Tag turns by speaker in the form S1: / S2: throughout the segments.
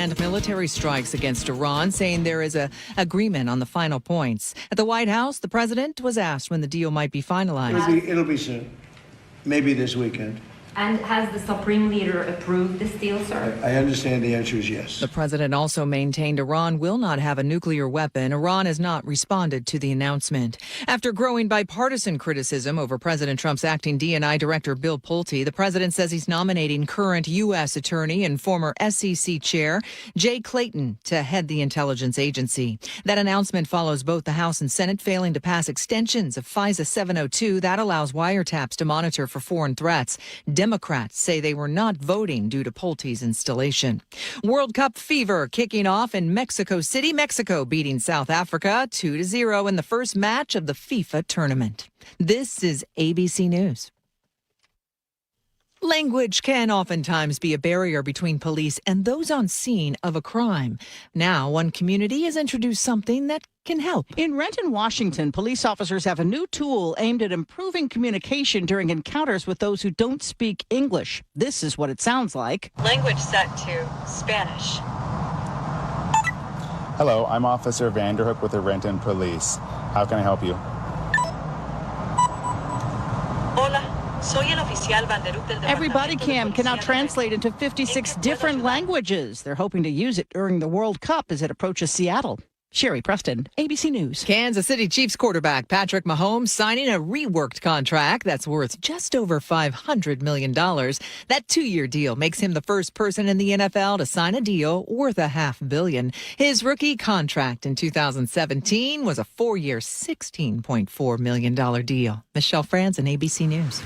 S1: planned military strikes against Iran, saying there is an agreement on the final points. At the White House, the president was asked when the deal might be finalized.
S2: It'll be soon. Maybe this weekend.
S3: And has the Supreme Leader approved this deal, sir?
S2: I understand the answer is yes.
S1: The president also maintained Iran will not have a nuclear weapon. Iran has not responded to the announcement. After growing bipartisan criticism over President Trump's acting D&I director Bill Pulte, the president says he's nominating current U.S. attorney and former SEC chair Jay Clayton to head the intelligence agency. That announcement follows both the House and Senate failing to pass extensions of FISA 702 that allows wiretaps to monitor for foreign threats. Democrats say they were not voting due to Pulte's installation. World Cup fever kicking off in Mexico City, Mexico beating South Africa 2-0 in the first match of the FIFA tournament. This is ABC News. Language can oftentimes be a barrier between police and those on scene of a crime. Now, one community has introduced something that can help.
S4: In Renton, Washington, police officers have a new tool aimed at improving communication during encounters with those who don't speak English. This is what it sounds like.
S5: Language set to Spanish.
S6: Hello, I'm Officer Vanderhook with the Renton Police. How can I help you?
S5: Hola.
S4: Every body cam can now translate into 56 different languages. They're hoping to use it during the World Cup as it approaches Seattle. Sherry Preston, ABC News.
S1: Kansas City Chiefs quarterback Patrick Mahomes signing a reworked contract that's worth just over $500 million. That 2-year deal makes him the first person in the NFL to sign a deal worth $500 million. His rookie contract in 2017 was a 4-year, $16.4 million deal. Michelle Franzen, ABC News.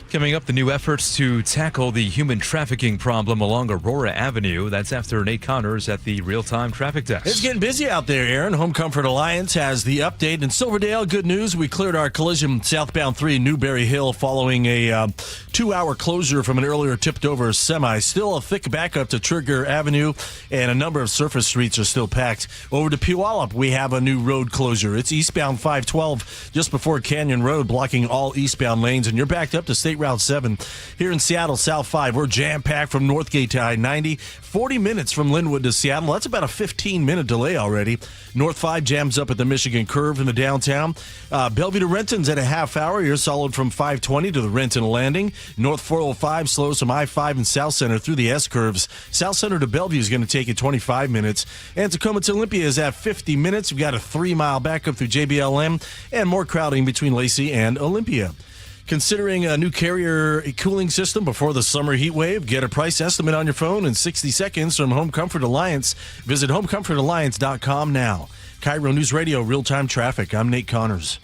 S7: Coming up, the new efforts to tackle the human trafficking problem along Aurora Avenue. That's after Nate Connors at the real-time traffic desk.
S8: It's getting busy out there, Aaron. Home Comfort Alliance has the update. In Silverdale, good news. We cleared our collision southbound 3 in Newberry Hill following a 2-hour closure from an earlier tipped-over semi. Still a thick backup to Trigger Avenue, and a number of surface streets are still packed. Over to Puyallup, we have a new road closure. It's eastbound 512 just before Canyon Road, blocking all eastbound lanes, and you're backed up to State Route 7. Here in Seattle, South 5, we're jam-packed from Northgate to I-90. 40 minutes from Linwood to Seattle. That's about a 15-minute delay already. North 5 jams up at the Michigan Curve in the downtown. Bellevue to Renton's at a half hour. You're solid from 520 to the Renton Landing. North 405 slows from I-5 and South Center through the S-curves. South Center to Bellevue is going to take you 25 minutes. And Tacoma to Olympia is at 50 minutes. We've got a 3-mile backup through JBLM and more crowding between Lacey and Olympia. Considering a new Carrier cooling system before the summer heat wave? Get a price estimate on your phone in 60 seconds from Home Comfort Alliance. Visit homecomfortalliance.com now. KIRO News Radio, real-time traffic. I'm Nate Connors.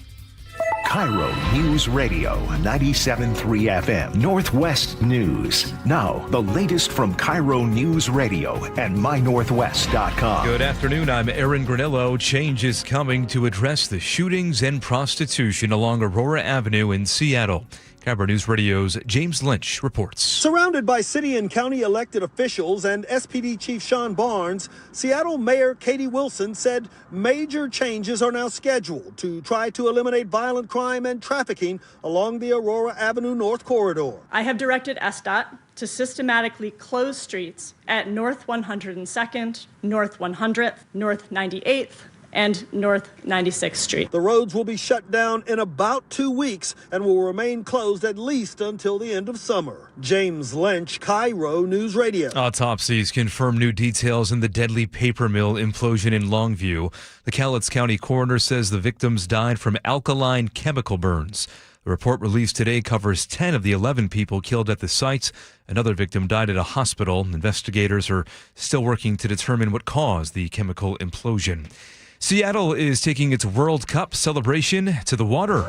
S9: KIRO News Radio, 97.3 FM, Northwest News. Now, the latest from KIRO News Radio and mynorthwest.com.
S7: Good afternoon, I'm Aaron Granillo. Change is coming to address the shootings and prostitution along Aurora Avenue in Seattle. KIRO News Radio's James Lynch reports.
S10: Surrounded by city and county elected officials and SPD Chief Sean Barnes, Seattle Mayor Katie Wilson said major changes are now scheduled to try to eliminate violent crime and trafficking along the Aurora Avenue North Corridor.
S11: I have directed SDOT to systematically close streets at North 102nd, North 100th, North 98th, and North 96th Street.
S10: The roads will be shut down in about 2 weeks and will remain closed at least until the end of summer. James Lynch, KIRO News Radio.
S7: Autopsies confirm new details in the deadly paper mill implosion in Longview. The Cowlitz County coroner says the victims died from alkaline chemical burns. The report released today covers 10 of the 11 people killed at the site. Another victim died at a hospital. Investigators are still working to determine what caused the chemical implosion. Seattle is taking its World Cup celebration to the water.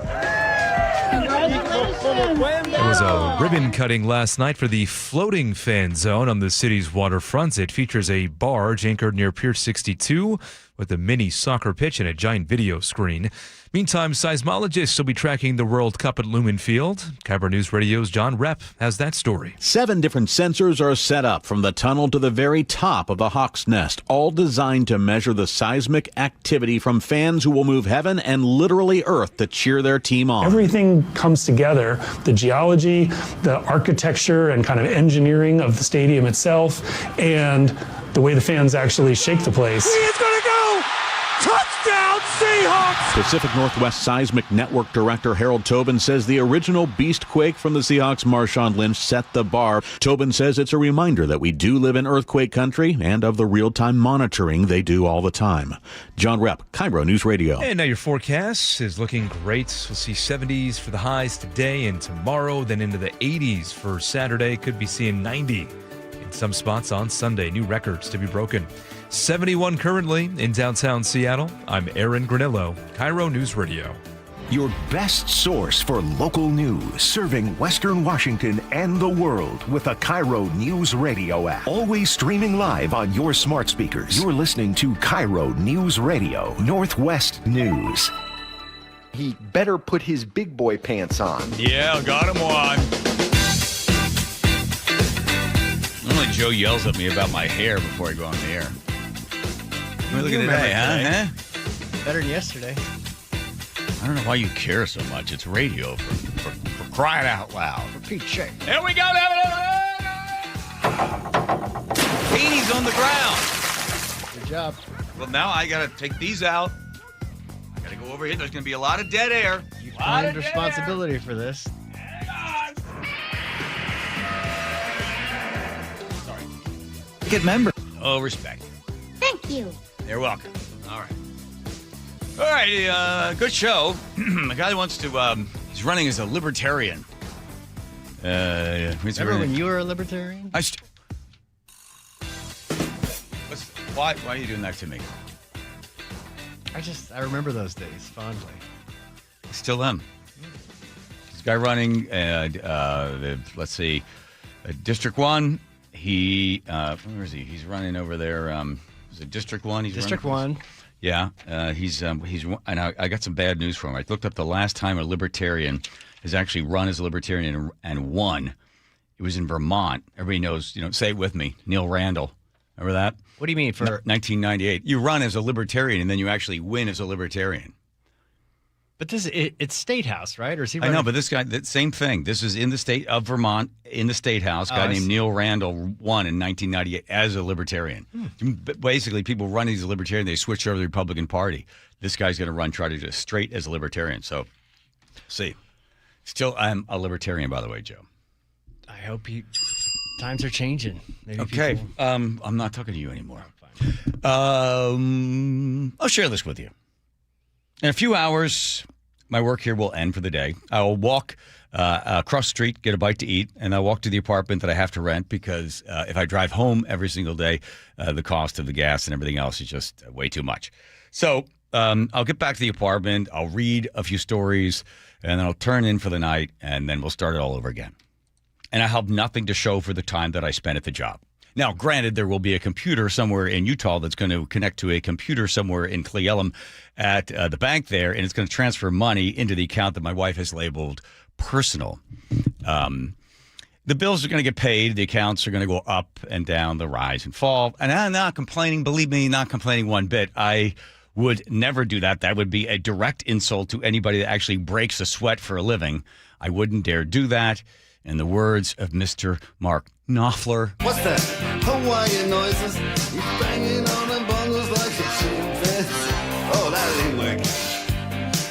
S7: There was a ribbon cutting last night for the floating fan zone on the city's waterfront. It features a barge anchored near Pier 62 with a mini soccer pitch and a giant video screen. Meantime, seismologists will be tracking the World Cup at Lumen Field. KIRO News Radio's John Repp has that story.
S12: 7 different sensors are set up from the tunnel to the very top of the Hawk's Nest, all designed to measure the seismic activity from fans who will move heaven and literally earth to cheer their team on.
S13: Everything comes together, the geology, the architecture and kind of engineering of the stadium itself, and the way the fans actually shake the place.
S10: He is going to go! Touchdown, Seahawks!
S12: Pacific Northwest Seismic Network Director Harold Tobin says the original beast quake from the Seahawks' Marshawn Lynch set the bar. Tobin says it's a reminder that we do live in earthquake country and of the real-time monitoring they do all the time. John Repp, KIRO News Radio.
S7: And now your forecast is looking great. We'll see 70s for the highs today and tomorrow, then into the 80s for Saturday. Could be seeing 90 in some spots on Sunday. New records to be broken. 71 currently in downtown Seattle. I'm Aaron Granillo, KIRO News Radio.
S9: Your best source for local news, serving Western Washington and the world with the KIRO News Radio app. Always streaming live on your smart speakers. You're listening to KIRO News Radio, Northwest News.
S14: He better put his big boy pants on.
S15: Yeah, got him on. Normally Joe yells at me about my hair before I go on the air. Look at today, huh?
S16: Better than yesterday.
S15: I don't know why you care so much. It's radio for crying out loud.
S16: For Pete's sake.
S15: Here we go. Beanie's on the ground.
S16: Good job.
S15: Well, now I got to take these out. I got to go over here. There's going to be a lot of dead air.
S16: You claimed responsibility for this.
S15: Sorry.
S4: Good member.
S15: Oh, respect.
S3: Thank you.
S15: You're welcome. All right. All right, good show. A guy wants to, he's running as a libertarian.
S16: Remember when you were a libertarian?
S15: Why are you doing that to me?
S16: I remember those days fondly.
S15: Still am. This guy running, let's see, District 1. Where is he? He's running over there. Is it District 1?
S16: District 1.
S15: Yeah, he's and I got some bad news for him. I looked up the last time a libertarian has actually run as a libertarian and won. It was in Vermont. Everybody knows, say it with me, Neil Randall. Remember that?
S16: What do you mean for
S15: 1998? You run as a libertarian and then you actually win as a libertarian.
S16: But it's State House, right? Or is he?
S15: I know, but this guy, same thing. This is in the state of Vermont, in the State House. A guy named Neil Randall won in 1998 as a libertarian. Basically, people running as a libertarian, they switch over to the Republican Party. This guy's going to try to do straight as a libertarian. So, see. Still, I'm a libertarian, by the way, Joe.
S16: I hope times are changing. Maybe
S15: okay.
S16: People...
S15: I'm not talking to you anymore. I'll share this with you. In a few hours, my work here will end for the day. I will walk across the street, get a bite to eat, and I'll walk to the apartment that I have to rent because if I drive home every single day, the cost of the gas and everything else is just way too much. So I'll get back to the apartment, I'll read a few stories, and then I'll turn in for the night, and then we'll start it all over again. And I have nothing to show for the time that I spent at the job. Now, granted, there will be a computer somewhere in Utah that's going to connect to a computer somewhere in Cle Elum at the bank there, and it's going to transfer money into the account that my wife has labeled personal. The bills are going to get paid. The accounts are going to go up and down, the rise and fall. And I'm not complaining. Believe me, not complaining one bit. I would never do that. That would be a direct insult to anybody that actually breaks a sweat for a living. I wouldn't dare do that. In the words of Mr. Mark Knopfler.
S17: What's that? Hawaiian noises. He's banging on the bongos like a chicken fence. Oh, that ain't working.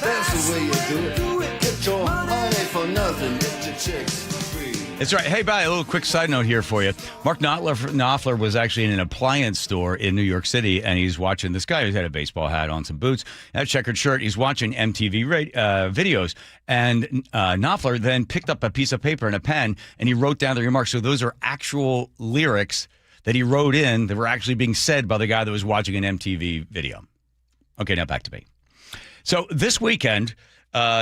S17: That's the way you do it. Get your money for nothing. Get your chicks for free.
S15: That's right. Hey, by a little quick side note here for you. Mark Knopfler was actually in an appliance store in New York City, and he's watching this guy who's had a baseball hat on, some boots, and a checkered shirt. He's watching MTV videos, and Knopfler then picked up a piece of paper and a pen, and he wrote down the remarks. So those are actual lyrics that he wrote in that were actually being said by the guy that was watching an MTV video. Okay, now back to me. So this weekend...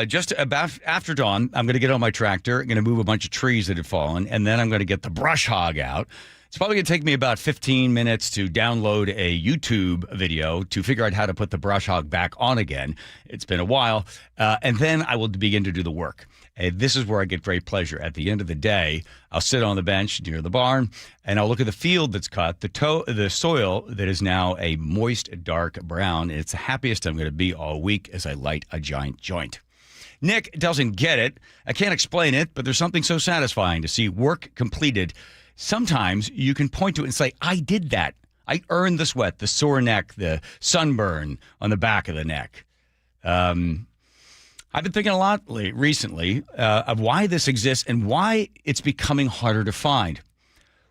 S15: just about after dawn, I'm going to get on my tractor, I'm going to move a bunch of trees that had fallen, and then I'm going to get the brush hog out. It's probably going to take me about 15 minutes to download a YouTube video to figure out how to put the brush hog back on again. It's been a while. And then I will begin to do the work. This is where I get great pleasure. At the end of the day, I'll sit on the bench near the barn, and I'll look at the field that's cut, the soil that is now a moist, dark brown. It's the happiest I'm going to be all week as I light a giant joint. Nick doesn't get it. I can't explain it, but there's something so satisfying to see work completed. Sometimes you can point to it and say, I did that. I earned the sweat, the sore neck, the sunburn on the back of the neck. I've been thinking a lot recently of why this exists and why it's becoming harder to find.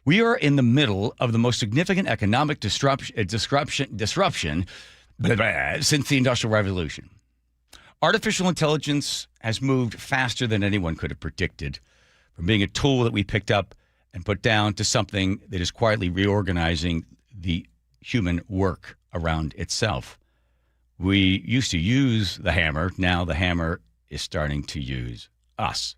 S15: We are in the middle of the most significant economic disruption since the Industrial Revolution. Artificial intelligence has moved faster than anyone could have predicted, from being a tool that we picked up and put down to something that is quietly reorganizing the human work around itself. We used to use the hammer. Now the hammer is starting to use us.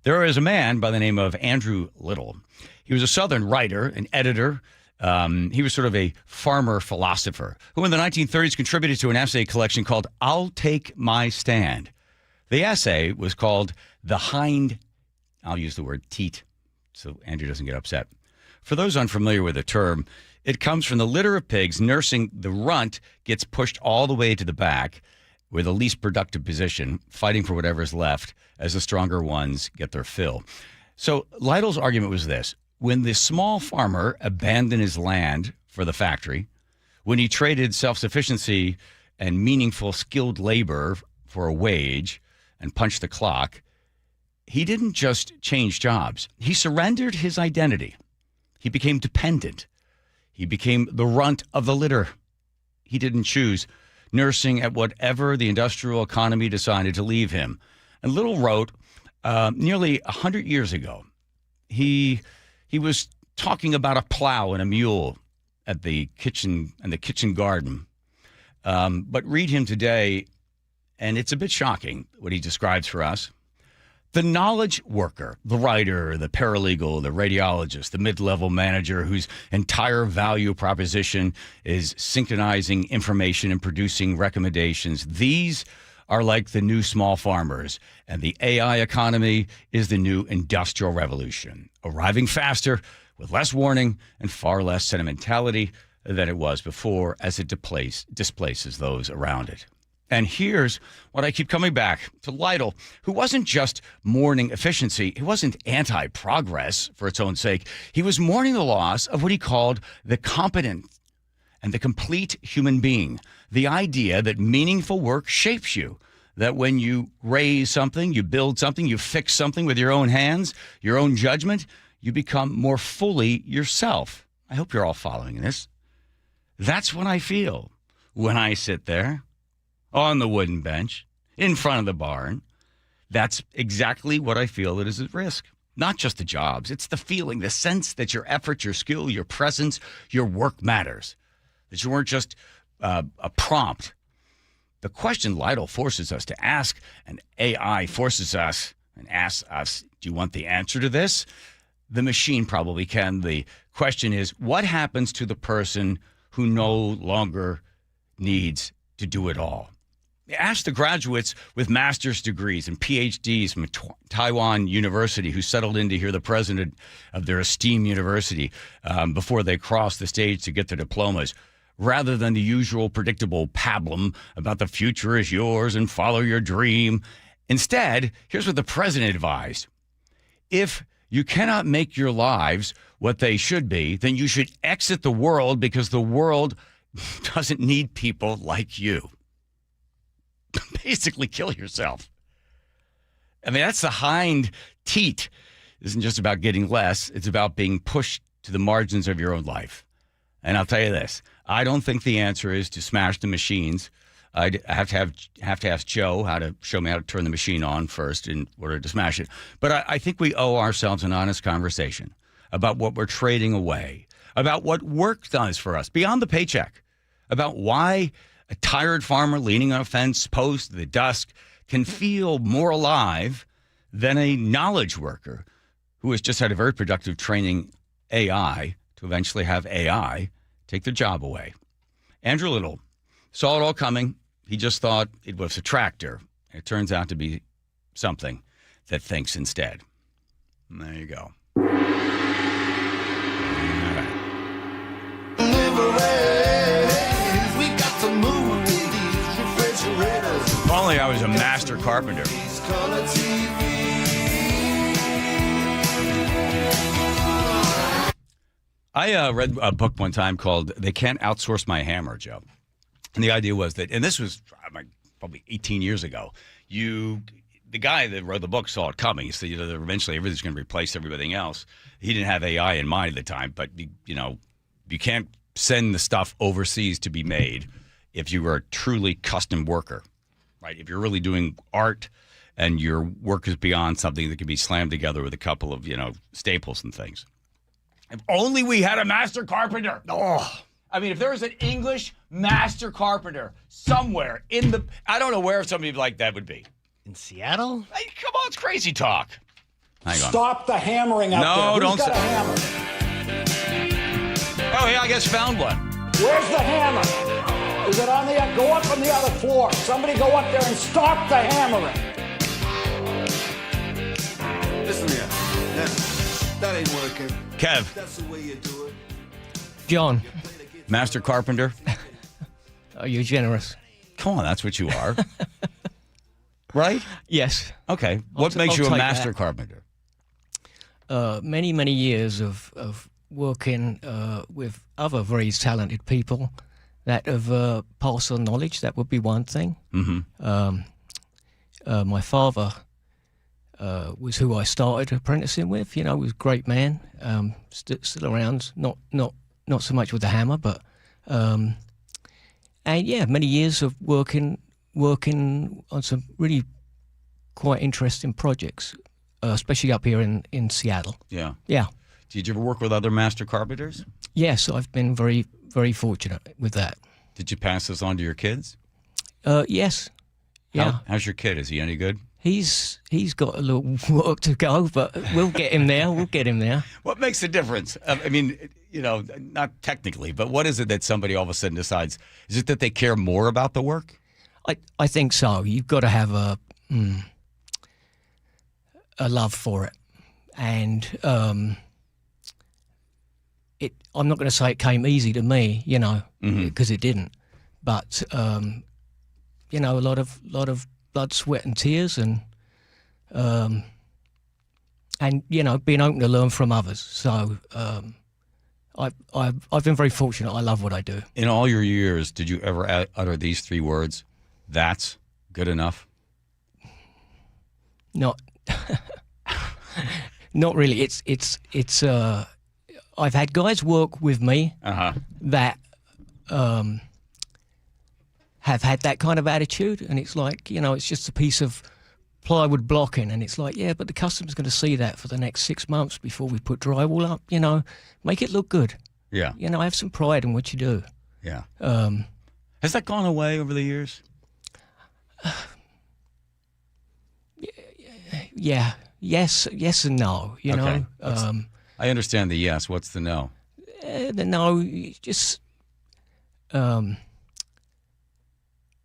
S15: There is a man by the name of Andrew Little. He was a Southern writer, an editor. He was sort of a farmer philosopher who in the 1930s contributed to an essay collection called I'll Take My Stand. The essay was called The Hind, I'll use the word teat so Andrew doesn't get upset. For those unfamiliar with the term, it comes from the litter of pigs nursing the runt gets pushed all the way to the back with the least productive position, fighting for whatever's left as the stronger ones get their fill. So Lytle's argument was this. When the small farmer abandoned his land for the factory, when he traded self-sufficiency and meaningful skilled labor for a wage and punched the clock, he didn't just change jobs. He surrendered his identity. He became dependent. He became the runt of the litter. He didn't choose, nursing at whatever the industrial economy decided to leave him. And Little wrote nearly 100 years ago, he was talking about a plow and a mule at the kitchen and the kitchen garden. But read him today, and it's a bit shocking what he describes for us. The knowledge worker, the writer, the paralegal, the radiologist, the mid-level manager whose entire value proposition is synchronizing information and producing recommendations. These are like the new small farmers, and the AI economy is the new industrial revolution, arriving faster with less warning and far less sentimentality than it was before as it displaces those around it. And here's what I keep coming back to Lytle, who wasn't just mourning efficiency. He wasn't anti-progress for its own sake. He was mourning the loss of what he called the competent and the complete human being. The idea that meaningful work shapes you, that when you raise something, you build something, you fix something with your own hands, your own judgment, you become more fully yourself. I hope you're all following this. That's what I feel when I sit there on the wooden bench in front of the barn. That's exactly what I feel that is at risk. Not just the jobs. It's the feeling, the sense that your effort, your skill, your presence, your work matters. That you weren't just a prompt. The question Lytle forces us to ask, and AI forces us and asks us, do you want the answer to this? The machine probably can. The question is, what happens to the person who no longer needs to do it all? Ask the graduates with master's degrees and PhDs from Taiwan University who settled in to hear the president of their esteemed university before they crossed the stage to get their diplomas, rather than the usual predictable pablum about the future is yours and follow your dream. Instead, here's what the president advised. If you cannot make your lives what they should be, then you should exit the world because the world doesn't need people like you. Basically kill yourself. I mean, that's the hind teat. It isn't just about getting less. It's about being pushed to the margins of your own life. And I'll tell you this. I don't think the answer is to smash the machines. I have to ask Joe how to show me how to turn the machine on first in order to smash it. But I think we owe ourselves an honest conversation about what we're trading away, about what work does for us beyond the paycheck, about why a tired farmer leaning on a fence post at the dusk can feel more alive than a knowledge worker who has just had a very productive training AI to eventually have AI take their job away. Andrew Little saw it all coming. He just thought it was a tractor. It turns out to be something that thinks instead. And there you go. All right. If only I was a master carpenter. I read a book one time called "They Can't Outsource My Hammer," Joe, and the idea was that, and this was probably 18 years ago. The guy that wrote the book saw it coming. He said, that eventually everything's going to replace everything else. He didn't have AI in mind at the time, but you can't send the stuff overseas to be made if you are a truly custom worker, right? If you're really doing art and your work is beyond something that can be slammed together with a couple of, staples and things. If only we had a master carpenter. Oh, I mean, if there was an English master carpenter somewhere I don't know where somebody like that would be.
S16: In Seattle?
S15: Hey, come on, it's crazy talk. Hang on.
S18: Stop the hammering out there.
S15: No, don't
S18: got a hammer?
S15: Oh, yeah, I guess found one.
S18: Where's the hammer? Is it on the... Go up on the other floor. Somebody go up there and stop the hammering.
S17: Listen here. That ain't working.
S15: Kev.
S17: That's the way you do it.
S16: John.
S15: Master carpenter.
S16: Are you generous?
S15: Come on, that's what you are. Right?
S16: Yes.
S15: Okay. What makes you a master carpenter?
S16: Many, many years of working with other very talented people that have passed on knowledge. That would be one thing.
S15: Mm-hmm.
S16: My father was who I started apprenticing with. He was a great man, still around. Not so much with the hammer, but and yeah, many years of working on some really quite interesting projects, especially up here in Seattle.
S15: Yeah.
S16: Yeah.
S15: Did you ever work with other master carpenters?
S16: Yes, I've been very, very fortunate with that.
S15: Did you pass this on to your kids?
S16: Yes. Yeah.
S15: How's your kid? Is he any good?
S16: He's got a little work to go, but we'll get him there. We'll get him there.
S15: What makes the difference? I mean, not technically, but what is it that somebody all of a sudden decides? Is it that they care more about the work?
S16: I think so. You've got to have a love for it, and I'm not going to say it came easy to me, because it didn't. But a lot of blood, sweat, and tears, and being open to learn from others. So I've been very fortunate. I love what I do.
S15: In all your years, did you ever utter these three words? That's good enough?
S16: Not really. It's I've had guys work with me that have had that kind of attitude, and it's like, it's just a piece of plywood blocking, and it's like, yeah, but the customer's going to see that for the next 6 months before we put drywall up, make it look good.
S15: Yeah.
S16: Have some pride in what you do.
S15: Yeah. Has that gone away over the years?
S16: Yeah. Yes and no,
S15: Okay. I understand the yes. What's the no?
S16: The no, just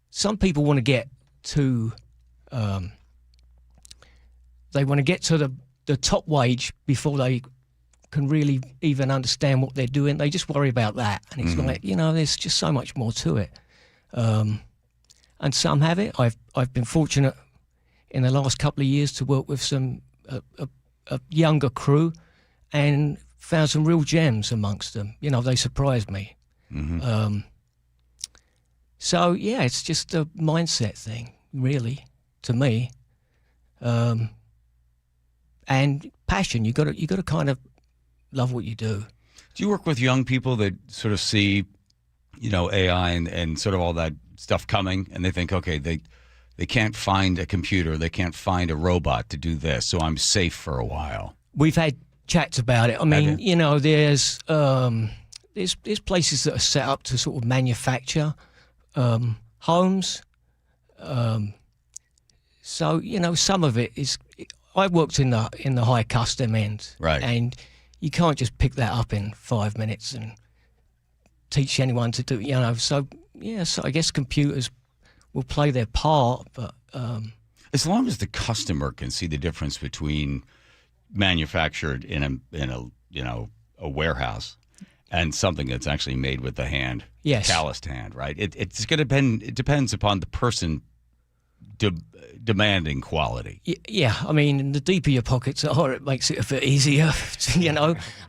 S16: some people want to get to they want to get to the top wage before they can really even understand what they're doing. They just worry about that, and it's like, there's just so much more to it. And some have it. I've been fortunate in the last couple of years to work with some a younger crew, and found some real gems amongst them. They surprised me.
S15: Mm-hmm.
S16: So yeah, it's just a mindset thing, really, to me. And passion. You got to kind of love what you do.
S15: Do you work with young people that sort of see, AI and sort of all that stuff coming, and they think, okay, they can't find a computer, they can't find a robot to do this, so I'm safe for a while?
S16: We've had chats about it. I mean, there's places that are set up to sort of manufacture homes. So some of it is. I worked in the high custom end,
S15: right?
S16: And you can't just pick that up in 5 minutes and teach anyone to do. So yeah. So I guess computers will play their part, but
S15: as long as the customer can see the difference between manufactured in a warehouse and something that's actually made with the hand,
S16: yes,
S15: calloused hand, right? It depends upon the person demanding quality.
S16: Yeah, I mean, the deeper your pockets are, it makes it a bit easier.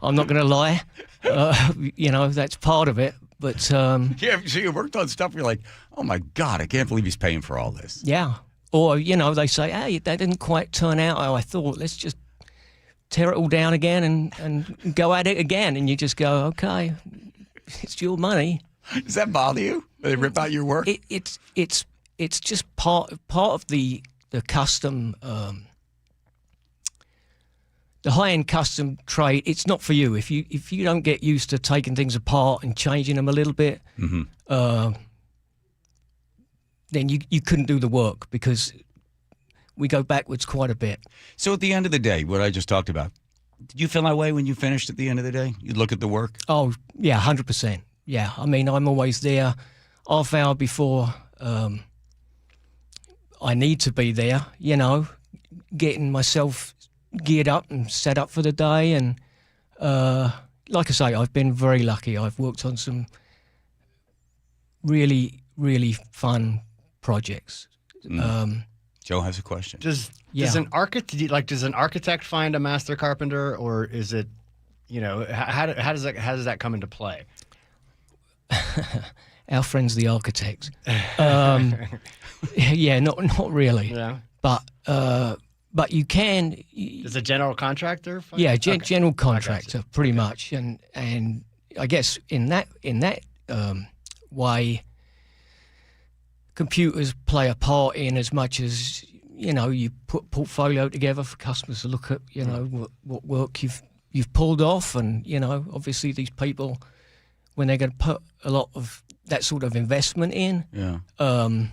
S16: I'm not going to lie. That's part of it. But
S15: yeah, so you worked on stuff. You're like, oh my God, I can't believe he's paying for all this.
S16: Yeah, or they say, hey, that didn't quite turn out how I thought. Let's just tear it all down again and go at it again. And you just go, okay, it's your money.
S15: Does that bother you? They rip out your work?
S16: It's just part of the custom, the high-end custom trade. It's not for you. If you don't get used to taking things apart and changing them a little bit, then you couldn't do the work, because we go backwards quite a bit.
S15: So at the end of the day, what I just talked about, did you feel that way when you finished at the end of the day? You look at the work?
S16: Oh, yeah, 100%. Yeah, I mean, I'm always there half hour before I need to be there, getting myself geared up and set up for the day. And like I say, I've been very lucky. I've worked on some really, really fun projects.
S15: Joe has a question.
S19: Does an architect find a master carpenter, or is it, how does that come into play?
S16: Our friends, the architects. Yeah, not really. Yeah. But you can.
S19: Does a general contractor find?
S16: Yeah, general contractor, pretty much, and I guess in that way, computers play a part in as much as you put portfolio together for customers to look at what work you've pulled off, and obviously these people, when they're going to put a lot of that sort of investment in, they're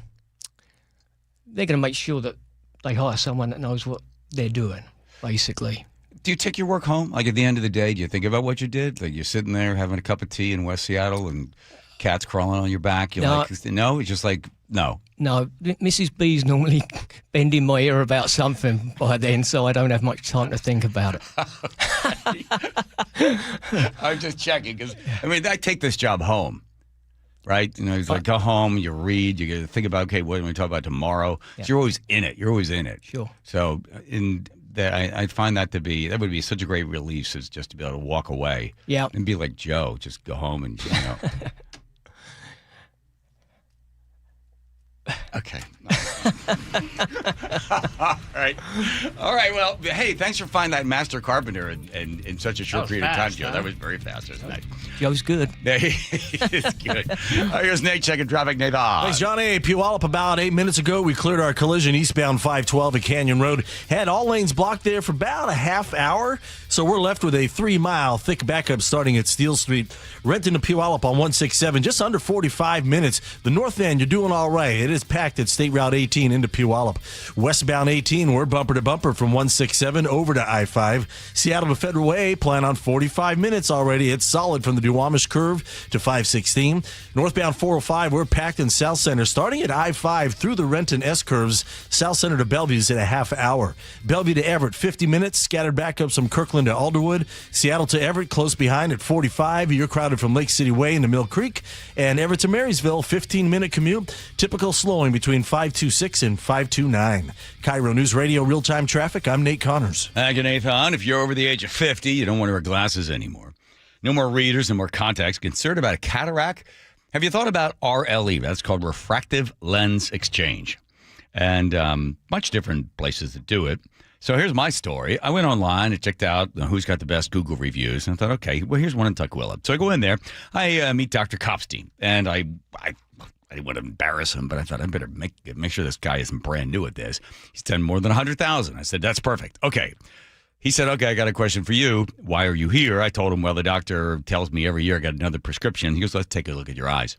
S16: going to make sure that they hire someone that knows what they're doing, basically.
S15: Do you take your work home? Like at the end of the day, do you think about what you did? Like you're sitting there having a cup of tea in West Seattle and cats crawling on your back. You're like, no, it's just like, no.
S16: No, Mrs. B's normally bending my ear about something by then, so I don't have much time to think about it.
S15: I'm just checking because, I take this job home, right? It's like go home, you read, you get to think about, okay, what are we going to talk about tomorrow? Yeah. So you're always in it. You're always in it.
S16: Sure.
S15: So I find that would be such a great release, is just to be able to walk away.
S16: Yeah.
S15: And be like Joe, just go home and, Okay. All right. Well, hey, thanks for finding that master carpenter in such a short period of time, Joe. That was very fast, wasn't it?
S16: Joe's good.
S15: He's good. All right, here's Nate checking traffic. Nate.
S8: Thanks, Johnny. Puyallup, about 8 minutes ago, we cleared our collision eastbound 512 at Canyon Road. Had all lanes blocked there for about a half hour, so we're left with a 3-mile thick backup starting at Steel Street. Renton to Puyallup on 167, just under 45 minutes. The north end, you're doing all right. It is packed at State Route 18 into Puyallup. Westbound 18, we're bumper to bumper from 167 over to I-5. Seattle to Federal Way, plan on 45 minutes already. It's solid from the Duwamish curve to 516. Northbound 405, we're packed in South Center, starting at I-5 through the Renton S-curves. South Center to Bellevue's in a half hour. Bellevue to Everett, 50 minutes. Scattered backups from Kirkland to Alderwood. Seattle to Everett, close behind at 45. You're crowded from Lake City Way into Mill Creek. And Everett to Marysville, 15-minute commute. Typical slowing between 526 and 529. KIRO Newsradio real-time traffic. I'm Nate Connors.
S15: Thank you, Nathan. If you're over the age of 50, you don't want to wear glasses anymore. No more readers and more contacts. Concerned about a cataract? Have you thought about RLE? That's called refractive lens exchange. And much different places to do it. So here's my story. I went online and checked out who's got the best Google reviews. And I thought, okay, well, here's one in Tukwila. So I go in there. I meet Dr. Kopstein. And I didn't want to embarrass him, but I thought I better make sure this guy isn't brand new at this. He's done more than 100,000. I said, that's perfect. Okay. He said, okay, I got a question for you. Why are you here? I told him, well, the doctor tells me every year I got another prescription. He goes, let's take a look at your eyes.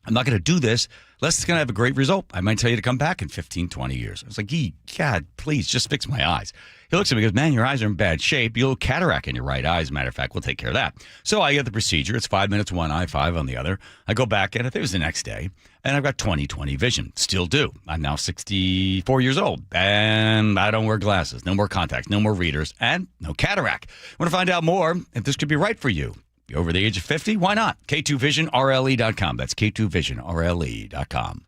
S15: I'm not going to do this unless it's going to have a great result. I might tell you to come back in 15, 20 years. I was like, God, please, just fix my eyes. He looks at me and goes, man, your eyes are in bad shape. You'll have cataract in your right eye. As a matter of fact, we'll take care of that. So I get the procedure. It's 5 minutes one eye, 5 on the other. I go back, and I think it was the next day, and I've got 20/20 vision. Still do. I'm now 64 years old, and I don't wear glasses. No more contacts, no more readers, and no cataract. Want to find out more if this could be right for you? You're over the age of 50? Why not? K2VisionRLE.com. That's K2VisionRLE.com.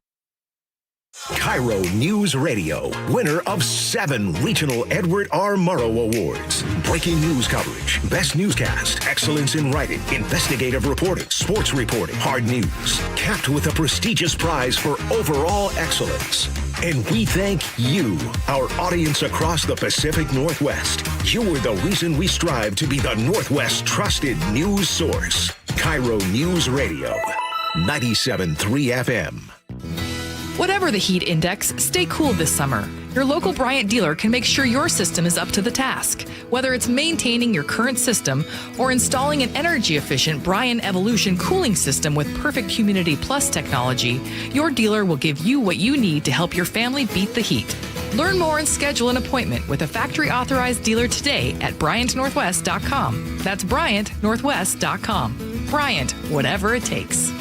S9: KIRO News Radio, winner of 7 regional Edward R. Murrow Awards. Breaking news coverage, best newscast, excellence in writing, investigative reporting, sports reporting, hard news. Capped with a prestigious prize for overall excellence. And we thank you, our audience across the Pacific Northwest. You are the reason we strive to be the Northwest's trusted news source. KIRO News Radio, 97.3 FM.
S20: Whatever the heat index, stay cool this summer. Your local Bryant dealer can make sure your system is up to the task. Whether it's maintaining your current system or installing an energy-efficient Bryant Evolution cooling system with perfect Humidity Plus technology, your dealer will give you what you need to help your family beat the heat. Learn more and schedule an appointment with a factory-authorized dealer today at BryantNorthwest.com. That's BryantNorthwest.com. Bryant, whatever it takes.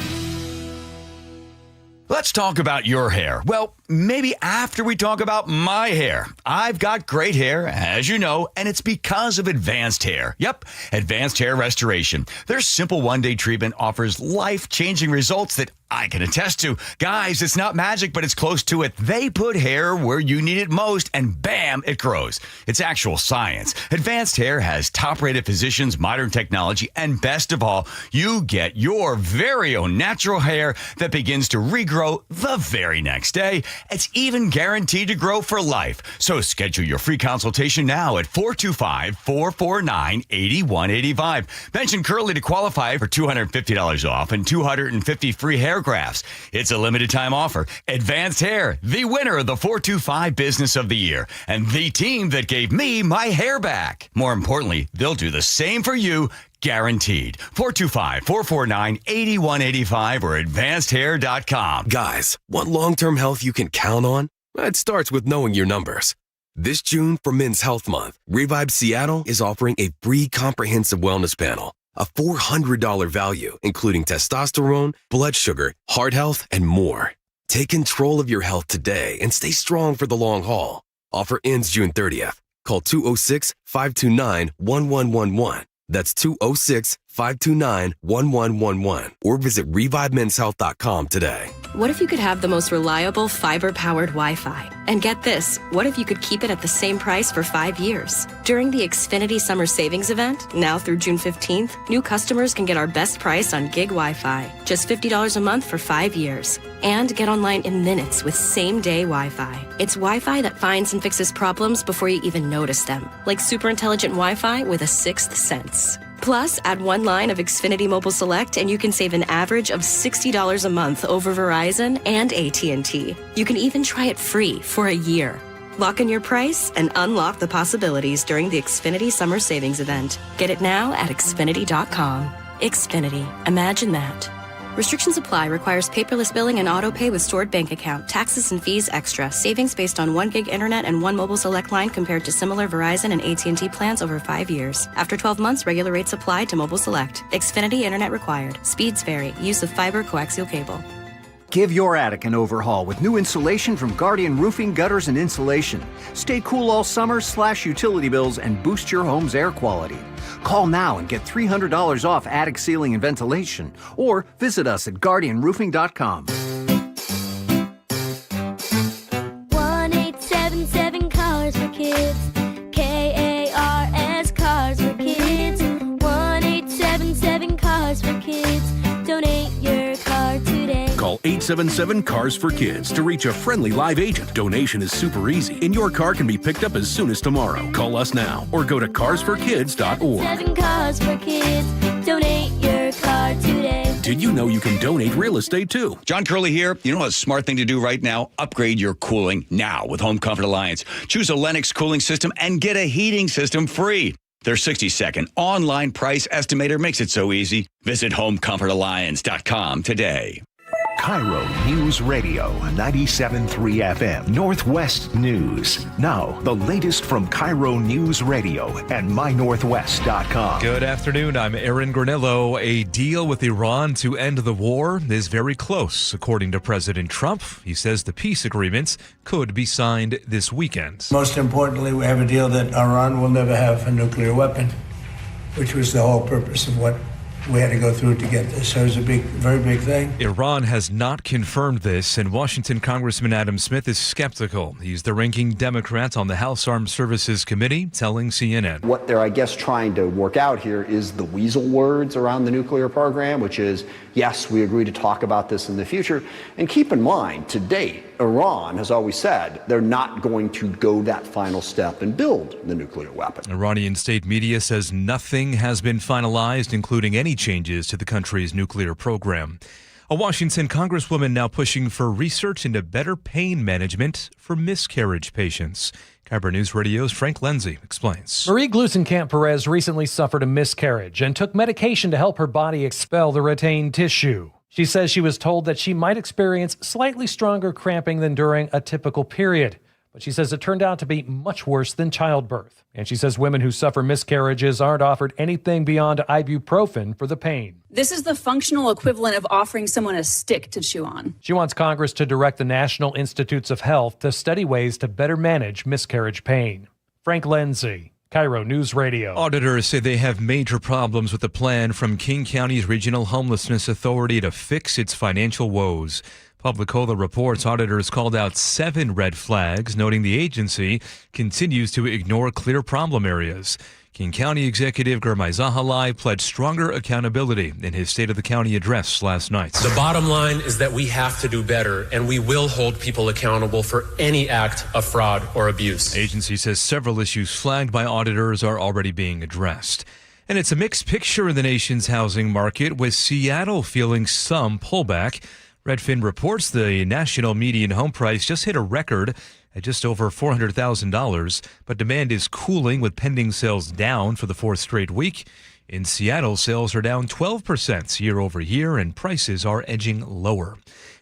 S15: Let's talk about your hair. Well, maybe after we talk about my hair. I've got great hair, as you know, and it's because of Advanced Hair. Yep, Advanced Hair Restoration. Their simple one-day treatment offers life-changing results that I can attest to. Guys, it's not magic, but it's close to it. They put hair where you need it most, and bam, it grows. It's actual science. Advanced Hair has top-rated physicians, modern technology, and best of all, you get your very own natural hair that begins to regrow the very next day. It's even guaranteed to grow for life. So schedule your free consultation now at 425-449-8185. Mention Curly to qualify for $250 off and 250 free hair grafts. It's a limited time offer. Advanced Hair, the winner of the 425 Business of the Year, and the team that gave me my hair back. More importantly, they'll do the same for you, guaranteed. 425-449-8185 or advancedhair.com.
S21: Guys, want long-term health you can count on? It starts with knowing your numbers. This June, for Men's Health Month, Revive Seattle is offering a free comprehensive wellness panel. A $400 value, including testosterone, blood sugar, heart health, and more. Take control of your health today and stay strong for the long haul. Offer ends June 30th. Call 206-529-1111. That's 206-529-1111. Or visit ReviveMen'sHealth.com today.
S22: What if you could have the most reliable fiber-powered Wi-Fi? And get this, what if you could keep it at the same price for 5 years? During the Xfinity Summer Savings Event, now through June 15th, new customers can get our best price on gig Wi-Fi, just $50 a month for 5 years. And get online in minutes with same-day Wi-Fi. It's Wi-Fi that finds and fixes problems before you even notice them, like super intelligent Wi-Fi with a sixth sense. Plus, add one line of Xfinity Mobile Select and you can save an average of $60 a month over Verizon and AT&T. You can even try it free for a year. Lock in your price and unlock the possibilities during the Xfinity Summer Savings Event. Get it now at Xfinity.com. Xfinity. Imagine that. Restrictions apply. Requires paperless billing and auto pay with stored bank account. Taxes and fees extra. Savings based on 1 gig internet and 1 mobile select line compared to similar Verizon and AT&T plans over 5 years. After 12 months, regular rates apply to mobile select. Xfinity internet required. Speeds vary. Use of fiber coaxial cable.
S23: Give your attic an overhaul with new insulation from Guardian Roofing, Gutters, and Insulation. Stay cool all summer, slash utility bills, and boost your home's air quality. Call now and get $300 off attic sealing and ventilation, or visit us at guardianroofing.com.
S24: 1-877 Cars for Kids. KARS Cars for Kids. 1-877 Cars for Kids. Donate your car today.
S25: Call 877-CARS for Kids to reach a friendly live agent. Donation is super easy, and your car can be picked up as soon as tomorrow. Call us now or go to carsforkids.org.
S24: 7 Cars for Kids. Donate your car today.
S25: Did you know you can donate real estate too?
S15: John Curley here. You know a smart thing to do right now? Upgrade your cooling now with Home Comfort Alliance. Choose a Lennox cooling system and get a heating system free. Their 60-second online price estimator makes it so easy. Visit HomeComfortAlliance.com today.
S9: KIRO News Radio, 97.3 FM, Northwest News. Now, the latest from KIRO News Radio and MyNorthwest.com.
S7: Good afternoon. I'm Aaron Granello. A deal with Iran to end the war is very close, according to President Trump. He says the peace agreements could be signed this weekend.
S2: Most importantly, we have a deal that Iran will never have a nuclear weapon, which was the whole purpose of what we had to go through to get this. So it was a very big thing.
S7: Iran has not confirmed this, and Washington Congressman Adam Smith is skeptical. He's the ranking Democrat on the House Armed Services Committee, telling CNN.
S1: What they're, I guess, trying to work out here is the weasel words around the nuclear program, which is, yes, we agree to talk about this in the future. And keep in mind, to date, Iran has always said they're not going to go that final step and build the nuclear weapon.
S7: Iranian state media says nothing has been finalized, including any changes to the country's nuclear program. A Washington congresswoman now pushing for research into better pain management for miscarriage patients. KIRO Newsradio's Frank Lenzi explains.
S5: Marie Glusenkamp-Perez recently suffered a miscarriage and took medication to help her body expel the retained tissue. She says she was told that she might experience slightly stronger cramping than during a typical period. But she says it turned out to be much worse than childbirth. And she says women who suffer miscarriages aren't offered anything beyond ibuprofen for the pain.
S6: This is the functional equivalent of offering someone a stick to chew on.
S5: She wants Congress to direct the National Institutes of Health to study ways to better manage miscarriage pain. Frank Lenzi, KIRO News Radio.
S7: Auditors say they have major problems with the plan from King County's Regional Homelessness Authority to fix its financial woes. Publicola reports auditors called out 7 red flags, noting the agency continues to ignore clear problem areas. King County Executive Gurmai Zahalai pledged stronger accountability in his State of the County address last night.
S11: The bottom line is that we have to do better, and we will hold people accountable for any act of fraud or abuse.
S7: The agency says several issues flagged by auditors are already being addressed. And it's a mixed picture in the nation's housing market, with Seattle feeling some pullback. Redfin reports the national median home price just hit a record at just over $400,000, but demand is cooling with pending sales down for the 4th straight week. In Seattle, sales are down 12% year over year, and prices are edging lower.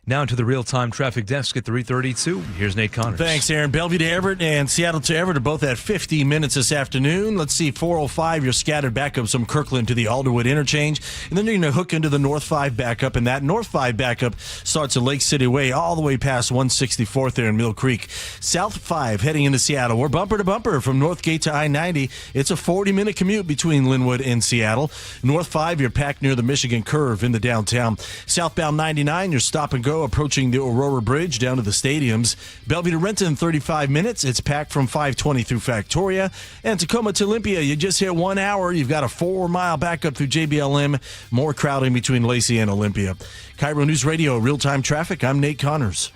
S7: Now to the real-time traffic desk at 3:32. Here's Nate Connors.
S8: Thanks, Aaron. Bellevue to Everett and Seattle to Everett are both at 50 minutes this afternoon. Let's see, 405, you're scattered back up some Kirkland to the Alderwood interchange. And then you're going to hook into the North 5 backup. And that North 5 backup starts at Lake City Way all the way past 164th there in Mill Creek. South 5 heading into Seattle. We're bumper to bumper from Northgate to I-90. It's a 40-minute commute between Linwood and Seattle. North 5, you're packed near the Michigan Curve into downtown. Southbound 99, you're stop and go approaching the Aurora Bridge down to the stadiums. Bellevue to Renton, 35 minutes. It's packed from 520 through Factoria. And Tacoma to Olympia, you just hit 1 hour. You've got a 4-mile backup through JBLM. More crowding between Lacey and Olympia. KIRO News Radio, real-time traffic. I'm Nate Connors.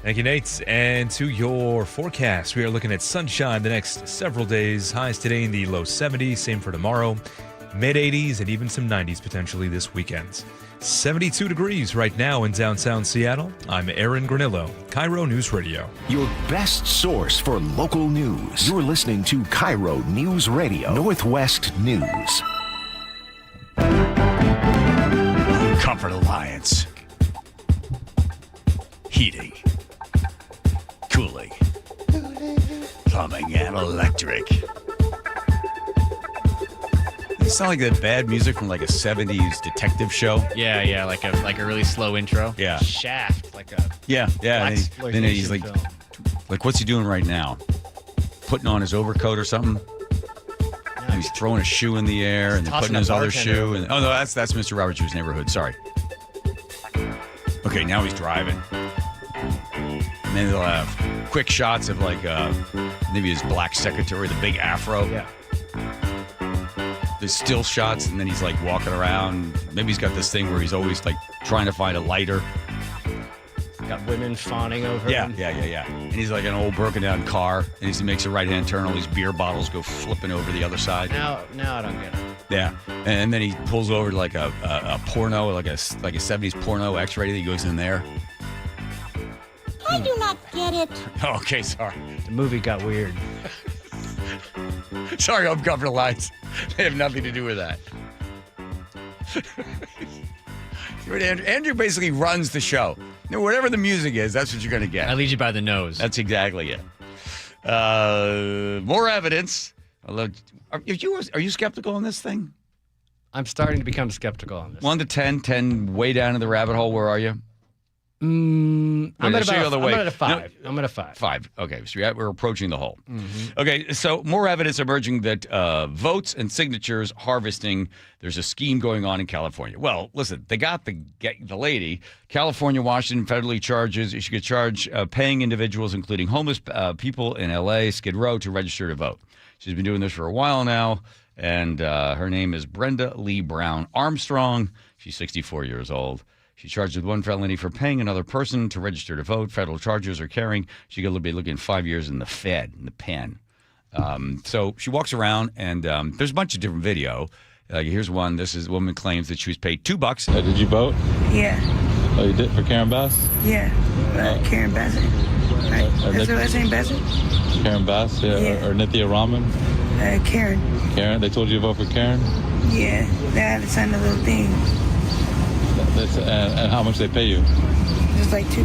S7: Thank you, Nate. And to your forecast, we are looking at sunshine the next several days. Highs today in the low 70s, same for tomorrow. Mid-80s and even some 90s potentially this weekend. 72 degrees right now in downtown Seattle. I'm Aaron Granillo, KIRO News Radio.
S9: Your best source for local news. You're listening to KIRO News Radio, Northwest News.
S15: Comfort Alliance. Heating. Cooling. Plumbing and electric. It sound like that bad music from like a 70s detective show.
S19: Yeah, like a really slow intro.
S15: Yeah.
S19: Shaft, like a
S15: Yeah. Then he's like,
S19: film.
S15: what's he doing right now? Putting on his overcoat or something? And he's throwing a shoe in the air and then
S19: tossing
S15: putting
S19: a
S15: his other
S19: bartender
S15: shoe.
S19: over
S15: And,
S19: there.
S15: oh, no, that's Mr. Robert Drew's neighborhood. Sorry. Okay, now he's driving. And then they'll have quick shots of like maybe his black secretary, the big afro.
S19: Yeah.
S15: There's still shots, and then he's like walking around. Maybe he's got this thing where he's always like trying to find a lighter.
S19: Got women fawning over
S15: Yeah.
S19: him.
S15: And he's like an old broken down car, and he makes a right hand turn. All these beer bottles go flipping over the other side.
S19: Now I don't get it.
S15: Yeah, and then he pulls over to like a porno, like a 70s porno X-rated. He goes in there.
S24: I do not get it.
S15: Okay, sorry.
S19: The movie got weird.
S15: Sorry, I'm Comfort Alliance. They have nothing to do with that. Andrew basically runs the show. You know, whatever the music is, that's what you're going to get.
S19: I lead you by the nose.
S15: That's exactly it. More evidence. Are you skeptical on this thing?
S19: I'm starting to become skeptical on this.
S15: 1 to 10, 10 way down in the rabbit hole. Where are you?
S19: I'm at
S15: Let's show you
S19: about
S15: the way.
S19: I'm at a 5.
S15: No,
S19: I'm at a 5.
S15: 5. Okay, so we're approaching the hole.
S19: Mm-hmm.
S15: Okay, so more evidence emerging that votes and signatures harvesting, there's a scheme going on in California. Well, listen, they got the lady. California, Washington federally charges, she could charge paying individuals, including homeless people in L.A., Skid Row, to register to vote. She's been doing this for a while now, and her name is Brenda Lee Brown Armstrong. She's 64 years old. She's charged with one felony for paying another person to register to vote. Federal charges are carrying. She could be looking 5 years in the pen. So she walks around, and there's a bunch of different video. Here's one. This woman claims that she was paid $2.
S4: Did you vote?
S10: Yeah.
S4: Oh, you did for Karen Bass?
S10: Yeah. Karen Bassett. Right. That's her last name, Bassett?
S4: Karen Bass, yeah. Or Nithya Raman?
S10: Karen.
S4: Karen? They told you to vote for Karen?
S10: Yeah. They had to sign a little thing.
S4: And how much they pay you?
S10: Just like $2.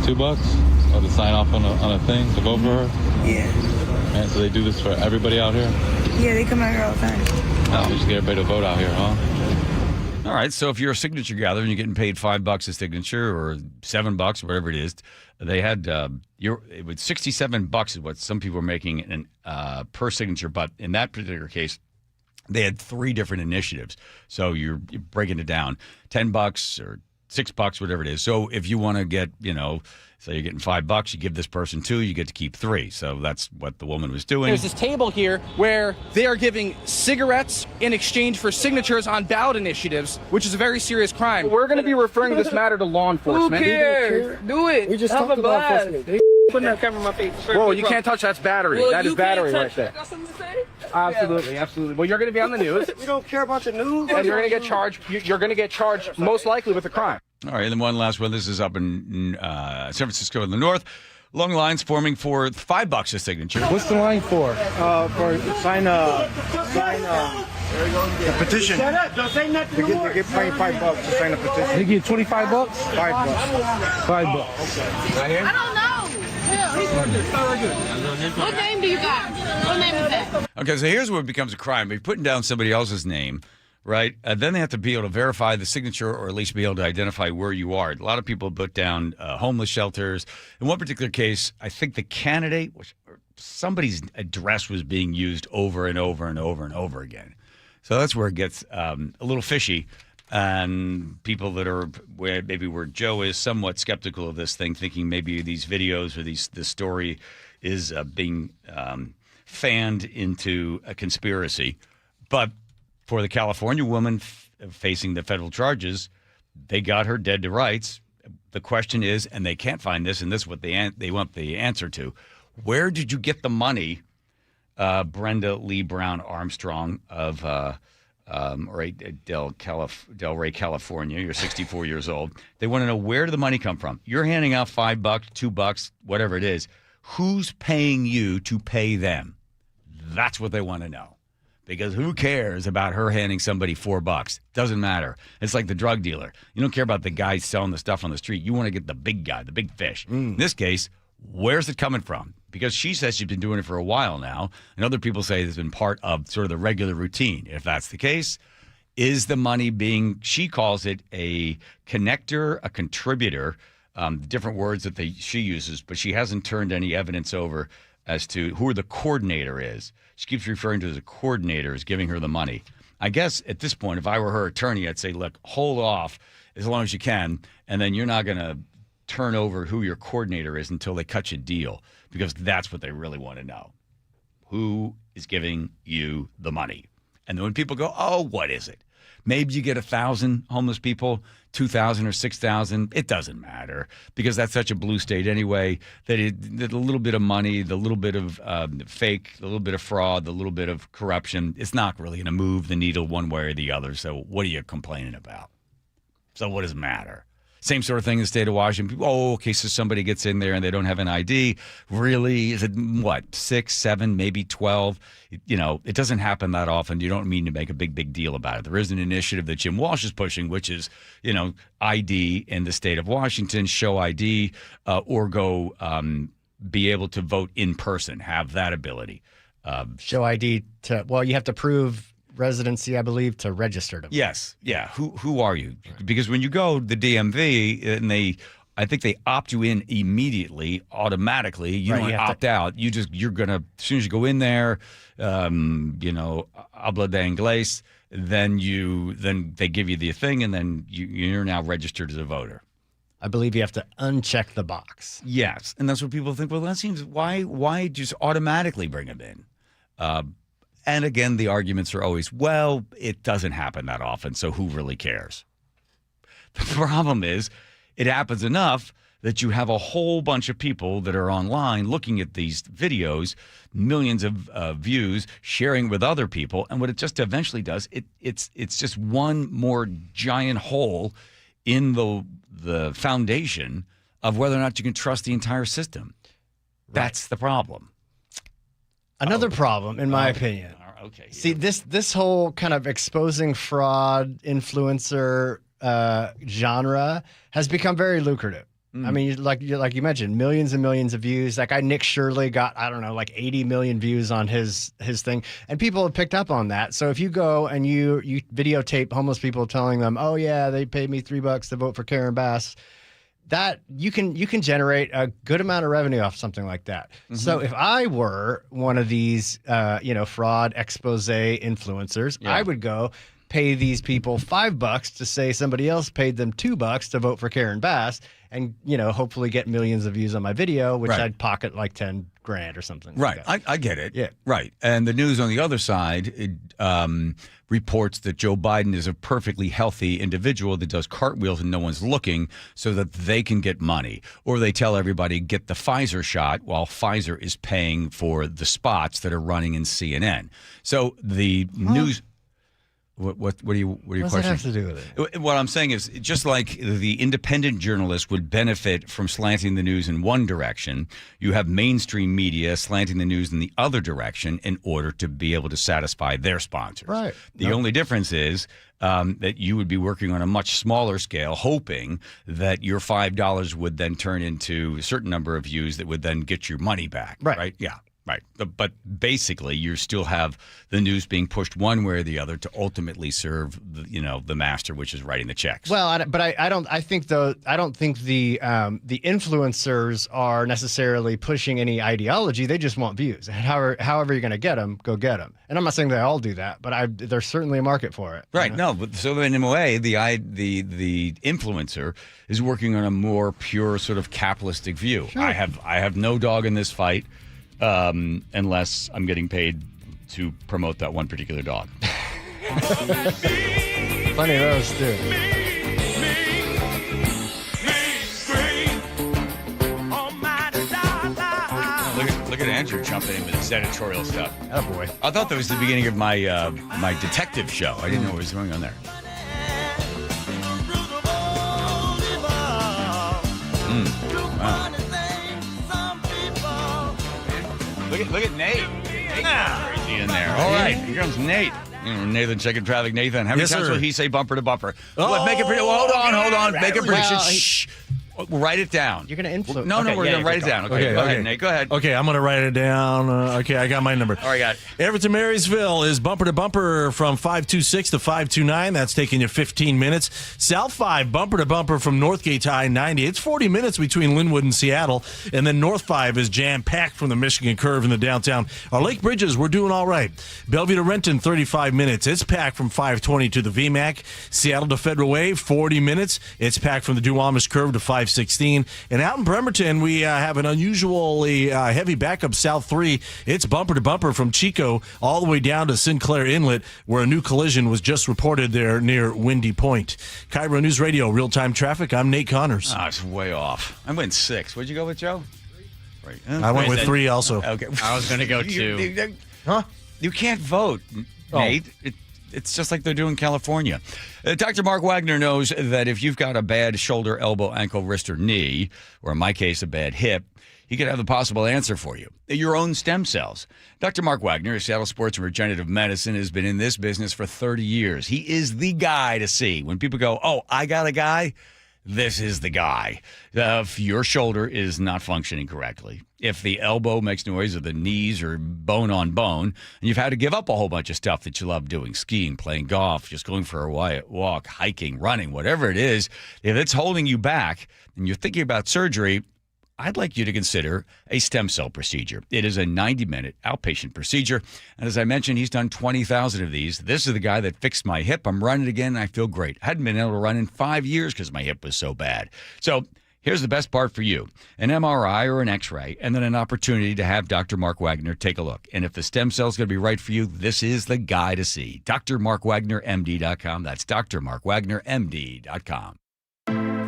S4: $2? Oh, to sign off on a thing to vote for her?
S10: Yeah.
S4: Man, so they do this for everybody out here?
S10: Yeah, they come out here all the time.
S4: Oh, they just get everybody to vote out here, huh?
S15: All right, so if you're a signature gatherer and you're getting paid $5 a signature or $7, whatever it is, they had it was $67 is what some people were making per signature, but in that particular case, they had 3 different initiatives. So you're breaking it down, $10 or $6, whatever it is. So if you want to get, say you're getting $5, you give this person 2, you get to keep 3. So that's what the woman was doing.
S12: There's this table here where they are giving cigarettes in exchange for signatures on ballot initiatives, which is a very serious crime. We're going to be referring this matter to law enforcement.
S10: Who cares? Do it. We just talked about it.
S12: Putting that camera in my face. Whoa, you can't touch. That's battery.
S10: Well,
S12: that is battery right there.
S10: Got something to say?
S12: Absolutely, absolutely. Well, you're going to be on the news.
S10: We don't care about the news.
S12: And you're going to get charged. You're going to get charged most likely with a crime.
S15: All right, and then one last one. This is up in San Francisco in the north. Long lines forming for $5 a signature.
S12: What's the line for?
S10: For sign a petition.
S12: Shut up! Don't say nothing
S10: They get paid $5 to sign a petition.
S12: They get $25?
S10: $5.
S12: $5.
S13: I don't know. What name do you got? What name is that?
S15: Okay, so here's where it becomes a crime. By putting down somebody else's name, right? Then they have to be able to verify the signature or at least be able to identify where you are. A lot of people put down homeless shelters. In one particular case, I think the candidate, somebody's address was being used over and over and over and over again. So that's where it gets a little fishy. And people that are where Joe is somewhat skeptical of this thing, thinking maybe these videos or this story is being fanned into a conspiracy. But for the California woman facing the federal charges, they got her dead to rights. The question is, and they can't find this, and this is what they want the answer to: where did you get the money, Brenda Lee Brown Armstrong of Del Rey, California? You're 64 years old. They want to know, where did the money come from? You're handing out $5, $2, whatever it is. Who's paying you to pay them? That's what they want to know. Because who cares about her handing somebody $4? Doesn't matter. It's like the drug dealer. You don't care about the guy selling the stuff on the street. You want to get the big guy, the big fish. In this case, where's it coming from? Because she says she's been doing it for a while now, and other people say it's been part of sort of the regular routine. If that's the case, is the money being, she calls it a connector, a contributor, different words that she uses, but she hasn't turned any evidence over as to who the coordinator is. She keeps referring to it as a coordinator as giving her the money. I guess at this point, if I were her attorney, I'd say, look, hold off as long as you can, and then you're not going to turn over who your coordinator is until they cut you a deal, because that's what they really want to know. Who is giving you the money? And then when people go, oh, what is it? Maybe you get 1,000 homeless people, 2,000 or 6,000. It doesn't matter, because that's such a blue state anyway, that the little bit of money, the little bit of fake, the little bit of fraud, the little bit of corruption, it's not really going to move the needle one way or the other. So what are you complaining about? So what does it matter? Same sort of thing in the state of Washington. Oh, okay, so somebody gets in there and they don't have an ID. Really? Is it, 6, 7, maybe 12? It doesn't happen that often. You don't mean to make a big deal about it. There is an initiative that Jim Walsh is pushing, which is, ID in the state of Washington, show ID, or go be able to vote in person, have that ability.
S19: Show ID you have to prove residency, I believe, to register them.
S15: Yes. Yeah. Who are you? Because when you go to the DMV and they I think they opt you in immediately, automatically. You don't opt out. You're gonna, as soon as you go in there, habla de inglés, then they give you the thing, and then you're now registered as a voter.
S19: I believe you have to uncheck the box.
S15: Yes, and that's what people think. Well, that seems why just automatically bring them in? And again, the arguments are always, well, it doesn't happen that often, so who really cares? The problem is, it happens enough that you have a whole bunch of people that are online looking at these videos, millions of views, sharing with other people, and what it just eventually does, it's just one more giant hole in the foundation of whether or not you can trust the entire system. Right. That's the problem.
S19: Another problem, in my opinion.
S15: Okay.
S19: See, this whole kind of exposing fraud influencer genre has become very lucrative. I mean, like you mentioned, millions and millions of views. That guy Nick Shirley got, I don't know, like 80 million views on his thing, and people have picked up on that. So if you go and you videotape homeless people telling them, "Oh yeah, they paid me $3 to vote for Karen Bass," that you can generate a good amount of revenue off something like that. Mm-hmm. So if I were one of these, fraud expose influencers, I would go pay these people $5 to say somebody else paid them $2 to vote for Karen Bass, and hopefully get millions of views on my video, which I'd pocket like $10,000 or something.
S15: Right,
S19: like that.
S15: I get it.
S19: Yeah,
S15: right. And the news on the other side reports that Joe Biden is a perfectly healthy individual that does cartwheels and no one's looking, so that they can get money. Or they tell everybody get the Pfizer shot while Pfizer is paying for the spots that are running in CNN. So the news. What are you questioning?
S19: What does that have to do with it?
S15: What I'm saying is, just like the independent journalist would benefit from slanting the news in one direction, you have mainstream media slanting the news in the other direction in order to be able to satisfy their sponsors.
S19: Right.
S15: The only difference is that you would be working on a much smaller scale, hoping that your $5 would then turn into a certain number of views that would then get your money back. Right? Yeah. Right. But basically, you still have the news being pushed one way or the other to ultimately serve the master, which is writing the checks.
S19: Well, I don't think the influencers are necessarily pushing any ideology. They just want views. And however you're going to get them, go get them. And I'm not saying they all do that, but there's certainly a market for it.
S15: Right. No, but so in a way, the influencer is working on a more pure sort of capitalistic view. Sure. I have no dog in this fight. Unless I'm getting paid to promote that one particular dog.
S19: Plenty of those, too.
S15: Look at Andrew jumping in with his editorial stuff.
S19: Oh, boy.
S15: I thought that was the beginning of my my detective show. I didn't know what was going on there. Wow. Look at Nate. Nate's crazy in there. All right, here comes Nate. Nathan, checking traffic. Nathan, how many times will he say bumper to bumper?
S19: Oh,
S15: make it pretty. Hold on. Make a prediction. Shh. Write it down.
S19: You're going to influence.
S15: No, we're going to write it down. Okay, go ahead, Nate. Go ahead.
S8: Okay, I'm going to write it down. Okay, I got my number.
S15: All right, got it.
S8: Everton Marysville is bumper to bumper from 526 to 529. That's taking you 15 minutes. South 5, bumper to bumper from Northgate to I-90. It's 40 minutes between Linwood and Seattle. And then North 5 is jam-packed from the Michigan Curve in the downtown. Our Lake Bridges, we're doing all right. Bellevue to Renton, 35 minutes. It's packed from 520 to the VMAC. Seattle to Federal Way, 40 minutes. It's packed from the Duwamish Curve to 516. And out in Bremerton, we have an unusually heavy backup South 3. It's bumper to bumper from Chico all the way down to Sinclair Inlet, where a new collision was just reported there near Windy Point. KIRO News Radio, real-time traffic. I'm Nate Connors.
S15: It's way off. I went 6. What'd you go with, Joe? Right.
S8: I went with 3 also.
S15: Okay.
S19: I was going to go 2.
S8: Huh?
S15: You can't vote, Nate. It's just like they're doing in California. Dr. Mark Wagner knows that if you've got a bad shoulder, elbow, ankle, wrist, or knee, or in my case, a bad hip, he could have the possible answer for you. Your own stem cells. Dr. Mark Wagner of Seattle Sports and Regenerative Medicine has been in this business for 30 years. He is the guy to see. When people go, oh, I got a guy, this is the guy. If your shoulder is not functioning correctly, if the elbow makes noise or the knees are bone on bone, and you've had to give up a whole bunch of stuff that you love doing, skiing, playing golf, just going for a walk, hiking, running, whatever it is, if it's holding you back and you're thinking about surgery, I'd like you to consider a stem cell procedure. It is a 90-minute outpatient procedure. And as I mentioned, he's done 20,000 of these. This is the guy that fixed my hip. I'm running again, and I feel great. I hadn't been able to run in 5 years because my hip was so bad. So here's the best part for you. An MRI or an X-ray, and then an opportunity to have Dr. Mark Wagner take a look. And if the stem cell is going to be right for you, this is the guy to see. drmarkwagnermd.com. That's drmarkwagnermd.com.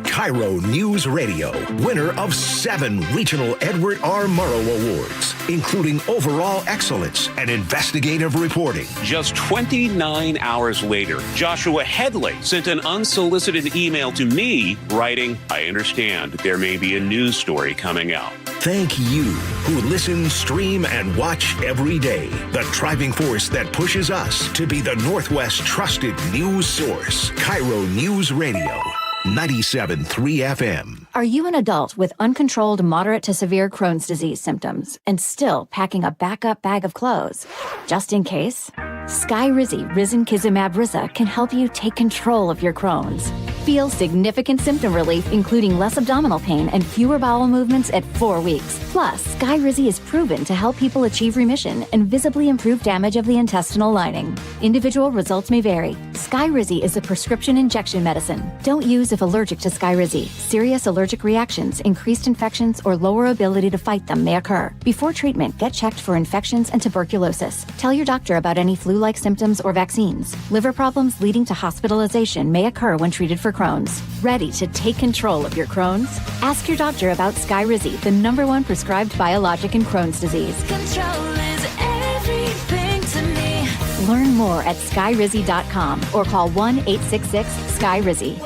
S9: KIRO News Radio, winner of 7 regional Edward R. Murrow Awards, including overall excellence and investigative reporting.
S3: Just 29 hours later, Joshua Headley sent an unsolicited email to me writing, "I understand there may be a news story coming out."
S9: Thank you who listen, stream, and watch every day. The driving force that pushes us to be the Northwest trusted news source. KIRO News Radio. 97.3 FM.
S14: Are you an adult with uncontrolled moderate to severe Crohn's disease symptoms and still packing a backup bag of clothes? Just in case? Skyrizi Risankizumab Riza can help you take control of your Crohn's. Feel significant symptom relief, including less abdominal pain and fewer bowel movements at 4 weeks. Plus, Skyrizi is proven to help people achieve remission and visibly improve damage of the intestinal lining. Individual results may vary. Skyrizi is a prescription injection medicine. Don't use if allergic to Skyrizi. Serious allergic reactions, increased infections, or lower ability to fight them may occur. Before treatment, get checked for infections and tuberculosis. Tell your doctor about any flu-like symptoms or vaccines. Liver problems leading to hospitalization may occur when treated for Crohn's. Ready to take control of your Crohn's? Ask your doctor about Skyrizi, the #1 prescribed biologic in Crohn's disease.
S24: Control is everything to me.
S14: Learn more at skyrizi.com or call 1-866-SKYRIZI.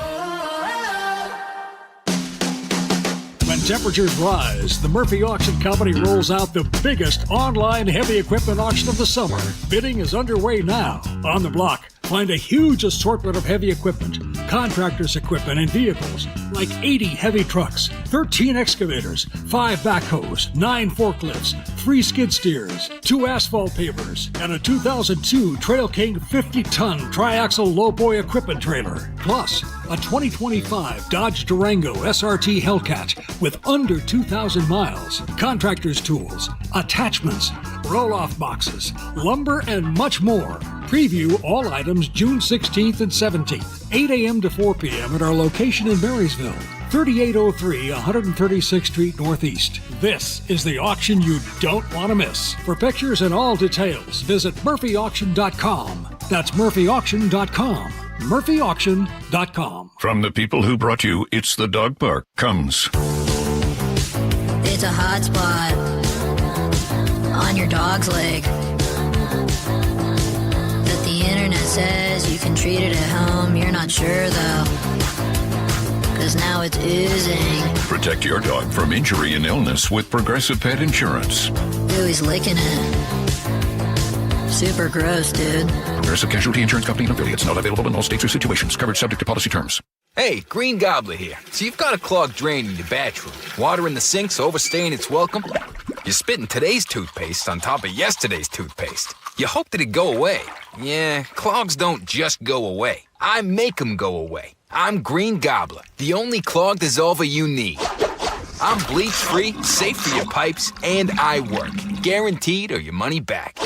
S16: When temperatures rise, the Murphy Auction Company rolls out the biggest online heavy equipment auction of the summer. Bidding is underway now. On the block, find a huge assortment of heavy equipment, contractors' equipment, and vehicles, like 80 heavy trucks, 13 excavators, 5 backhoes, 9 forklifts, 3 skid steers, 2 asphalt pavers, and a 2002 Trail King 50-ton triaxle lowboy equipment trailer. Plus, a 2025 Dodge Durango SRT Hellcat with under 2,000 miles, contractor's tools, attachments, roll-off boxes, lumber, and much more. Preview all items June 16th and 17th, 8 a.m. to 4 p.m. at our location in Marysville, 3803 136th Street Northeast. This is the auction you don't want to miss. For pictures and all details, visit murphyauction.com. That's murphyauction.com. murphyauction.com.
S17: From the people who brought you It's the Dog Park comes.
S18: It's a hot spot on your dog's leg that the internet says you can treat it at home. You're not sure though, because now it's oozing.
S17: Protect your dog from injury and illness with Progressive Pet Insurance.
S18: Ooh, he's licking it. Super gross, dude.
S17: Progressive Casualty Insurance Company and affiliates. Not available in all states or situations. Coverage subject to policy terms.
S26: Hey, Green Gobbler here. So you've got a clogged drain in your bathroom. Water in the sink's overstaying its welcome. You're spitting today's toothpaste on top of yesterday's toothpaste. You hope that it go away. Yeah, clogs don't just go away. I make them go away. I'm Green Gobbler, the only clog dissolver you need. I'm bleach-free, safe for your pipes, and I work. Guaranteed or your money back.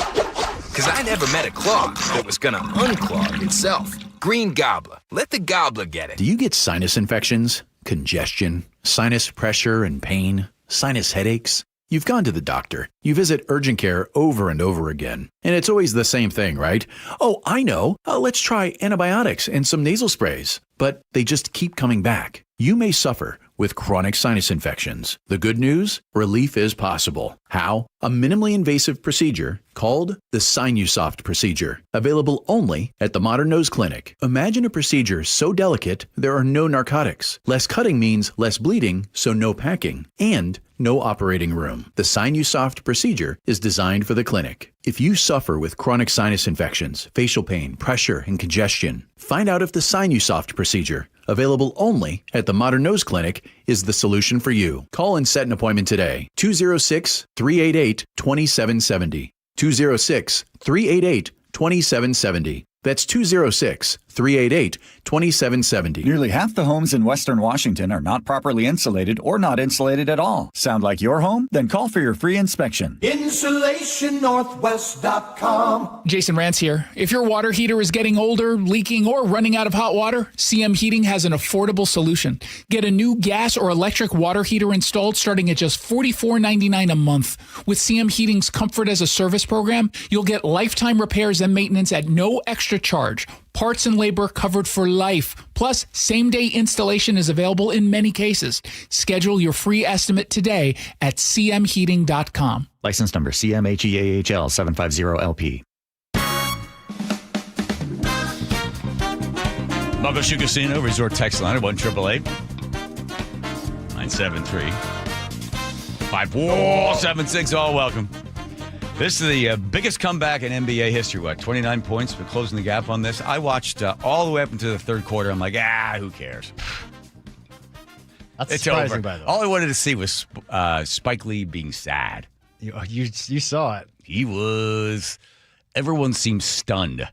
S26: Because I never met a clog that was gonna unclog itself. Green Gobbler. Let the gobbler get it.
S27: Do you get sinus infections, congestion, sinus pressure and pain, sinus headaches? You've gone to the doctor. You visit urgent care over and over again. And it's always the same thing, right? Oh, I know. Let's try antibiotics and some nasal sprays. But they just keep coming back. You may suffer with chronic sinus infections. The good news? Relief is possible. How? A minimally invasive procedure called the Sinusoft procedure, available only at the Modern Nose Clinic. Imagine a procedure so delicate there are no narcotics. Less cutting means less bleeding, so no packing, and no operating room. The Sinusoft procedure is designed for the clinic. If you suffer with chronic sinus infections, facial pain, pressure, and congestion, find out if the Sinusoft procedure available only at the Modern Nose Clinic, is the solution for you. Call and set an appointment today. 206-388-2770. 206-388-2770. That's 206-388-2770.
S1: Nearly half the homes in Western Washington are not properly insulated or not insulated at all. Sound like your home? Then call for your free inspection.
S2: InsulationNorthwest.com. Jason Rance here. If your water heater is getting older, leaking, or running out of hot water, CM Heating has an affordable solution. Get a new gas or electric water heater installed starting at just $44.99 a month. With CM Heating's Comfort as a Service program, you'll get lifetime repairs and maintenance at no extra charge. Parts and labor covered for life. Plus, same-day installation is available in many cases. Schedule your free estimate today at cmheating.com.
S1: License number CMHEAHL 750LP.
S15: Bubba Casino Resort text line at 1-888-973-5476. All welcome. This is the biggest comeback in NBA history. 29 points. We're closing the gap on this. I watched all the way up into the third quarter. I'm like, who cares?
S19: That's
S15: it's
S19: surprising,
S15: over.
S19: by the way.
S15: All I wanted to see was Spike Lee being sad.
S19: You saw it.
S15: He was. Everyone seemed stunned.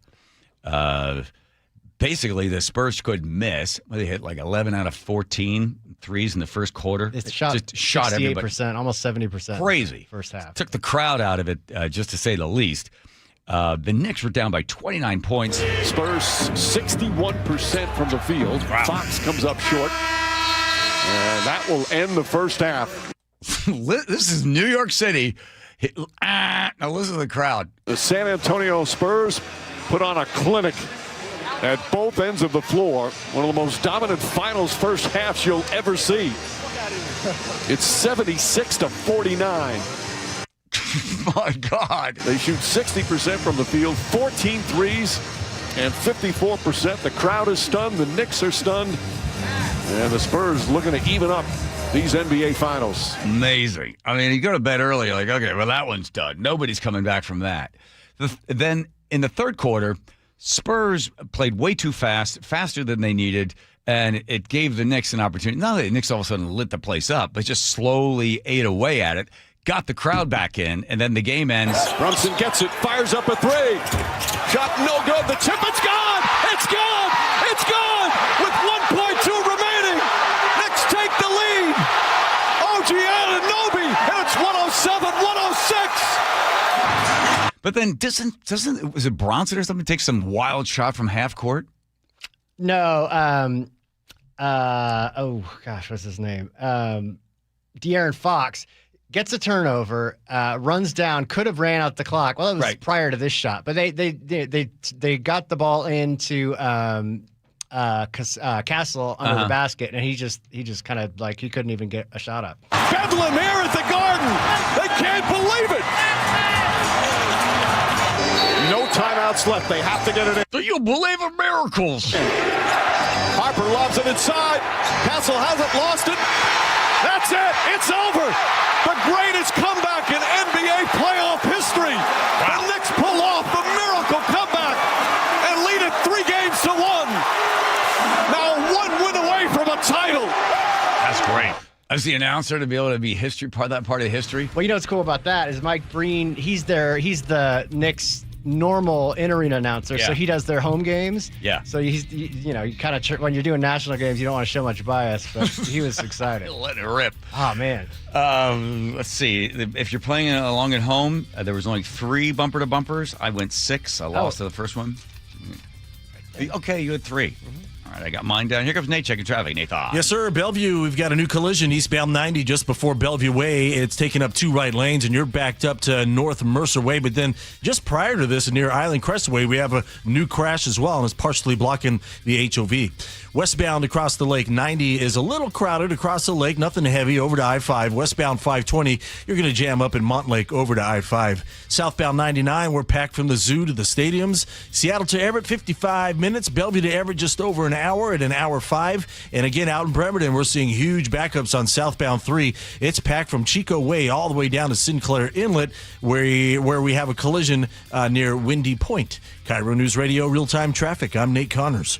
S15: Basically, the Spurs could miss. They hit like 11 out of 14 threes in the first quarter.
S19: It's shot 68%, almost 70%.
S15: Crazy.
S19: First half.
S15: Took the crowd out of it, just to say the least. The Knicks were down by 29 points.
S20: Spurs 61% from the field.
S15: Wow.
S20: Fox comes up short. And that will end the first half.
S15: This is New York City. Now listen to the crowd.
S20: The San Antonio Spurs put on a clinic at both ends of the floor. One of the most dominant finals first halves you'll ever see. It's 76-49.
S15: My God.
S20: They shoot 60% from the field, 14 threes, and 54%. The crowd is stunned. The Knicks are stunned. And the Spurs looking to even up these NBA finals.
S15: Amazing. I mean, you go to bed early, you're like, okay, well, that one's done. Nobody's coming back from that. Then in the third quarter, Spurs played way too fast, faster than they needed, and it gave the Knicks an opportunity. Not that the Knicks all of a sudden lit the place up, but just slowly ate away at it, got the crowd back in, and then the game ends.
S20: Brunson gets it, fires up a three. Shot no good. The tip, it's gone! It's gone! It's gone! With 1.2 remaining, Knicks take the lead. OG Anunoby, and it's 107-106.
S15: But then doesn't was it Bronson or something take some wild shot from half court?
S19: No. Oh gosh, what's his name? De'Aaron Fox gets a turnover, runs down, could have ran out the clock. Well, it was prior to this shot, but they got the ball into Castle under the basket, and he just kind of like he couldn't even get a shot up.
S20: Bedlam here at the Garden. They can't believe it. No timeouts left. They have to get it in.
S15: Do you believe in miracles?
S20: Harper lobs it inside. Castle hasn't lost it. That's it. It's over. The greatest comeback in NBA playoff history. Wow. The Knicks pull off the miracle comeback and lead it 3-1. Now 1 win away from a title.
S15: That's great. As the announcer to be able to be that part of history.
S19: Well, you know what's cool about that is Mike Breen. He's the Knicks normal in-arena announcer, so he does their home games.
S15: Yeah.
S19: So you kind of when you're doing national games, you don't want to show much bias, but he was excited.
S15: Let it rip.
S19: Oh man.
S15: Let's see. If you're playing along at home, there was only 3 bumper to bumpers. I went 6. I lost to the first one. Okay, you had 3. All right, I got mine down. Here comes Nate checking traffic. Nathan.
S8: Yes, sir. Bellevue, we've got a new collision eastbound 90 just before Bellevue Way. It's taking up 2 right lanes, and you're backed up to North Mercer Way. But then just prior to this, near Island Crestway, we have a new crash as well, and it's partially blocking the HOV. Westbound across the lake, 90 is a little crowded across the lake. Nothing heavy over to I-5. Westbound 520, you're going to jam up in Montlake over to I-5. Southbound 99, we're packed from the zoo to the stadiums. Seattle to Everett, 55 minutes. Bellevue to Everett, just over an hour at an hour 5. And again, out in Bremerton, we're seeing huge backups on southbound 3. It's packed from Chico Way all the way down to Sinclair Inlet, where we have a collision near Windy Point. KIRO News Radio, real-time traffic. I'm Nate Connors.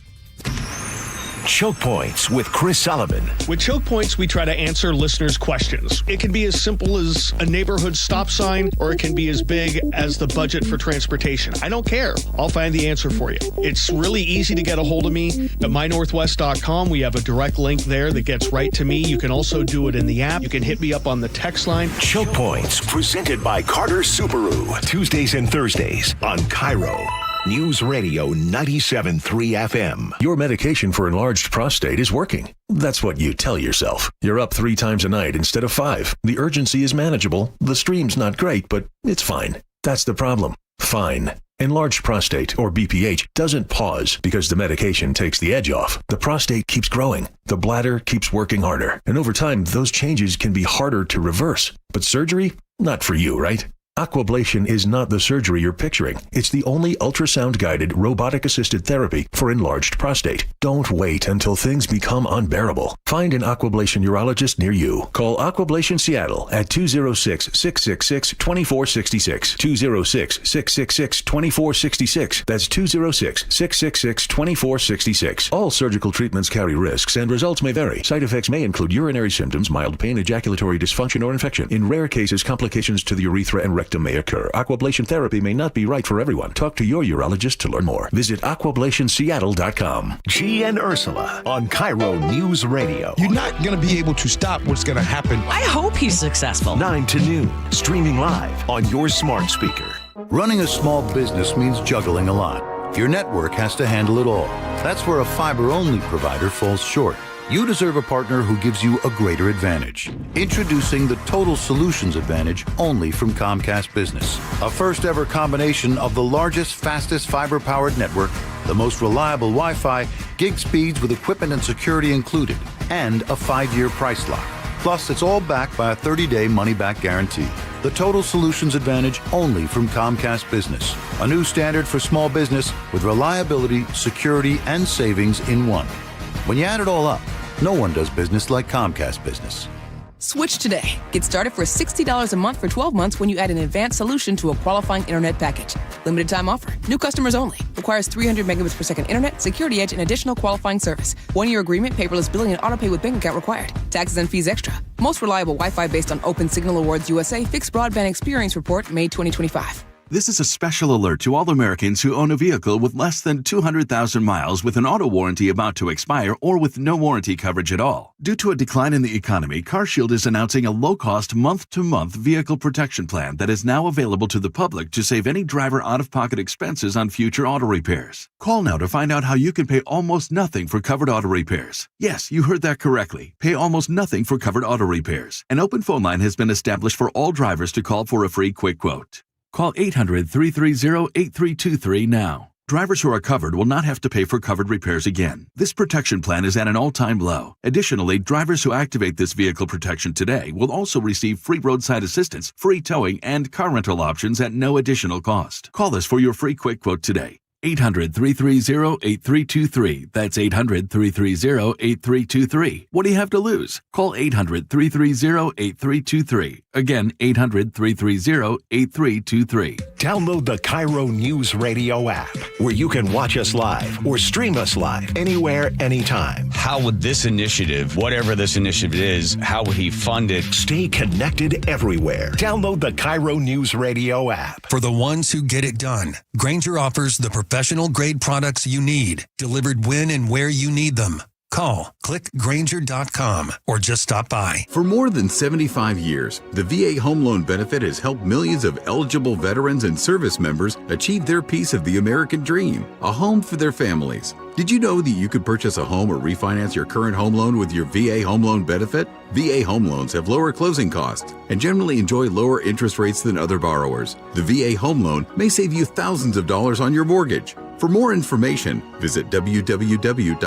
S9: Choke Points with Chris Sullivan.
S5: With Choke Points, we try to answer listeners' questions. It can be as simple as a neighborhood stop sign, or it can be as big as the budget for transportation. I don't care. I'll find the answer for you. It's really easy to get a hold of me at mynorthwest.com. We have a direct link there that gets right to me. You can also do it in the app. You can hit me up on the text line.
S9: Choke Points, presented by Carter Subaru. Tuesdays and Thursdays on KIRO News Radio 97.3 FM.
S6: Your medication for enlarged prostate is working. That's what you tell yourself. You're up 3 times a night instead of 5. The urgency is manageable. The stream's not great, but it's fine. That's the problem. Fine. Enlarged prostate, or BPH, doesn't pause because the medication takes the edge off. The prostate keeps growing. The bladder keeps working harder. And over time, those changes can be harder to reverse. But surgery? Not for you, right? Aquablation is not the surgery you're picturing. It's the only ultrasound-guided, robotic-assisted therapy for enlarged prostate. Don't wait until things become unbearable. Find an Aquablation urologist near you. Call Aquablation Seattle at 206-666-2466. 206-666-2466. That's 206-666-2466. All surgical treatments carry risks, and results may vary. Side effects may include urinary symptoms, mild pain, ejaculatory dysfunction, or infection. In rare cases, complications to the urethra and rectum may occur. Aquablation therapy may not be right for everyone. Talk to your urologist to learn more. Visit aquablationseattle.com.
S9: G and Ursula on KIRO News Radio.
S11: You're not going to be able to stop what's going to happen.
S21: I hope he's successful.
S9: 9 to noon, streaming live on your smart speaker.
S22: Running a small business means juggling a lot. Your network has to handle it all. That's where a fiber-only provider falls short. You deserve a partner who gives you a greater advantage. Introducing the Total Solutions Advantage only from Comcast Business. A first-ever combination of the largest, fastest fiber-powered network, the most reliable Wi-Fi, gig speeds with equipment and security included, and a 5-year price lock. Plus, it's all backed by a 30-day money-back guarantee. The Total Solutions Advantage only from Comcast Business. A new standard for small business with reliability, security, and savings in one. When you add it all up, no one does business like Comcast Business.
S21: Switch today. Get started for $60 a month for 12 months when you add an advanced solution to a qualifying internet package. Limited time offer. New customers only. Requires 300 megabits per second internet, security edge, and additional qualifying service. 1-year agreement, paperless billing, and autopay with bank account required. Taxes and fees extra. Most reliable Wi-Fi based on Open Signal Awards USA Fixed Broadband Experience Report, May 2025.
S23: This is a special alert to all Americans who own a vehicle with less than 200,000 miles with an auto warranty about to expire or with no warranty coverage at all. Due to a decline in the economy, CarShield is announcing a low-cost month-to-month vehicle protection plan that is now available to the public to save any driver out-of-pocket expenses on future auto repairs. Call now to find out how you can pay almost nothing for covered auto repairs. Yes, you heard that correctly. Pay almost nothing for covered auto repairs. An open phone line has been established for all drivers to call for a free quick quote. Call 800-330-8323 now. Drivers who are covered will not have to pay for covered repairs again. This protection plan is at an all-time low. Additionally, drivers who activate this vehicle protection today will also receive free roadside assistance, free towing, and car rental options at no additional cost. Call us for your free quick quote today. 800-330-8323. That's 800-330-8323. What do you have to lose? Call 800-330-8323. Again, 800-330-8323.
S9: Download the KIRO News Radio app, where you can watch us live or stream us live anywhere, anytime.
S15: How would this initiative, whatever this initiative is, how would he fund it?
S9: Stay connected everywhere. Download the KIRO News Radio app.
S25: For the ones who get it done, Grainger offers the professional-grade products you need, delivered when and where you need them. Call, click Grainger.com, or just stop by.
S28: For more than 75 years, the VA Home Loan Benefit has helped millions of eligible veterans and service members achieve their piece of the American dream, a home for their families. Did you know that you could purchase a home or refinance your current home loan with your VA Home Loan Benefit? VA home loans have lower closing costs and generally enjoy lower interest rates than other borrowers. The VA home loan may save you thousands of dollars on your mortgage. For more information, visit www.va.gov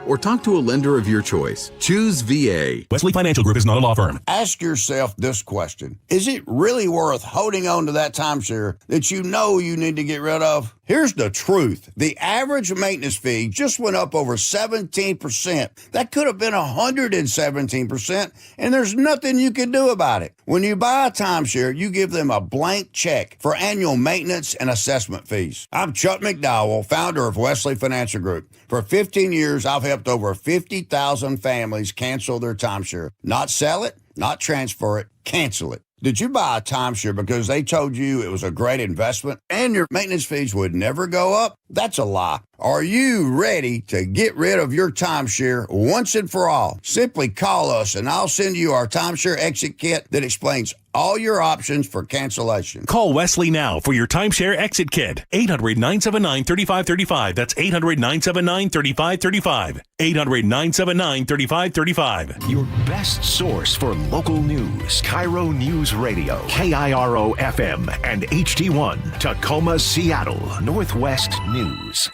S28: or talk to a lender of your choice. Choose VA.
S29: Wesley Financial Group is not a law firm.
S30: Ask yourself this question. Is it really worth holding on to that timeshare that you know you need to get rid of?
S3: Here's the truth. The average maintenance fee just went up over 17%. That could have been 117%, and there's nothing you can do about it. When you buy a timeshare, you give them a blank check for annual maintenance and assessment fees. I'm Chuck McDowell, founder of Wesley Financial Group. For 15 years, I've helped over 50,000 families cancel their timeshare. Not sell it, not transfer it, cancel it. Did you buy a timeshare because they told you it was a great investment and your maintenance fees would never go up? That's a lie. Are you ready to get rid of your timeshare once and for all? Simply call us and I'll send you our timeshare exit kit that explains all your options for cancellation.
S4: Call Wesley now for your timeshare exit kit. 800-979-3535. That's 800-979-3535. 800-979-3535.
S9: Your best source for local news. KIRO News Radio. KIRO FM and HD1. Tacoma, Seattle. Northwest News.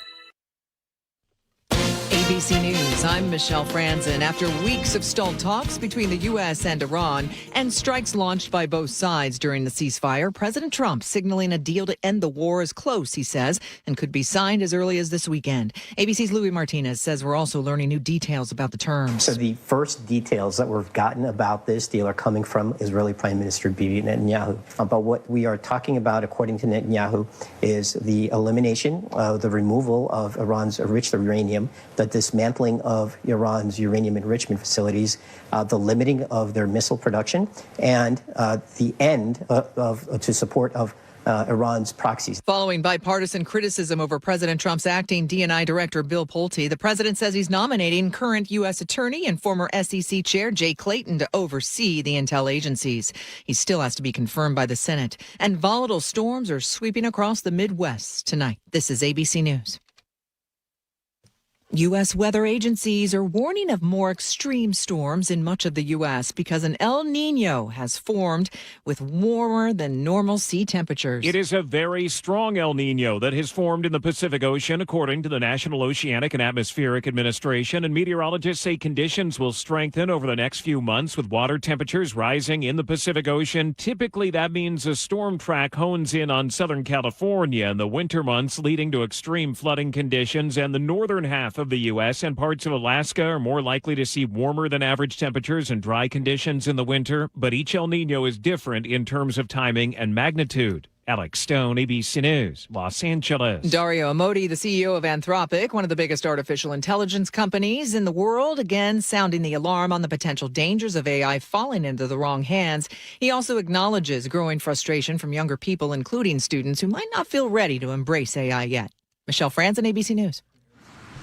S7: ABC News, I'm Michelle Franzen. After weeks of stalled talks between the U.S. and Iran and strikes launched by both sides during the ceasefire, President Trump signaling a deal to end the war is close, he says, and could be signed as early as this weekend. ABC's Louis Martinez says we're also learning new details about the terms.
S10: So the first details that we've gotten about this deal are coming from Israeli Prime Minister Bibi Netanyahu. But what we are talking about, according to Netanyahu, is the elimination, the removal of Iran's enriched uranium, the dismantling of Iran's uranium enrichment facilities, the limiting of their missile production, and the end to support of Iran's proxies.
S7: Following bipartisan criticism over President Trump's acting D&I director Bill Pulte, the president says he's nominating current U.S. attorney and former SEC chair Jay Clayton to oversee the intel agencies. He still has to be confirmed by the Senate. And volatile storms are sweeping across the Midwest tonight. This is ABC News. U.S. weather agencies are warning of more extreme storms in much of the U.S. because an El Niño has formed with warmer than normal sea temperatures.
S12: It is a very strong El Niño that has formed in the Pacific Ocean, according to the National Oceanic and Atmospheric Administration, and meteorologists say conditions will strengthen over the next few months with water temperatures rising in the Pacific Ocean. Typically, that means a storm track hones in on Southern California in the winter months, leading to extreme flooding conditions, and the northern half of the U.S. and parts of Alaska are more likely to see warmer than average temperatures and dry conditions in the winter, but each El Niño is different in terms of timing and magnitude. Alex Stone, ABC News, Los Angeles.
S7: Dario Amodi, the CEO of Anthropic, one of the biggest artificial intelligence companies in the world, again sounding the alarm on the potential dangers of AI falling into the wrong hands. He also acknowledges growing frustration from younger people, including students who might not feel ready to embrace AI yet. Michelle Franzen, ABC News.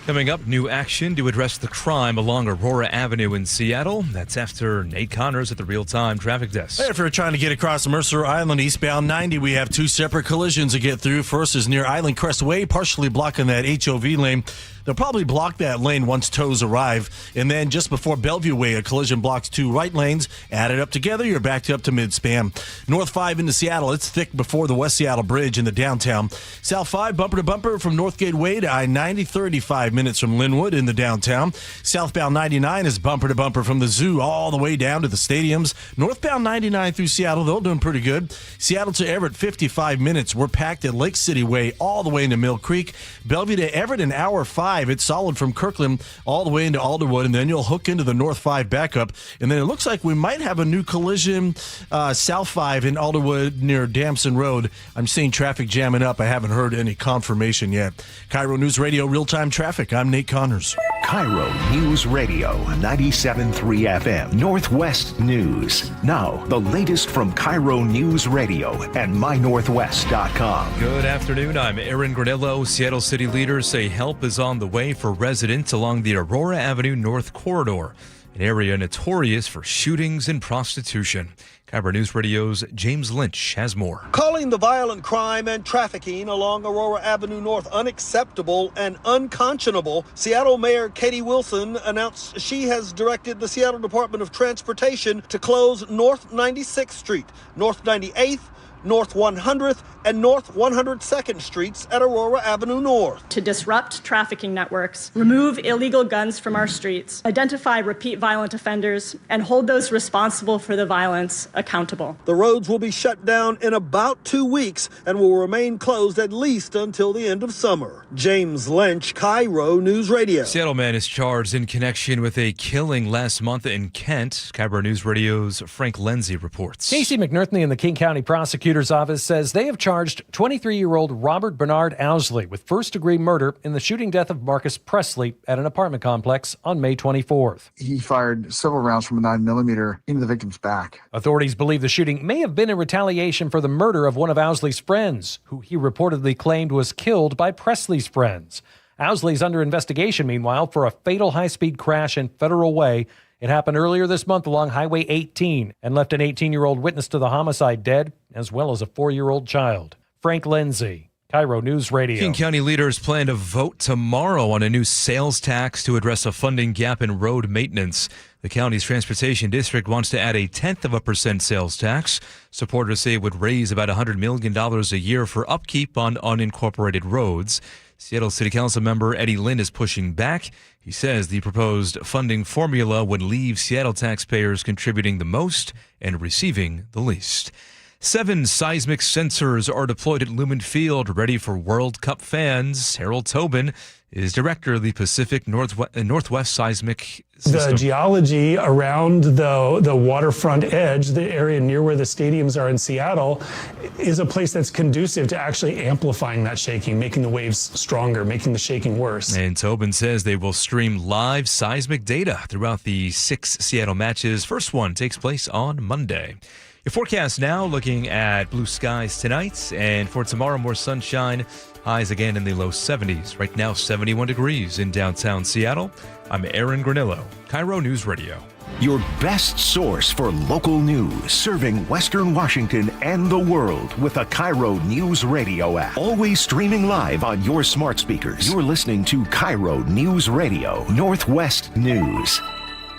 S13: Coming up, new action to address the crime along Aurora Avenue in Seattle. That's after Nate Connors at the real-time traffic desk.
S8: Hey, if you're trying to get across Mercer Island eastbound 90, we have two separate collisions to get through. First is near Island Crest Way, partially blocking that HOV lane. They'll probably block that lane once tows arrive. And then just before Bellevue Way, a collision blocks two right lanes. Added up together, you're backed up to mid-span. North 5 into Seattle, it's thick before the West Seattle Bridge in the downtown. South 5, bumper to bumper from Northgate Way to I-90, 35 minutes from Linwood in the downtown. Southbound 99 is bumper to bumper from the zoo all the way down to the stadiums. Northbound 99 through Seattle, they're doing pretty good. Seattle to Everett, 55 minutes. We're packed at Lake City Way all the way into Mill Creek. Bellevue to Everett, an hour 5. It's solid from Kirkland all the way into Alderwood, and then you'll hook into the North 5 backup. And then it looks like we might have a new collision South 5 in Alderwood near Damson Road. I'm seeing traffic jamming up. I haven't heard any confirmation yet. KIRO News Radio real-time traffic. I'm Nate Connors.
S9: KIRO News Radio 97.3 FM Northwest News. Now, the latest from KIRO News Radio and mynorthwest.com.
S13: Good afternoon. I'm Aaron Granillo. Seattle City leaders say help is on the way for residents along the Aurora Avenue North Corridor, an area notorious for shootings and prostitution. KIRO News Radio's James Lynch has more.
S14: Calling the violent crime and trafficking along Aurora Avenue North unacceptable and unconscionable, Seattle Mayor Katie Wilson announced she has directed the Seattle Department of Transportation to close North 96th Street, North 98th, North 100th and North 102nd Streets at Aurora Avenue North.
S1: To disrupt trafficking networks, remove illegal guns from our streets, identify repeat violent offenders, and hold those responsible for the violence accountable.
S14: The roads will be shut down in about 2 weeks and will remain closed at least until the end of summer. James Lynch, KIRO News Radio.
S13: Seattle man is charged in connection with a killing last month in Kent. KIRO News Radio's Frank Lindsay reports.
S2: Casey McNerthney in the King County Prosecutor's Office says they have charged 23-year-old Robert Bernard Owsley with first-degree murder in the shooting death of Marcus Presley at an apartment complex on May 24th.
S16: He fired several rounds from a 9mm into the victim's back.
S2: Authorities believe the shooting may have been in retaliation for the murder of one of Owsley's friends, who he reportedly claimed was killed by Presley's friends. Owsley's under investigation, meanwhile, for a fatal high-speed crash in Federal Way. It happened earlier this month along Highway 18 and left an 18-year-old witness to the homicide dead, as well as a 4-year-old child. Frank Lindsay, KIRO News Radio.
S13: King County leaders plan to vote tomorrow on a new sales tax to address a funding gap in road maintenance. The county's transportation district wants to add 0.1% sales tax. Supporters say it would raise about $100 million a year for upkeep on unincorporated roads. Seattle City Council member Eddie Lynn is pushing back. He says the proposed funding formula would leave Seattle taxpayers contributing the most and receiving the least. 7 seismic sensors are deployed at Lumen Field, ready for World Cup fans. Harold Tobin is director of the Pacific Northwest Seismic System.
S17: The geology around the waterfront edge, the area near where the stadiums are in Seattle, is a place that's conducive to actually amplifying that shaking, making the waves stronger, making the shaking worse.
S13: And Tobin says they will stream live seismic data throughout the 6 Seattle matches. First one takes place on Monday. Your forecast now, looking at blue skies tonight, and for tomorrow, more sunshine. Highs again in the low 70s. Right now, 71 degrees in downtown Seattle. I'm Aaron Granillo, KIRO News Radio.
S9: Your best source for local news, serving Western Washington and the world with a KIRO News Radio app. Always streaming live on your smart speakers. You're listening to KIRO News Radio, Northwest News.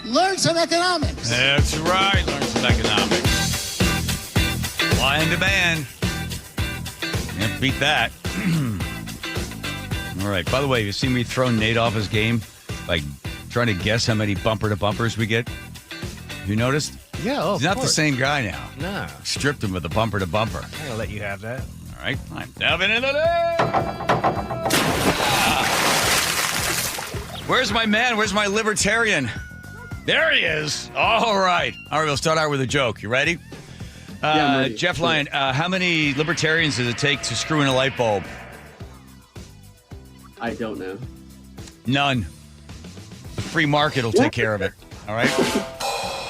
S18: Learn some economics.
S15: That's right. Learn some economics. Fly in demand. Can't beat that. All right. By the way, you see me throw Nate off his game? Like trying to guess how many bumper-to-bumpers we get? You noticed?
S19: Yeah,
S15: He's not the same guy now.
S19: No.
S15: Stripped him with a bumper-to-bumper.
S19: I'm going to let you have that.
S15: All right. I'm diving into it. Where's my man? Where's my libertarian? There he is. All right. All right, we'll start out with a joke. You ready?
S18: Yeah, I'm ready.
S15: Jeff Lyon, how many libertarians does it take to screw in a light bulb?
S18: I don't know.
S15: None. The free market will take care of it. All right?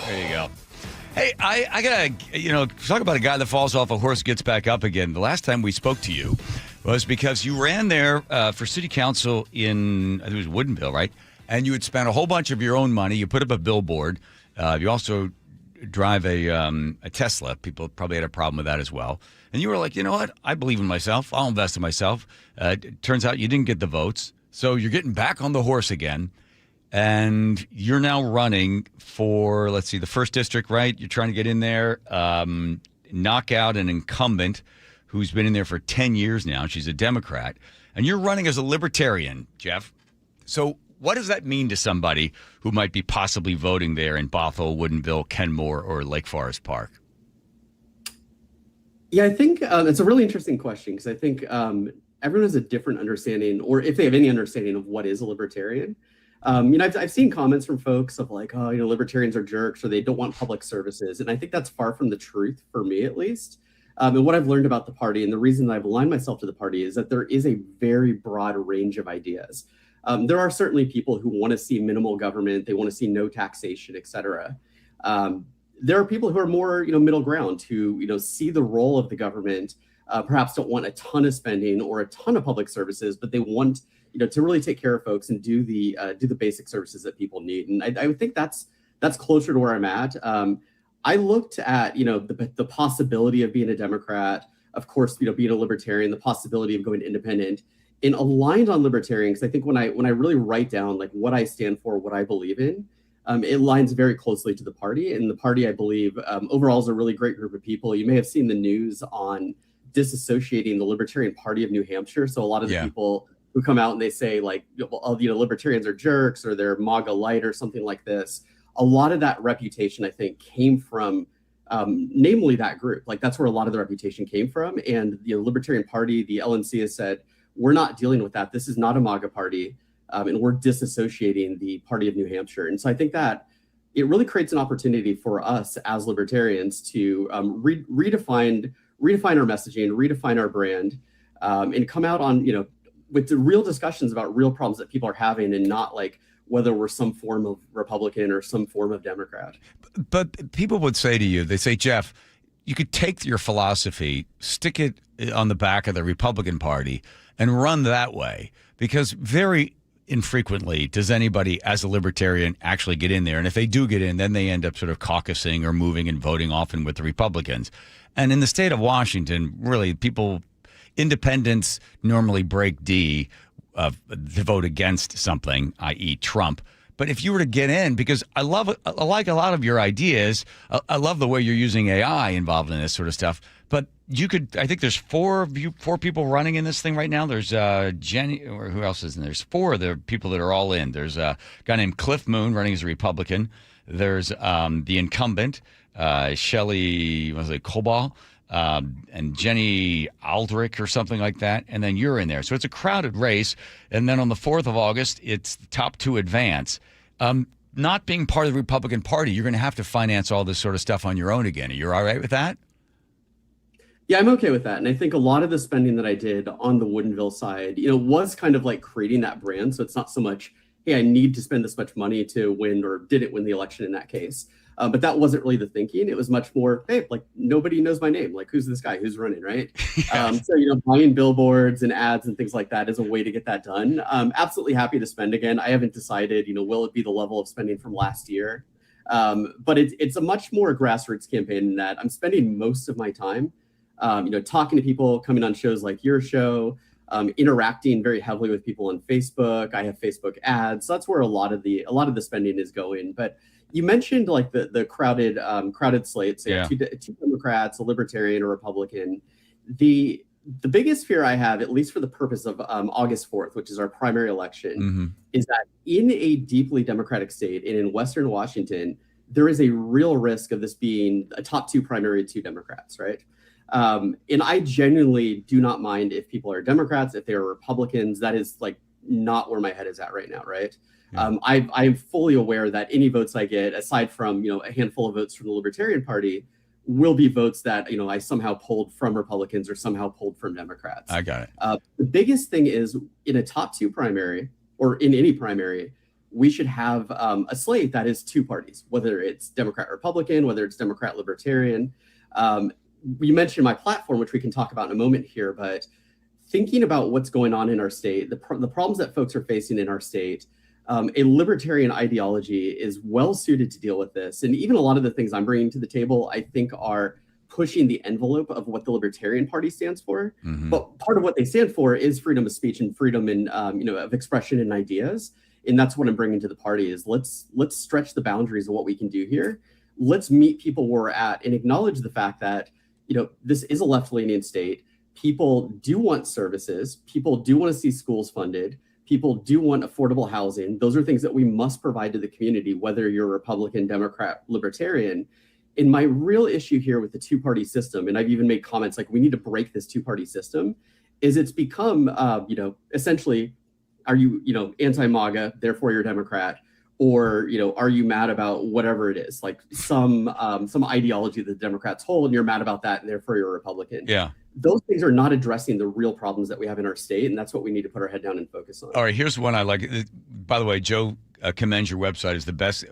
S15: There you go. Hey, I gotta, talk about a guy that falls off a horse, gets back up again. The last time we spoke to you was because you ran there for city council in, I think it was Woodinville, right? And you had spent a whole bunch of your own money. You put up a billboard. You also drive a Tesla. People probably had a problem with that as well. And you were like, you know what? I believe in myself. I'll invest in myself. It turns out you didn't get the votes. So you're getting back on the horse again. And you're now running for, let's see, the 1st District, right? You're trying to get in there, knock out an incumbent who's been in there for 10 years now. She's a Democrat. And you're running as a libertarian, Jeff. So what does that mean to somebody who might be possibly voting there in Bothell, Woodinville, Kenmore, or Lake Forest Park?
S18: Yeah, I think it's a really interesting question because I think everyone has a different understanding, or if they have any understanding of what is a libertarian. I've seen comments from folks of like, oh, libertarians are jerks or they don't want public services. And I think that's far from the truth for me, at least. And what I've learned about the party and the reason that I've aligned myself to the party is that there is a very broad range of ideas. There are certainly people who want to see minimal government. They want to see no taxation, et cetera. There are people who are more, middle ground who, see the role of the government, perhaps don't want a ton of spending or a ton of public services, but they want, to really take care of folks and do the basic services that people need. And I would think that's closer to where I'm at. I looked at, the possibility of being a Democrat, of course, being a libertarian, the possibility of going independent, and aligned on libertarian, because I think when I really write down like what I stand for, what I believe in, it aligns very closely to the party. And the party, I believe, overall is a really great group of people. You may have seen the news on disassociating the Libertarian Party of New Hampshire. So a lot of the people who come out and they say like, libertarians are jerks or they're MAGA light or something like this. A lot of that reputation, I think, came from namely that group. Like that's where a lot of the reputation came from. And the Libertarian Party, the LNC has said, we're not dealing with that. This is not a MAGA party. And we're disassociating the party of New Hampshire. And so I think that it really creates an opportunity for us as libertarians to redefine our messaging, redefine our brand, and come out on, with the real discussions about real problems that people are having and not like whether we're some form of Republican or some form of Democrat.
S15: But people would say to you, they say, Jeff, you could take your philosophy, stick it on the back of the Republican Party and run that way, because very infrequently does anybody as a libertarian actually get in there. And if they do get in, then they end up sort of caucusing or moving and voting often with the Republicans. And in the state of Washington, really, independents normally break D to vote against something, i.e. Trump. But if you were to get in, because I like a lot of your ideas. I love the way you're using AI involved in this sort of stuff. But I think there's four people running in this thing right now. There's Jenny, or who else is in there? There's four of the people that are all in. There's a guy named Cliff Moon running as a Republican. There's the incumbent, Shelley, Cobal, and Jenny Aldrich or something like that. And then you're in there. So it's a crowded race. And then on the 4th of August, it's the top two advance. Not being part of the Republican Party, you're going to have to finance all this sort of stuff on your own again. Are you all right with that?
S18: Yeah, I'm okay with that. And I think a lot of the spending that I did on the Woodinville side, was kind of like creating that brand. So it's not so much, hey, I need to spend this much money to win or didn't win the election in that case. But that wasn't really the thinking. It was much more, hey, like nobody knows my name. Like, who's this guy? Who's running, right? So, buying billboards and ads and things like that is a way to get that done. Absolutely happy to spend again. I haven't decided, will it be the level of spending from last year? But it's a much more grassroots campaign in that I'm spending most of my time talking to people, coming on shows like your show, interacting very heavily with people on Facebook. I have Facebook ads. So that's where a lot of the spending is going. But you mentioned like the crowded slate, so two Democrats, a Libertarian, a Republican. The biggest fear I have, at least for the purpose of August 4th, which is our primary election, is that in a deeply Democratic state and in Western Washington, there is a real risk of this being a top two primary, two Democrats, right? And I genuinely do not mind if people are Democrats, if they are Republicans. That is like not where my head is at right now, right? I am fully aware that any votes I get, aside from a handful of votes from the Libertarian Party, will be votes that I somehow pulled from Republicans or somehow pulled from Democrats.
S15: I got it.
S18: The biggest thing is in a top two primary or in any primary, we should have a slate that is two parties, whether it's Democrat Republican, whether it's Democrat Libertarian. You mentioned my platform, which we can talk about in a moment here, but thinking about what's going on in our state, the problems that folks are facing in our state, a libertarian ideology is well suited to deal with this. And even a lot of the things I'm bringing to the table, I think are pushing the envelope of what the Libertarian Party stands for. But part of what they stand for is freedom of speech and freedom and of expression and ideas. And that's what I'm bringing to the party is let's stretch the boundaries of what we can do here. Let's meet people where we're at and acknowledge the fact that this is a left-leaning state. People do want services. People do want to see schools funded. People do want affordable housing. Those are things that we must provide to the community, whether you're Republican, Democrat, Libertarian. And my real issue here with the two-party system, and I've even made comments like we need to break this two-party system, is it's become, essentially, are you, anti-MAGA, therefore you're Democrat? Or, are you mad about whatever it is, like some ideology that the Democrats hold and you're mad about that and therefore you're a Republican?
S15: Yeah.
S18: Those things are not addressing the real problems that we have in our state. And that's what we need to put our head down and focus on.
S15: All right. Here's one I like. By the way, Joe commends your website as the best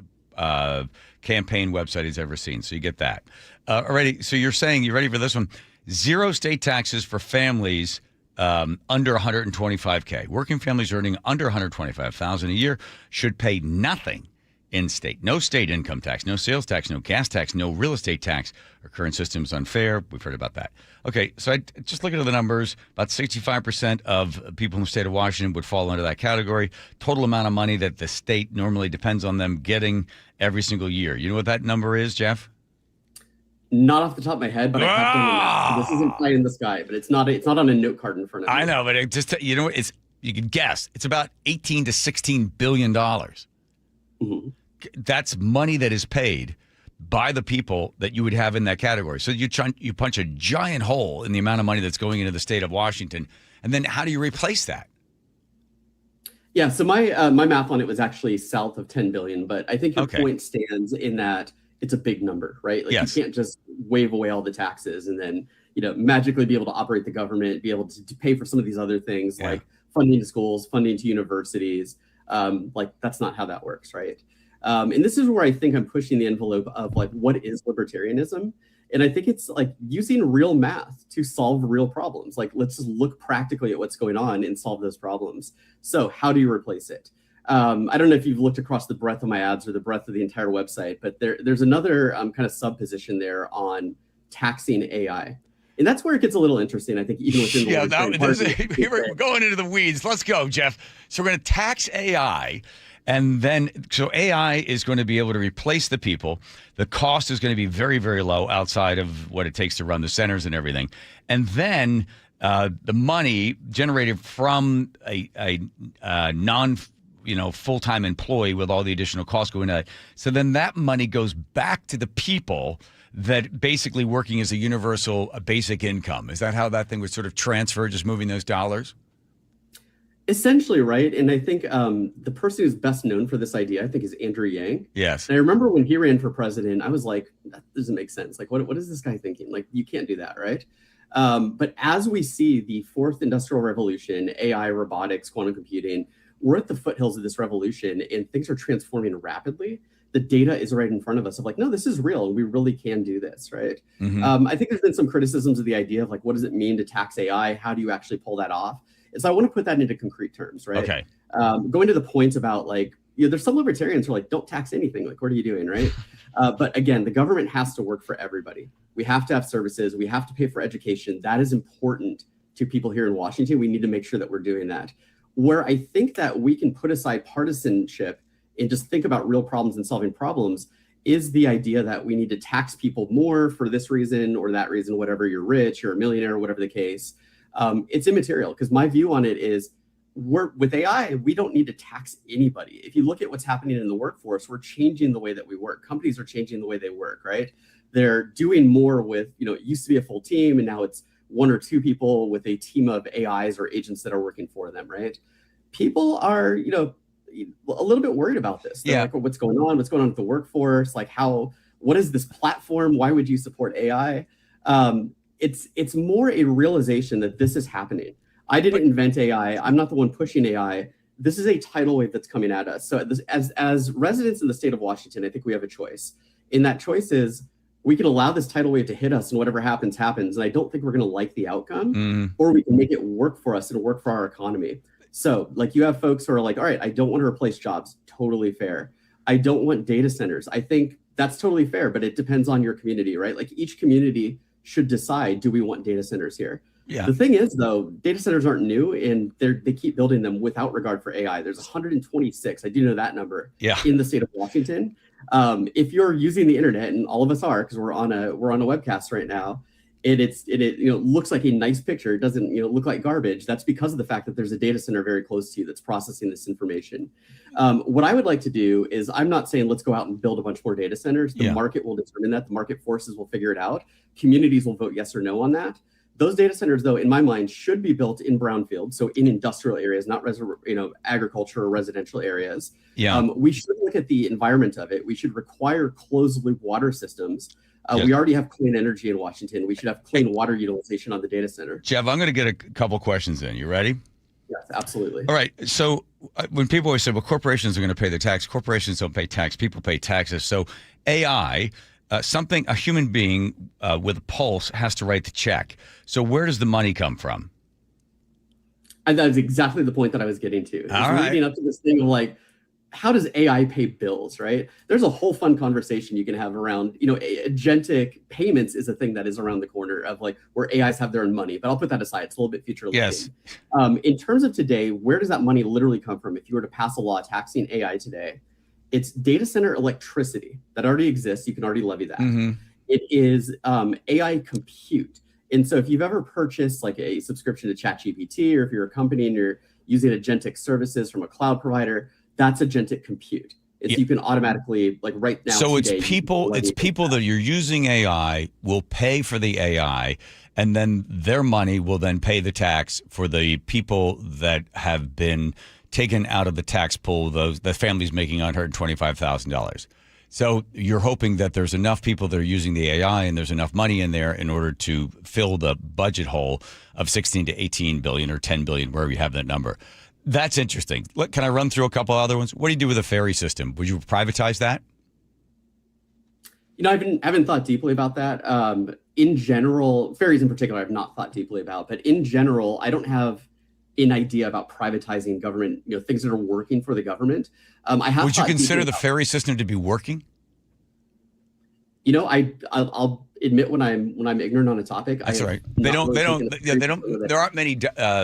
S15: campaign website he's ever seen. So you get that. Already. So you're saying, you ready for this one? 0 state taxes for families under 125K. Working families earning under 125,000 a year should pay nothing in-state. No state income tax, no sales tax, no gas tax, no real estate tax. Our current system is unfair. We've heard about that. Okay, so I just looking at the numbers, about 65% of people in the state of Washington would fall under that category. Total amount of money that the state normally depends on them getting every single year. You know what that number is, Jeff?
S18: Not off the top of my head, but I have done the math. This isn't pie in the sky, but it's not on a note card in front of me.
S15: I know, but it just you can guess. It's about $18 to $16 billion.
S18: Mm-hmm.
S15: That's money that is paid by the people that you would have in that category. So you punch a giant hole in the amount of money that's going into the state of Washington, and then how do you replace that?
S18: Yeah, so my math on it was actually south of 10 billion, but I think your point stands in that it's a big number, right? Like you can't just wave away all the taxes and then magically be able to operate the government, be able to pay for some of these other things like funding to schools, funding to universities. Like that's not how that works, right? And this is where I think I'm pushing the envelope of like, what is libertarianism? And I think it's like using real math to solve real problems. Like, let's just look practically at what's going on and solve those problems. So how do you replace it? I don't know if you've looked across the breadth of my ads or the breadth of the entire website, but there's another kind of sub-position there on taxing AI. And that's where it gets a little interesting, I think, even within
S15: here we're going into the weeds. Let's go, Jeff. So we're going to tax AI, and then so AI is going to be able to replace the people. The cost is going to be very, very low outside of what it takes to run the centers and everything. And then the money generated from a non full-time employee with all the additional costs going on. So then that money goes back to the people that basically working as a universal basic income. Is that how that thing would sort of transfer, just moving those dollars?
S18: Essentially, right. And I think the person who's best known for this idea, I think, is Andrew Yang.
S15: Yes.
S18: And I remember when he ran for president, I was like, that doesn't make sense. Like, what is this guy thinking? Like, you can't do that, right? But as we see the fourth industrial revolution, AI, robotics, quantum computing, we're at the foothills of this revolution and things are transforming rapidly. The data is right in front of us of like, no, this is real. We really can do this, right?
S15: Mm-hmm.
S18: I think there's been some criticisms of the idea of like, what does it mean to tax AI? How do you actually pull that off? And so I want to put that into concrete terms, right?
S15: Okay.
S18: Going to the point about like, there's some libertarians who are like, don't tax anything. Like, what are you doing, right? But again, the government has to work for everybody. We have to have services. We have to pay for education. That is important to people here in Washington. We need to make sure that we're doing that. Where I think that we can put aside partisanship and just think about real problems and solving problems is the idea that we need to tax people more for this reason or that reason, whatever, you're rich, you're a millionaire, whatever the case. It's immaterial because my view on it is with AI, we don't need to tax anybody. If you look at what's happening in the workforce, we're changing the way that we work. Companies are changing the way they work, right? They're doing more with, it used to be a full team and now it's one or two people with a team of AIs or agents that are working for them, right? People are, a little bit worried about this. They're like, what's going on? What's going on with the workforce? Like what is this platform? Why would you support AI? It's more a realization that this is happening. I didn't invent AI. I'm not the one pushing AI. This is a tidal wave that's coming at us. So as residents in the state of Washington, I think we have a choice. And that choice is we can allow this tidal wave to hit us and whatever happens, happens. And I don't think we're going to like the outcome, or we can make it work for us and work for our economy. So like you have folks who are like, all right, I don't want to replace jobs. Totally fair. I don't want data centers. I think that's totally fair, but it depends on your community, right? Like each community should decide, do we want data centers here?
S15: Yeah.
S18: The thing is, though, data centers aren't new and they keep building them without regard for AI. There's 126, I do know that number, in the state of Washington. If you're using the internet, and all of us are, because we're on a webcast right now, and it looks like a nice picture. It doesn't look like garbage. That's because of the fact that there's a data center very close to you that's processing this information. What I would like to do is, I'm not saying let's go out and build a bunch more data centers. The market will determine that. The market forces will figure it out. Communities will vote yes or no on that. Those data centers, though, in my mind, should be built in brownfield, so in industrial areas, not agriculture or residential areas.
S15: Yeah.
S18: We should look at the environment of it. We should require closed-loop water systems. We already have clean energy in Washington. We should have clean water utilization on the data center.
S15: Jeff, I'm going to get a couple questions in. You ready?
S18: Yes, absolutely.
S15: All right. So when people always say, well, corporations are going to pay the tax, corporations don't pay tax, people pay taxes. So AI, a human being with a pulse has to write the check. So where does the money come from?
S18: And that is exactly the point that I was getting to. Leading up to this thing of like, how does AI pay bills, right? There's a whole fun conversation you can have around, agentic payments is a thing that is around the corner of like where AIs have their own money, but I'll put that aside. It's a little bit future looking.
S15: Yes.
S18: In terms of today, where does that money literally come from? If you were to pass a law taxing AI today, it's data center electricity that already exists. You can already levy that.
S15: Mm-hmm.
S18: It is AI compute. And so if you've ever purchased like a subscription to ChatGPT, or if you're a company and you're using agentic services from a cloud provider, that's agentic compute. You can automatically, like right now.
S15: So
S18: today,
S15: it's people that you're using AI will pay for the AI, and then their money will then pay the tax for the people that have been taken out of the tax pool, the families making $125,000. So you're hoping that there's enough people that are using the AI and there's enough money in there in order to fill the budget hole of 16 to 18 billion or 10 billion, wherever you have that number. That's interesting. Can I run through a couple other ones? What do you do with a ferry system? Would you privatize that?
S18: I haven't thought deeply about that. In general, ferries in particular, I've not thought deeply about. But in general, I don't have an idea about privatizing government, things that are working for the government. Would
S15: you consider the ferry system to be working?
S18: I'll admit when I'm ignorant on a topic.
S15: That's all right. There aren't many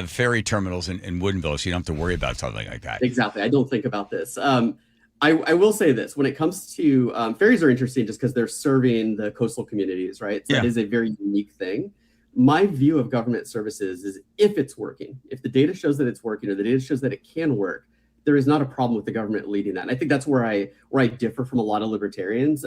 S15: ferry terminals in Woodinville, so you don't have to worry about something like that.
S18: Exactly. I don't think about this. I will say this: when it comes to ferries, are interesting just because they're serving the coastal communities, right? So That is a very unique thing. My view of government services is if it's working, if the data shows that it's working, or the data shows that it can work, there is not a problem with the government leading that. And I think that's where I differ from a lot of libertarians.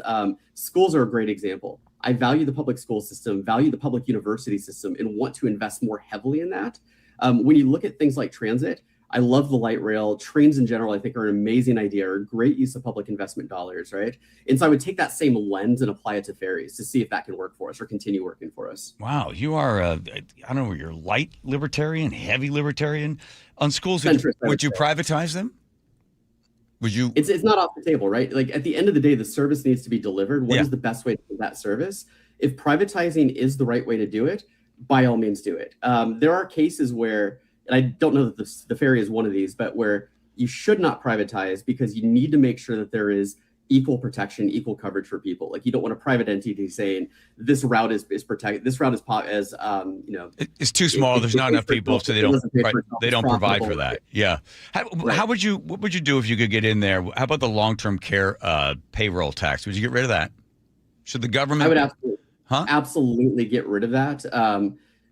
S18: Schools are a great example. I value the public school system, value the public university system, and want to invest more heavily in that. When you look at things like transit, I love the light rail. Trains in general, I think, are an amazing idea, or a great use of public investment dollars, right? And so I would take that same lens and apply it to ferries to see if that can work for us or continue working for us.
S15: Wow, you are, I don't know, you're light libertarian, heavy libertarian. On schools, would you privatize them? Would you?
S18: It's not off the table, right? Like at the end of the day, the service needs to be delivered. What is the best way to do that service? If privatizing is the right way to do it, by all means do it. There are cases where, and I don't know that the ferry is one of these, but where you should not privatize because you need to make sure that there is equal protection, equal coverage for people. Like you don't want a private entity saying this route is protected. This route is
S15: it's too small. There's not enough people, so they don't provide for that. Yeah. What would you do if you could get in there? How about the long-term care payroll tax? Would you get rid of that? Should the government?
S18: I would absolutely get rid of that.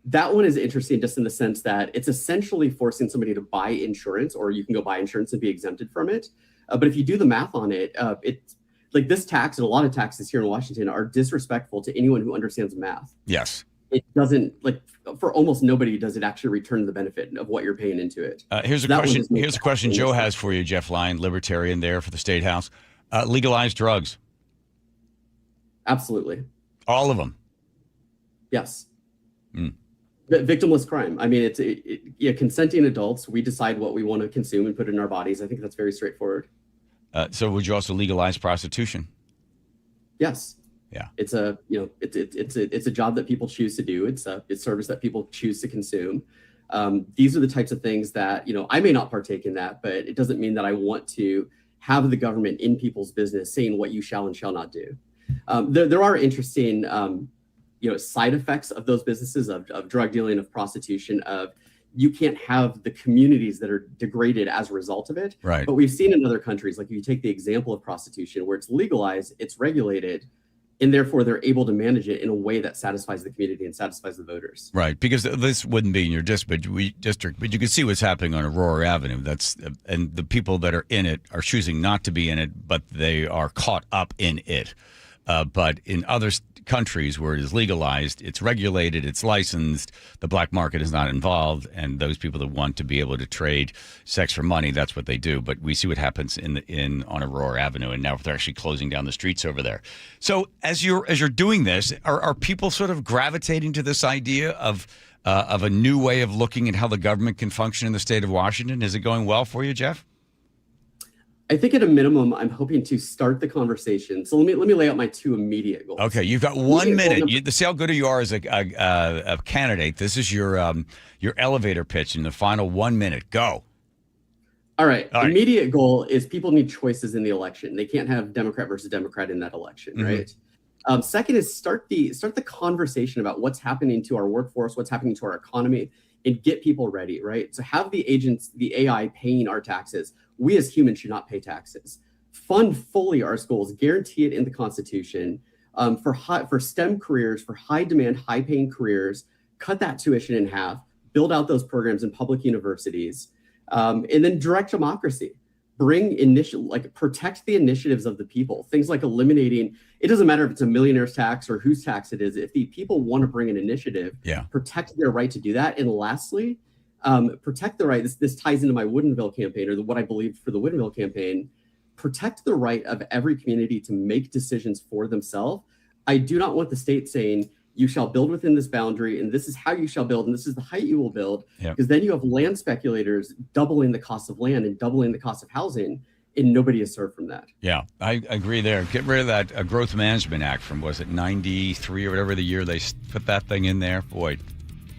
S18: That one is interesting just in the sense that it's essentially forcing somebody to buy insurance, or you can go buy insurance and be exempted from it. But if you do the math on it, it's like this tax and a lot of taxes here in Washington are disrespectful to anyone who understands math.
S15: Yes.
S18: It doesn't, like, for almost nobody does it actually return the benefit of what you're paying into it.
S15: Here's a question Joe has for you, Jeff Lyon, libertarian there for the State House. Legalize drugs.
S18: Absolutely.
S15: All of them.
S18: Yes. Victimless crime. I mean, consenting adults, we decide what we want to consume and put in our bodies. I think that's very straightforward.
S15: So would you also legalize prostitution?
S18: Yes.
S15: Yeah.
S18: It's a job that people choose to do. It's service that people choose to consume. These are the types of things that, I may not partake in that, but it doesn't mean that I want to have the government in people's business saying what you shall and shall not do. There are interesting side effects of those businesses of drug dealing, of prostitution, of you can't have the communities that are degraded as a result of it.
S15: Right.
S18: But we've seen in other countries, like if you take the example of prostitution, where it's legalized, it's regulated, and therefore they're able to manage it in a way that satisfies the community and satisfies the voters.
S15: Right, because this wouldn't be in your district, but you can see what's happening on Aurora Avenue. And the people that are in it are choosing not to be in it, but they are caught up in it. But in other countries where it is legalized, it's regulated, it's licensed, the black market is not involved, and those people that want to be able to trade sex for money, that's what they do. But we see what happens on Aurora Avenue, and now they're actually closing down the streets over there. So as you're doing this, are people sort of gravitating to this idea of a new way of looking at how the government can function in the state of Washington? Is it going well for you, Jeff?
S18: I think at a minimum, I'm hoping to start the conversation. So let me lay out my two immediate goals.
S15: Okay, you've got 1 minute. See how good you are as a candidate. This is your elevator pitch in the final 1 minute. Go.
S18: All right. Immediate goal is people need choices in the election. They can't have Democrat versus Democrat in that election, right? Second is start the conversation about what's happening to our workforce, what's happening to our economy, and get people ready, right? So have the agents, the AI paying our taxes. We as humans should not pay taxes. Fund fully our schools, guarantee it in the Constitution. For STEM careers, for high demand, high paying careers, cut that tuition in half, build out those programs in public universities. And then direct democracy, protect the initiatives of the people. Things like eliminating, it doesn't matter if it's a millionaire's tax or whose tax it is. If the people want to bring an initiative, protect their right to do that. And lastly, protect the right, this ties into my Woodinville campaign, or what I believe for the Woodinville campaign, protect the right of every community to make decisions for themselves. I do not want the state saying, you shall build within this boundary, and this is how you shall build, and this is the height you will build, because then you have land speculators doubling the cost of land and doubling the cost of housing, and nobody is served from that.
S15: Yeah, I agree there. Get rid of that Growth Management Act from, was it 93 or whatever the year they put that thing in there? Boy,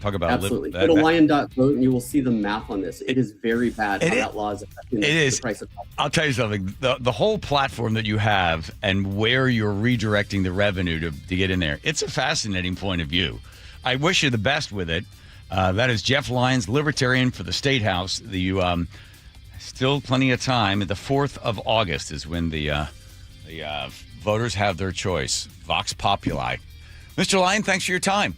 S15: talk about...
S18: Absolutely. Go to lion.vote and you will see the math on this. It is very bad how that law is affecting the price of housing.
S15: I'll tell you something. The whole platform that you have and where you're redirecting the revenue to get in there, it's a fascinating point of view. I wish you the best with it. That is Jeff Lyons, Libertarian for the State House. Still plenty of time. The 4th of August is when the voters have their choice. Vox Populi. Mr. Lyon, thanks for your time.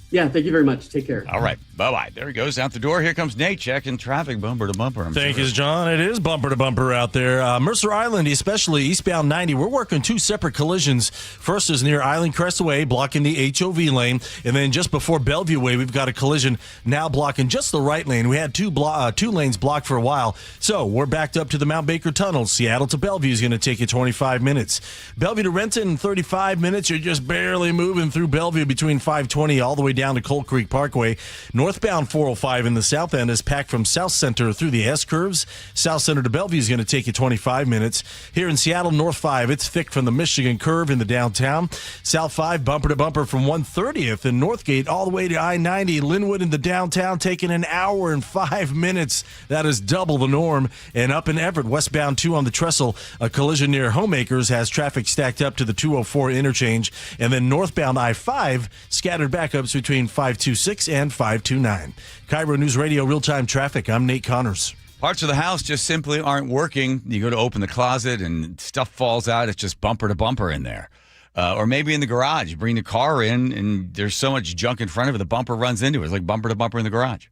S18: Yeah, thank you very much. Take care.
S15: All right. Bye-bye. There he goes out the door. Here comes Nate checking traffic bumper to bumper.
S8: Thank you, John. It is bumper to bumper out there. Mercer Island, especially eastbound 90, we're working two separate collisions. First is near Island Crestway, blocking the HOV lane. And then just before Bellevue Way, we've got a collision now blocking just the right lane. We had two lanes blocked for a while. So we're backed up to the Mount Baker Tunnel. Seattle to Bellevue is going to take you 25 minutes. Bellevue to Renton, 35 minutes. You're just barely moving through Bellevue between 520 all the way down to Cold Creek Parkway. Northbound 405 in the south end is packed from South Center through the S-curves. South Center to Bellevue is going to take you 25 minutes. Here in Seattle, North 5, it's thick from the Michigan curve in the downtown. South 5, bumper to bumper from 130th in Northgate all the way to I-90. Linwood in the downtown taking an hour and 5 minutes. That is double the norm. And up in Everett, westbound 2 on the Trestle, a collision near Homeacres has traffic stacked up to the 204 interchange. And then northbound I-5, scattered backups between 526 and 529. KIRO Newsradio real-time traffic. I'm Nate Connors.
S15: Parts of the house just simply aren't working. You go to open the closet and stuff falls out. It's just bumper to bumper in there. Or maybe in the garage. You bring the car in and there's so much junk in front of it, the bumper runs into it. It's like bumper to bumper in the garage.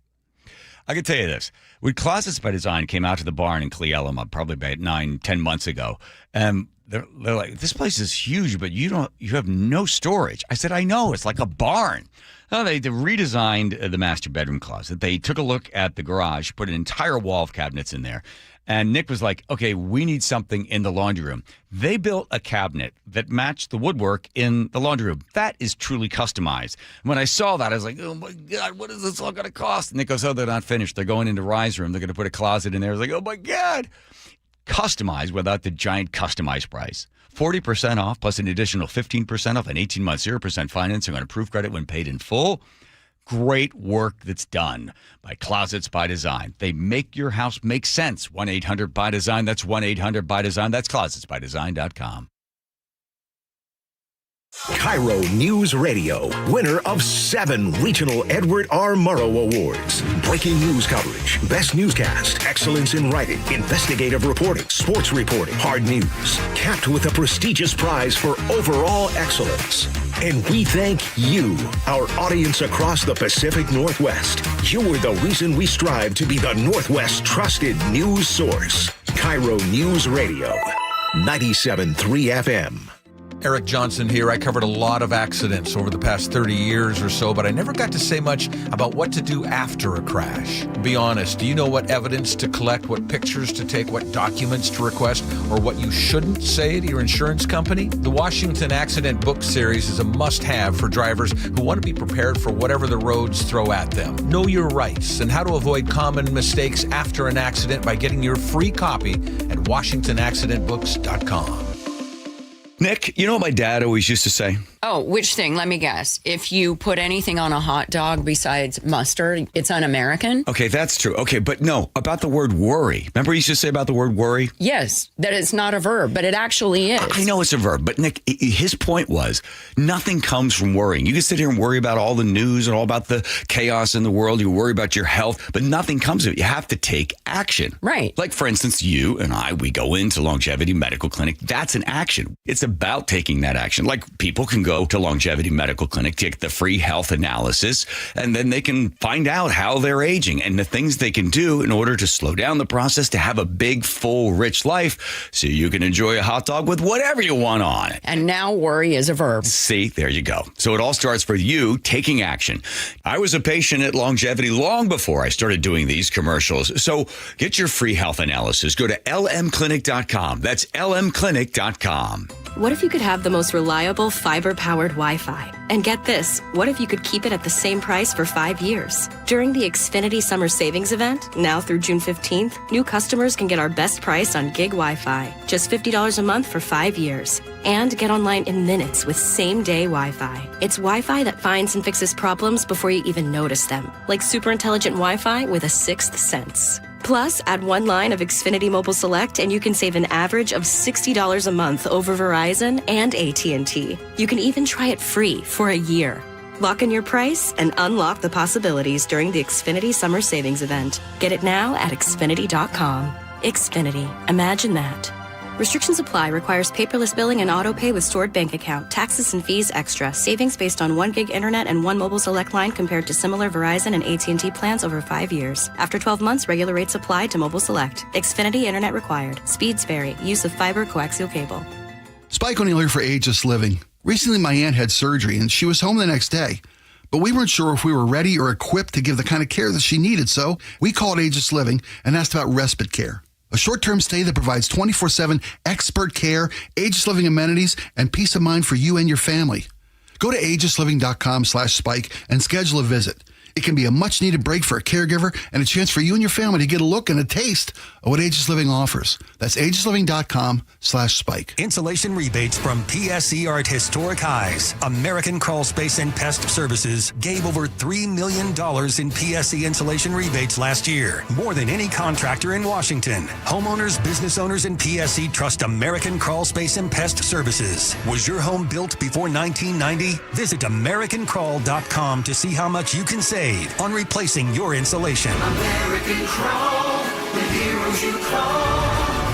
S15: I can tell you this. When Closets by Design came out to the barn in Cle Elum probably about 9-10 months ago, they're like, this place is huge, but you have no storage. I said, I know. It's like a barn. No, they redesigned the master bedroom closet. They took a look at the garage, put an entire wall of cabinets in there. And Nick was like, okay, we need something in the laundry room. They built a cabinet that matched the woodwork in the laundry room. That is truly customized. When I saw that, I was like, oh my God, what is this all going to cost? And Nick goes, oh, they're not finished. They're going into Rise Room. They're going to put a closet in there. I was like, oh my God. Customized without the giant customized price. 40% off plus an additional 15% off and 18 months 0% financing on approved credit when paid in full. Great work that's done by Closets by Design. They make your house make sense. 1-800-BY-DESIGN. That's 1-800-BY-DESIGN. That's closetsbydesign.com.
S9: KIRO News Radio, winner of 7 regional Edward R. Murrow Awards. Breaking news coverage, best newscast, excellence in writing, investigative reporting, sports reporting, hard news. Capped with a prestigious prize for overall excellence. And we thank you, our audience across the Pacific Northwest. You are the reason we strive to be the Northwest's trusted news source. KIRO News Radio, 97.3 FM.
S5: Eric Johnson here. I covered a lot of accidents over the past 30 years or so, but I never got to say much about what to do after a crash. Be honest, do you know what evidence to collect, what pictures to take, what documents to request, or what you shouldn't say to your insurance company? The Washington Accident Book Series is a must-have for drivers who want to be prepared for whatever the roads throw at them. Know your rights and how to avoid common mistakes after an accident by getting your free copy at WashingtonAccidentBooks.com.
S15: Nick, you know what my dad always used to say?
S6: Oh, which thing? Let me guess. If you put anything on a hot dog besides mustard, it's un-American?
S15: Okay, that's true. Okay, but no, about the word worry. Remember he used to say about the word worry?
S6: Yes, that it's not a verb, but it actually is.
S15: I know it's a verb, but Nick, his point was nothing comes from worrying. You can sit here and worry about all the news and all about the chaos in the world. You worry about your health, but nothing comes of it. You have to take action.
S6: Right.
S15: Like, for instance, you and I, we go into Longevity Medical Clinic. That's an action. It's about taking that action. Like, people can go to Longevity Medical Clinic, take the free health analysis, and then they can find out how they're aging and the things they can do in order to slow down the process to have a big, full, rich life so you can enjoy a hot dog with whatever you want on it.
S6: And now worry is a verb.
S15: See, there you go. So it all starts for you taking action. I was a patient at Longevity long before I started doing these commercials. So get your free health analysis. Go to lmclinic.com. That's lmclinic.com.
S11: What if you could have the most reliable fiber-powered Wi-Fi? And get this, what if you could keep it at the same price for 5 years? During the Xfinity Summer Savings Event, now through June 15th, new customers can get our best price on gig Wi-Fi, just $50 a month for 5 years. And get online in minutes with same-day Wi-Fi. It's Wi-Fi that finds and fixes problems before you even notice them, like super intelligent Wi-Fi with a sixth sense. Plus, add one line of Xfinity Mobile Select and you can save an average of $60 a month over Verizon and AT&T. You can even try it free for a year. Lock in your price and unlock the possibilities during the Xfinity Summer Savings Event. Get it now at Xfinity.com. Xfinity. Imagine that. Restrictions apply. Requires paperless billing and auto pay with stored bank account. Taxes and fees extra. Savings based on 1 gig internet and 1 mobile select line compared to similar Verizon and AT&T plans over 5 years. After 12 months, regular rates apply to mobile select. Xfinity internet required. Speeds vary. Use of fiber coaxial cable.
S20: Spike O'Neill here for Ageless Living. Recently, my aunt had surgery and she was home the next day. But we weren't sure if we were ready or equipped to give the kind of care that she needed, so we called Ageless Living and asked about respite care. A short-term stay that provides 24/7 expert care, Ageless Living amenities, and peace of mind for you and your family. Go to agelessliving.com/spike and schedule a visit. It can be a much-needed break for a caregiver and a chance for you and your family to get a look and a taste of what Ageless Living offers. That's agelessliving.com/spike.
S25: Insulation rebates from PSE are at historic highs. American Crawl Space and Pest Services gave over $3 million in PSE insulation rebates last year, more than any contractor in Washington. Homeowners, business owners, and PSE trust American Crawl Space and Pest Services. Was your home built before 1990? Visit AmericanCrawl.com to see how much you can save on replacing your insulation.
S21: American Crawl, the heroes you call.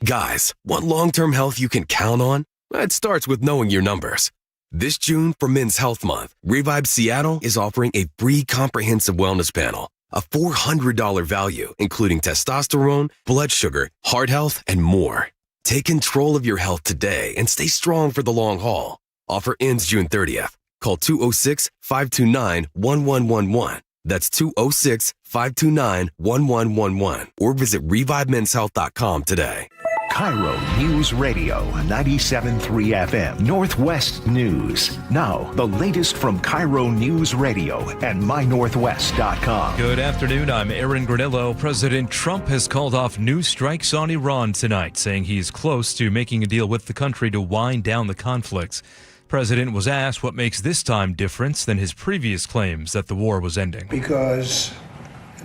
S22: Guys, want long-term health you can count on? It starts with knowing your numbers. This June, for Men's Health Month, Revive Seattle is offering a free comprehensive wellness panel, a $400 value, including testosterone, blood sugar, heart health, and more. Take control of your health today and stay strong for the long haul. Offer ends June 30th. Call 206-529-1111. That's 206-529-1111. Or visit ReviveMen'sHealth.com today.
S9: KIRO News Radio 97.3 FM, Northwest News. Now, the latest from KIRO News Radio and MyNorthwest.com.
S13: Good afternoon. I'm Aaron Granillo. President Trump has called off new strikes on Iran tonight, saying he's close to making a deal with the country to wind down the conflicts. President was asked what makes this time different than his previous claims that the war was ending.
S24: Because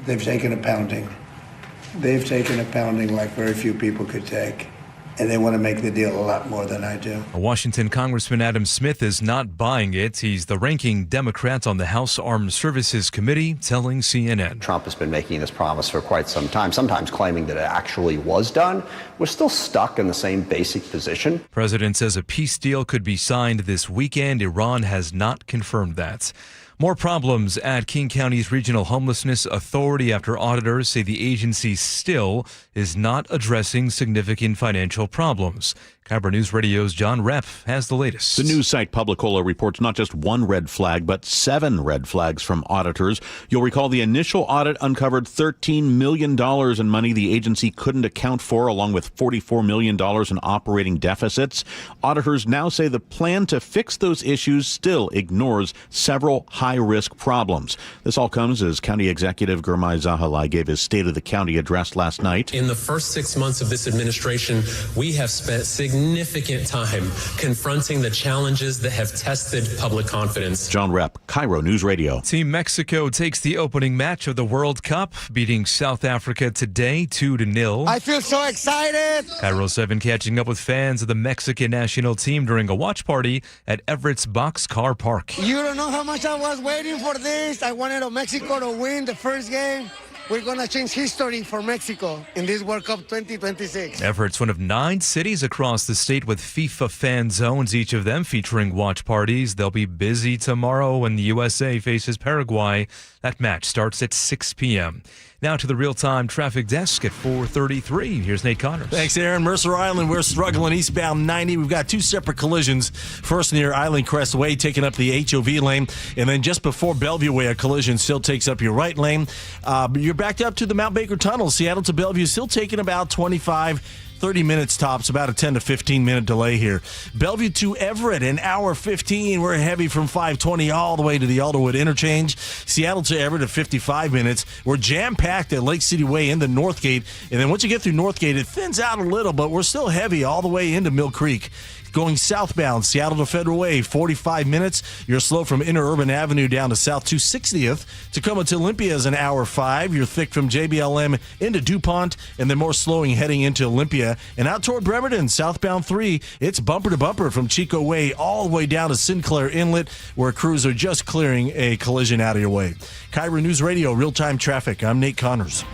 S24: they've taken a pounding. They've taken a pounding like very few people could take. And they want to make the deal a lot more than I do.
S13: Washington Congressman Adam Smith is not buying it. He's the ranking Democrat on the House Armed Services Committee, telling CNN.
S26: Trump has been making this promise for quite some time, sometimes claiming that it actually was done. We're still stuck in the same basic position.
S13: President says a peace deal could be signed this weekend. Iran has not confirmed that. More problems at King County's Regional Homelessness Authority after auditors say the agency still is not addressing significant financial problems. KIRO News Radio's John Repp has the latest.
S27: The news site Publicola reports not just one red flag, but 7 red flags from auditors. You'll recall the initial audit uncovered $13 million in money the agency couldn't account for, along with $44 million in operating deficits. Auditors now say the plan to fix those issues still ignores several high-risk problems. This all comes as County Executive Gurmai Zahalai gave his State of the County address last night.
S29: In the first 6 months of this administration, we have spent significant
S1: significant time confronting the challenges that have tested public confidence.
S27: John Rep, KIRO News Radio.
S13: Team Mexico takes the opening match of the World Cup, beating South Africa today 2-0.
S3: I feel so excited.
S13: KIRO 7 catching up with fans of the Mexican national team during a watch party at Everett's Boxcar Park.
S3: You don't know how much I was waiting for this. I wanted Mexico to win the first game. We're going to change history for Mexico in this World Cup 2026.
S13: Everett's one of 9 cities across the state with FIFA fan zones, each of them featuring watch parties. They'll be busy tomorrow when the USA faces Paraguay. That match starts at 6 p.m. Now to the real-time traffic desk at 4:33. Here's Nate Connors.
S8: Thanks, Aaron. Mercer Island, we're struggling eastbound 90. We've got 2 separate collisions. First near Island Crest Way, taking up the HOV lane. And then just before Bellevue Way, a collision still takes up your right lane. You're backed up to the Mount Baker Tunnel. Seattle to Bellevue, still taking about 30 minutes tops, about a 10 to 15 minute delay here. Bellevue to Everett, an hour 15. We're heavy from 520 all the way to the Alderwood interchange. Seattle to Everett at 55 minutes. We're jam-packed at Lake City Way into Northgate. And then once you get through Northgate, it thins out a little, but we're still heavy all the way into Mill Creek. Going southbound, Seattle to Federal Way, 45 minutes. You're slow from Interurban Avenue down to South 260th. Tacoma to Olympia is an hour 5. You're thick from JBLM into DuPont, and then more slowing heading into Olympia. And out toward Bremerton, southbound 3, it's bumper to bumper from Chico Way all the way down to Sinclair Inlet, where crews are just clearing a collision out of your way. KIRO News Radio, real-time traffic. I'm Nate Connors.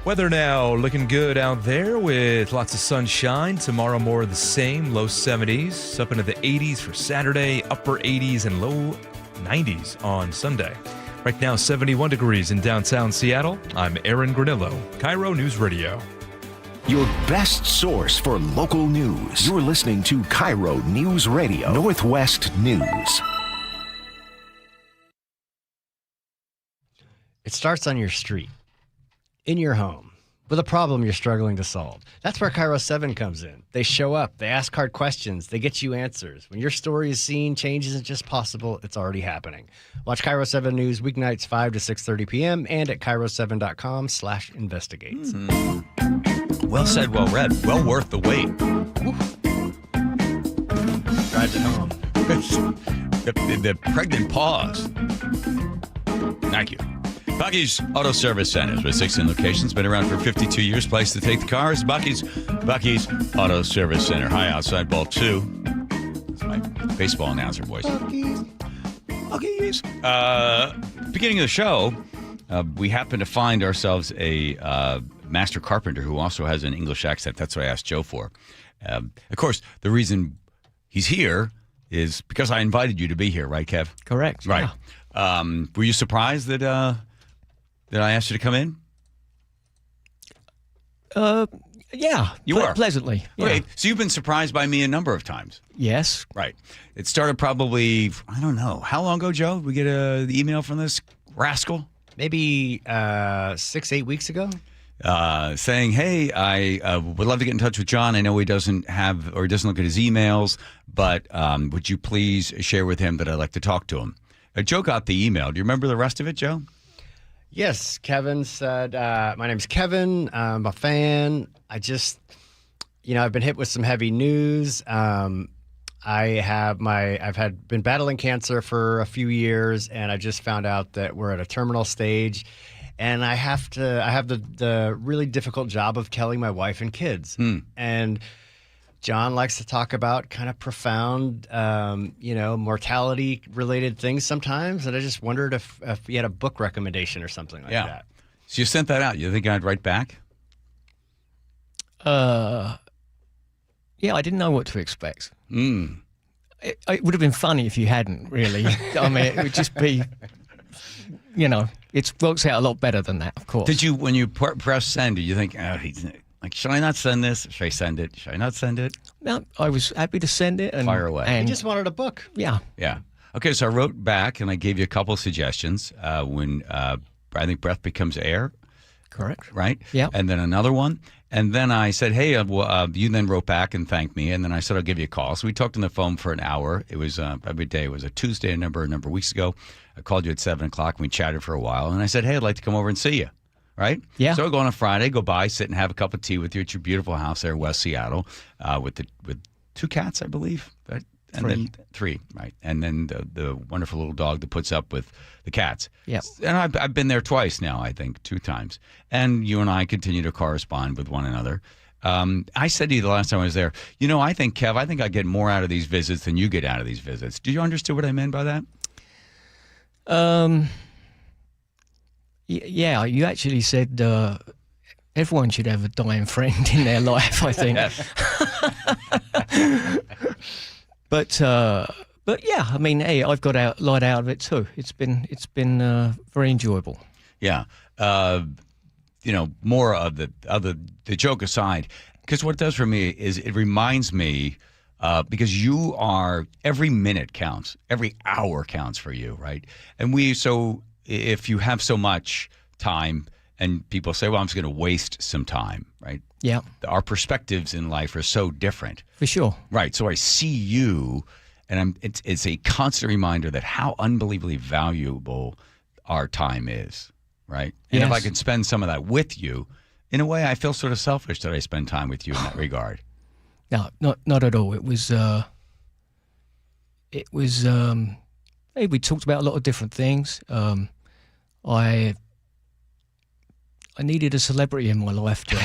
S13: Weather now looking good out there with lots of sunshine. Tomorrow more of the same, low 70s, up into the 80s for Saturday, upper 80s and low 90s on Sunday. Right now 71 degrees in downtown Seattle. I'm Aaron Granillo, KIRO News Radio.
S9: Your best source for local news. You're listening to KIRO News Radio, Northwest News.
S19: It starts on your street, in your home, with a problem you're struggling to solve. That's where KIRO 7 comes in. They show up, they ask hard questions, they get you answers. When your story is seen, change isn't just possible, it's already happening. Watch KIRO 7 News weeknights 5 to 6:30 p.m. and at KIRO7.com/investigates.
S15: Well said, well read. Well worth the wait.
S19: Drives it home.
S15: the pregnant pause. Thank you. Bucky's Auto Service Centers with 16 locations, been around for 52 years. Place to take the cars. Bucky's Auto Service Center. Hi, outside ball 2. That's my baseball announcer voice. Bucky's. Beginning of the show, we happen to find ourselves a master carpenter who also has an English accent. That's what I asked Joe for. Of course, the reason he's here is because I invited you to be here, right, Kev?
S4: Correct.
S15: Right.
S4: Yeah.
S15: Were you surprised that I asked you to come in?
S4: Yeah.
S15: You were?
S4: Pleasantly. Yeah.
S15: Okay, so you've been surprised by me a number of times.
S4: Yes.
S15: Right. It started probably, I don't know, how long ago, Joe? Did we get the email from this rascal?
S19: Maybe 6-8 weeks ago.
S15: Saying, hey, I would love to get in touch with John. I know he doesn't have, or he doesn't look at his emails, but would you please share with him that I'd like to talk to him? Joe got the email. Do you remember the rest of it, Joe?
S19: Yes, Kevin said, my name's Kevin. I'm a fan. I just, I've been hit with some heavy news. I've been battling cancer for a few years, and I just found out that we're at a terminal stage, and I have the really difficult job of telling my wife and kids. And John likes to talk about kind of profound, mortality-related things sometimes, and I just wondered if he had a book recommendation or something like that.
S15: So you sent that out. You think I'd write back?
S4: Yeah, I didn't know what to expect. It would have been funny if you hadn't, really. I mean, it would just be, it works out a lot better than that, of course.
S15: Did you, when you press send, did you think, should I not send this? Should I send it? Should I not send it?
S4: No, I was happy to send it. And
S15: fire away.
S4: And
S19: he just wanted a book.
S4: Yeah.
S15: Yeah. Okay, so I wrote back and I gave you a couple of suggestions when I think Breath Becomes Air.
S4: Correct.
S15: Right?
S4: Yeah.
S15: And then another one. And then I said, hey, you then wrote back and thanked me. And then I said, I'll give you a call. So we talked on the phone for an hour. It was every day. It was a Tuesday, a number of weeks ago. I called you at 7 o'clock and we chatted for a while. And I said, hey, I'd like to come over and see you. right?
S4: Yeah.
S15: So I go on a Friday, go by, sit and have a cup of tea with you at your beautiful house there in West Seattle, with 2 cats, I believe, right? And
S4: 3.
S15: then 3, right? And then the wonderful little dog that puts up with the cats.
S4: Yeah.
S15: And I've been there twice now, I think, 2 times. And you and I continue to correspond with one another. I said to you the last time I was there, I think, Kev, I get more out of these visits than you get out of these visits. Do you understand what I meant by that?
S4: Yeah, you actually said everyone should have a dying friend in their life, I think. But yeah, I mean, hey, I've got a lot out of it too. It's been very enjoyable.
S15: Yeah. More of the joke aside, because what it does for me is it reminds me, because every minute counts, every hour counts for you, right? And so if you have so much time and people say, well, I'm just going to waste some time, right?
S4: Yeah.
S15: Our perspectives in life are so different.
S4: For sure.
S15: Right. So I see you, and it's a constant reminder that how unbelievably valuable our time is, right? And if I could spend some of that with you, in a way, I feel sort of selfish that I spend time with you in that regard.
S4: No, not at all. It was hey, we talked about a lot of different things. I needed a celebrity in my life, John.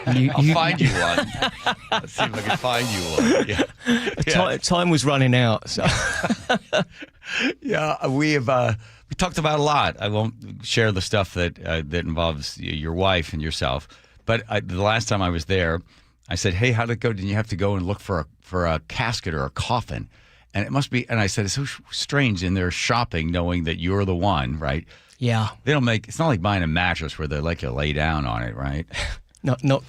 S15: I'll find you one. Let's see if I can find you one. Yeah.
S4: Time was running out. So.
S15: Yeah, we talked about a lot. I won't share the stuff that involves your wife and yourself. But the last time I was there, I said, "Hey, how'd it go? Did you have to go and look for a casket or a coffin?" And it must be. And I said, "It's so strange in their shopping, knowing that you're the one, right?"
S4: Yeah.
S15: They don't make. It's not like buying a mattress where they let you lay down on it, right?
S4: Not not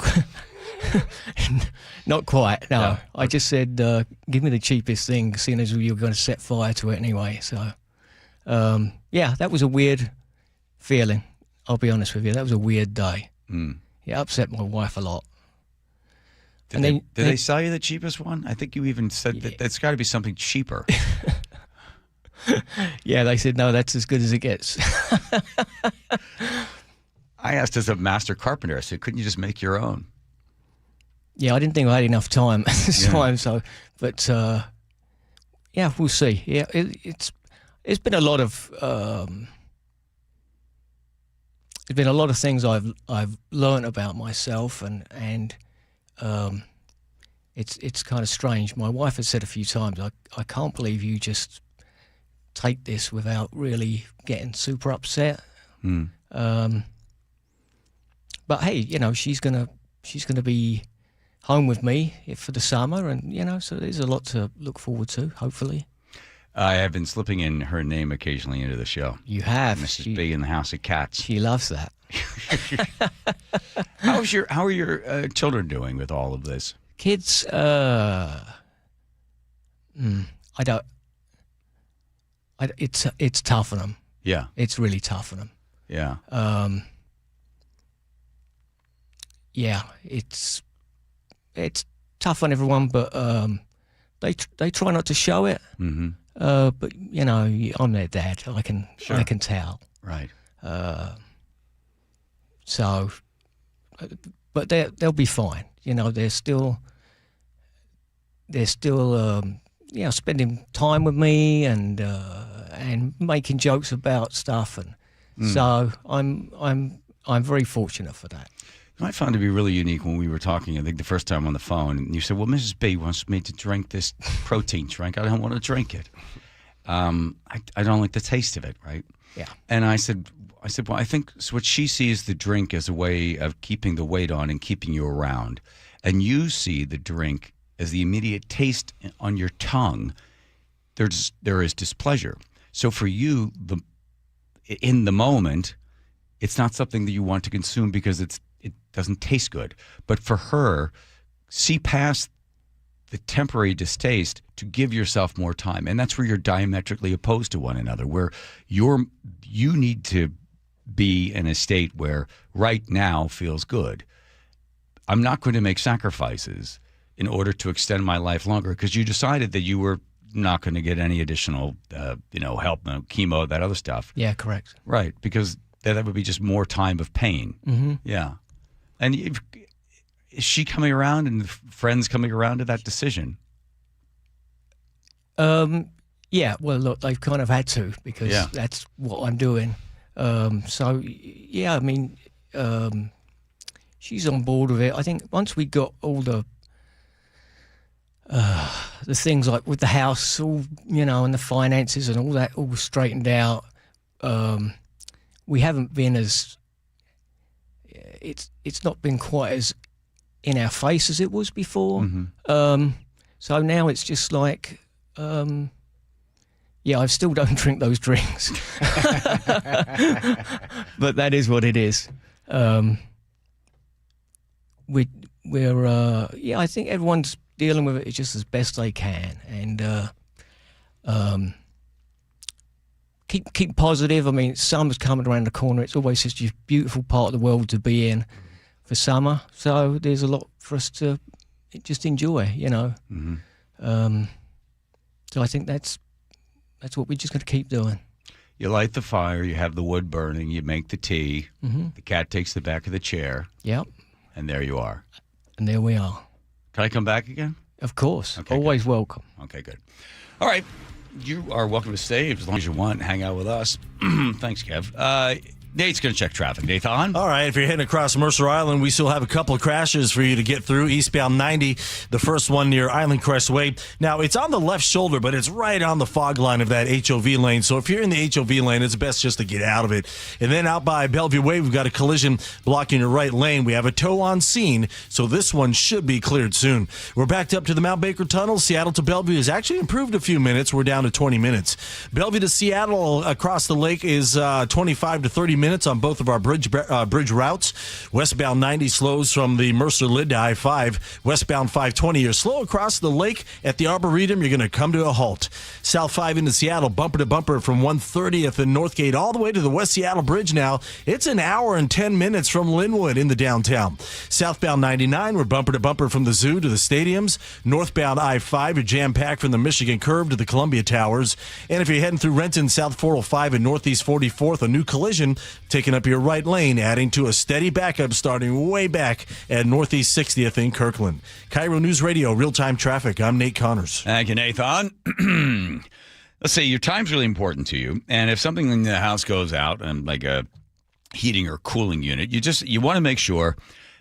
S4: quite. No, I just said, give me the cheapest thing, seeing as you were going to set fire to it anyway. So, yeah, that was a weird feeling. I'll be honest with you. That was a weird day.
S15: Mm.
S4: It upset my wife a lot.
S15: Did they sell you the cheapest one? I think you even said that that's got to be something cheaper.
S4: Yeah, they said, no, that's as good as it gets.
S15: I asked as a master carpenter, I said, couldn't you just make your own?
S4: Yeah, I didn't think I had enough time at this time. So, but yeah, we'll see. Yeah, it's been a lot of there's been a lot of things I've learned about myself, and it's kind of strange. My wife has said a few times, I can't believe you just take this without really getting super upset.
S15: Mm.
S4: But hey, she's gonna be home with me for the summer, and so there's a lot to look forward to. Hopefully,
S15: I have been slipping in her name occasionally into the show.
S4: You have,
S15: Mrs. B in the House of Cats.
S4: She loves that.
S15: How are your children doing with all of this?
S4: Kids, it's tough on them.
S15: Yeah,
S4: it's really tough on them.
S15: Yeah.
S4: Yeah, it's tough on everyone, but they try not to show it.
S15: Mm-hmm.
S4: But I'm their dad. I can tell.
S15: Right.
S4: So, but they'll be fine. They're still spending time with me and making jokes about stuff, and so I'm very fortunate for that.
S15: I found it to be really unique when we were talking, I think the first time on the phone, and you said, well, Mrs. B wants me to drink this protein drink. I don't want to drink it. I don't like the taste of it, right?
S4: Yeah.
S15: And I said, well, I think what she sees the drink as a way of keeping the weight on and keeping you around. And you see the drink as the immediate taste on your tongue. There is displeasure. So for you, in the moment, it's not something that you want to consume because it doesn't taste good. But for her, see past the temporary distaste to give yourself more time. And that's where you're diametrically opposed to one another, where you need to be in a state where right now feels good. I'm not going to make sacrifices in order to extend my life longer because you decided that you were not going to get any additional, help, chemo, that other stuff.
S4: Yeah, correct.
S15: Right, because that would be just more time of pain.
S4: Mm-hmm.
S15: Yeah. And is she coming around and friends coming around to that decision?
S4: Yeah, well, look, they've kind of had to because that's what I'm doing. So, yeah, I mean, she's on board with it. I think once we got all the things like with the house, all and the finances and all that all straightened out, we haven't been as it's not been quite as in our face as it was before.
S15: Mm-hmm.
S4: So now it's just like. Yeah, I still don't drink those drinks, but that is what it is. I think everyone's dealing with it just as best they can, and keep positive. I mean, summer's coming around the corner. It's always such a beautiful part of the world to be in for summer. So there's a lot for us to just enjoy,
S15: Mm-hmm.
S4: So I think that's what we're just going to keep doing.
S15: You light the fire, you have the wood burning, you make the tea,
S4: Mm-hmm.
S15: the cat takes the back of the chair.
S4: Yep.
S15: And there you are.
S4: And there we are.
S15: Can I come back again?
S4: Of course.
S15: Okay,
S4: always welcome.
S15: Okay, good. All right. You are welcome to stay as long as you want. Hang out with us. Thanks, Kev. Nate's going to check traffic. Nathan?
S8: All right, if you're heading across Mercer Island, we still have a couple of crashes for you to get through. Eastbound 90, the first one near Island Crestway. Now, it's on the left shoulder, but it's right on the fog line of that HOV lane. So if you're in the HOV lane, it's best just to get out of it. And then out by Bellevue Way, we've got a collision blocking your right lane. We have a tow on scene, so this one should be cleared soon. We're backed up to the Mount Baker Tunnel. Seattle to Bellevue has actually improved a few minutes. We're down to 20 minutes. Bellevue to Seattle across the lake is 25 to 30 minutes on both of our bridge routes. Westbound 90 slows from the Mercer Lid to I-5. Westbound 520, you're slow across the lake at the Arboretum. You're going to come to a halt. South 5 into Seattle, bumper to bumper from 130th and Northgate all the way to the West Seattle Bridge now. It's an hour and 10 minutes from Linwood in the downtown. Southbound 99, we're bumper to bumper from the zoo to the stadiums. Northbound I-5, you're jam-packed from the Michigan Curve to the Columbia Towers. And if you're heading through Renton, South 405 and Northeast 44th, a new collision taking up your right lane, adding to a steady backup starting way back at Northeast 60th in Kirkland. KIRO News Radio, real-time traffic. I'm Nate Connors.
S15: Thank you, Nathan. Let's see, your time's really important to you. And if something in the house goes out, like a heating or cooling unit, you want to make sure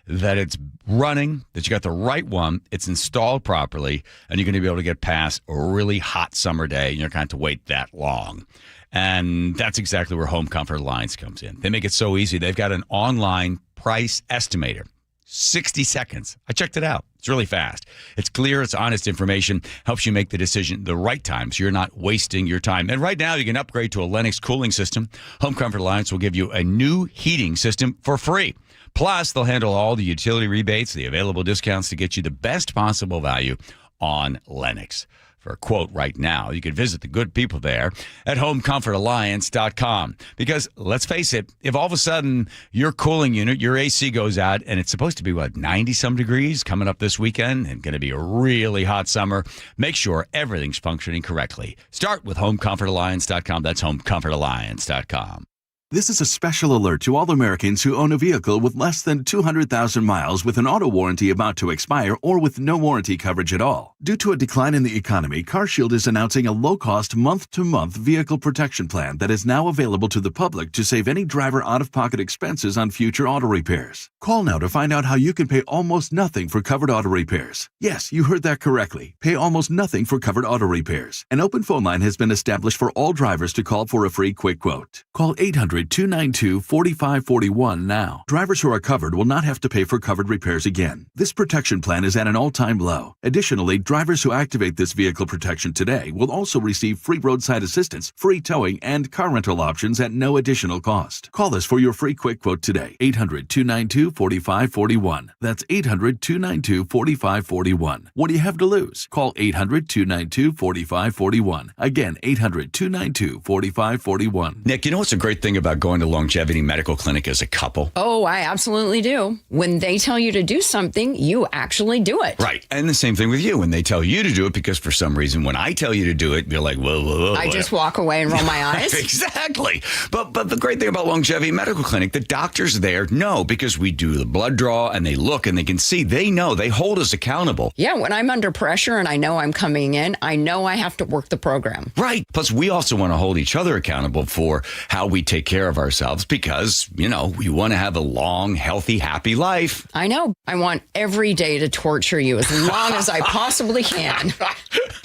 S15: that it's running, that you got the right one, it's installed properly, and you're going to be able to get past a really hot summer day, and you're not going to have to wait that long. And that's exactly where Home Comfort Alliance comes in. They make it so easy. They've got an online price estimator. 60 seconds. I checked it out. It's really fast. It's clear. It's honest information. Helps you make the decision the right time so you're not wasting your time. And right now, you can upgrade to a Lennox cooling system. Home Comfort Alliance will give you a new heating system for free. Plus, they'll handle all the utility rebates, the available discounts to get you the best possible value on Lennox. For a quote right now, you can visit the good people there at homecomfortalliance.com. Because let's face it, if all of a sudden your cooling unit, your AC goes out, and it's supposed to be, 90-some degrees coming up this weekend and going to be a really hot summer, make sure everything's functioning correctly. Start with homecomfortalliance.com. That's homecomfortalliance.com.
S2: This is a special alert to all Americans who own a vehicle with less than 200,000 miles with an auto warranty about to expire or with no warranty coverage at all. Due to a decline in the economy, CarShield is announcing a low-cost month-to-month vehicle protection plan that is now available to the public to save any driver out-of-pocket expenses on future auto repairs. Call now to find out how you can pay almost nothing for covered auto repairs. Yes, you heard that correctly. Pay almost nothing for covered auto repairs. An open phone line has been established for all drivers to call for a free quick quote. Call 800-292-4541 now. Drivers who are covered will not have to pay for covered repairs again. This protection plan is at an all-time low. Additionally, drivers who activate this vehicle protection today will also receive free roadside assistance, free towing, and car rental options at no additional cost. Call us for your free quick quote today. 800-292-4541. That's 800-292-4541. What do you have to lose? Call 800-292-4541. Again, 800-292-4541.
S15: Nick, you know what's a great thing about about going to Longevity Medical Clinic as a couple?
S6: Oh, I absolutely do. When they tell you to do something, you actually do it.
S15: Right. And the same thing with you when they tell you to do it, because for some reason, when I tell you to do it, you're like, whoa.
S6: I just walk away and roll my eyes.
S15: Exactly. But the great thing about Longevity Medical Clinic, the doctors there know, because we do the blood draw and they look and they can see, they know, they hold us accountable.
S6: Yeah, when I'm under pressure and I know I'm coming in, I know I have to work the program.
S15: Right. Plus, we also want to hold each other accountable for how we take care of ourselves because, we want to have a long, healthy, happy life.
S6: I know. I want every day to torture you as long as I possibly can.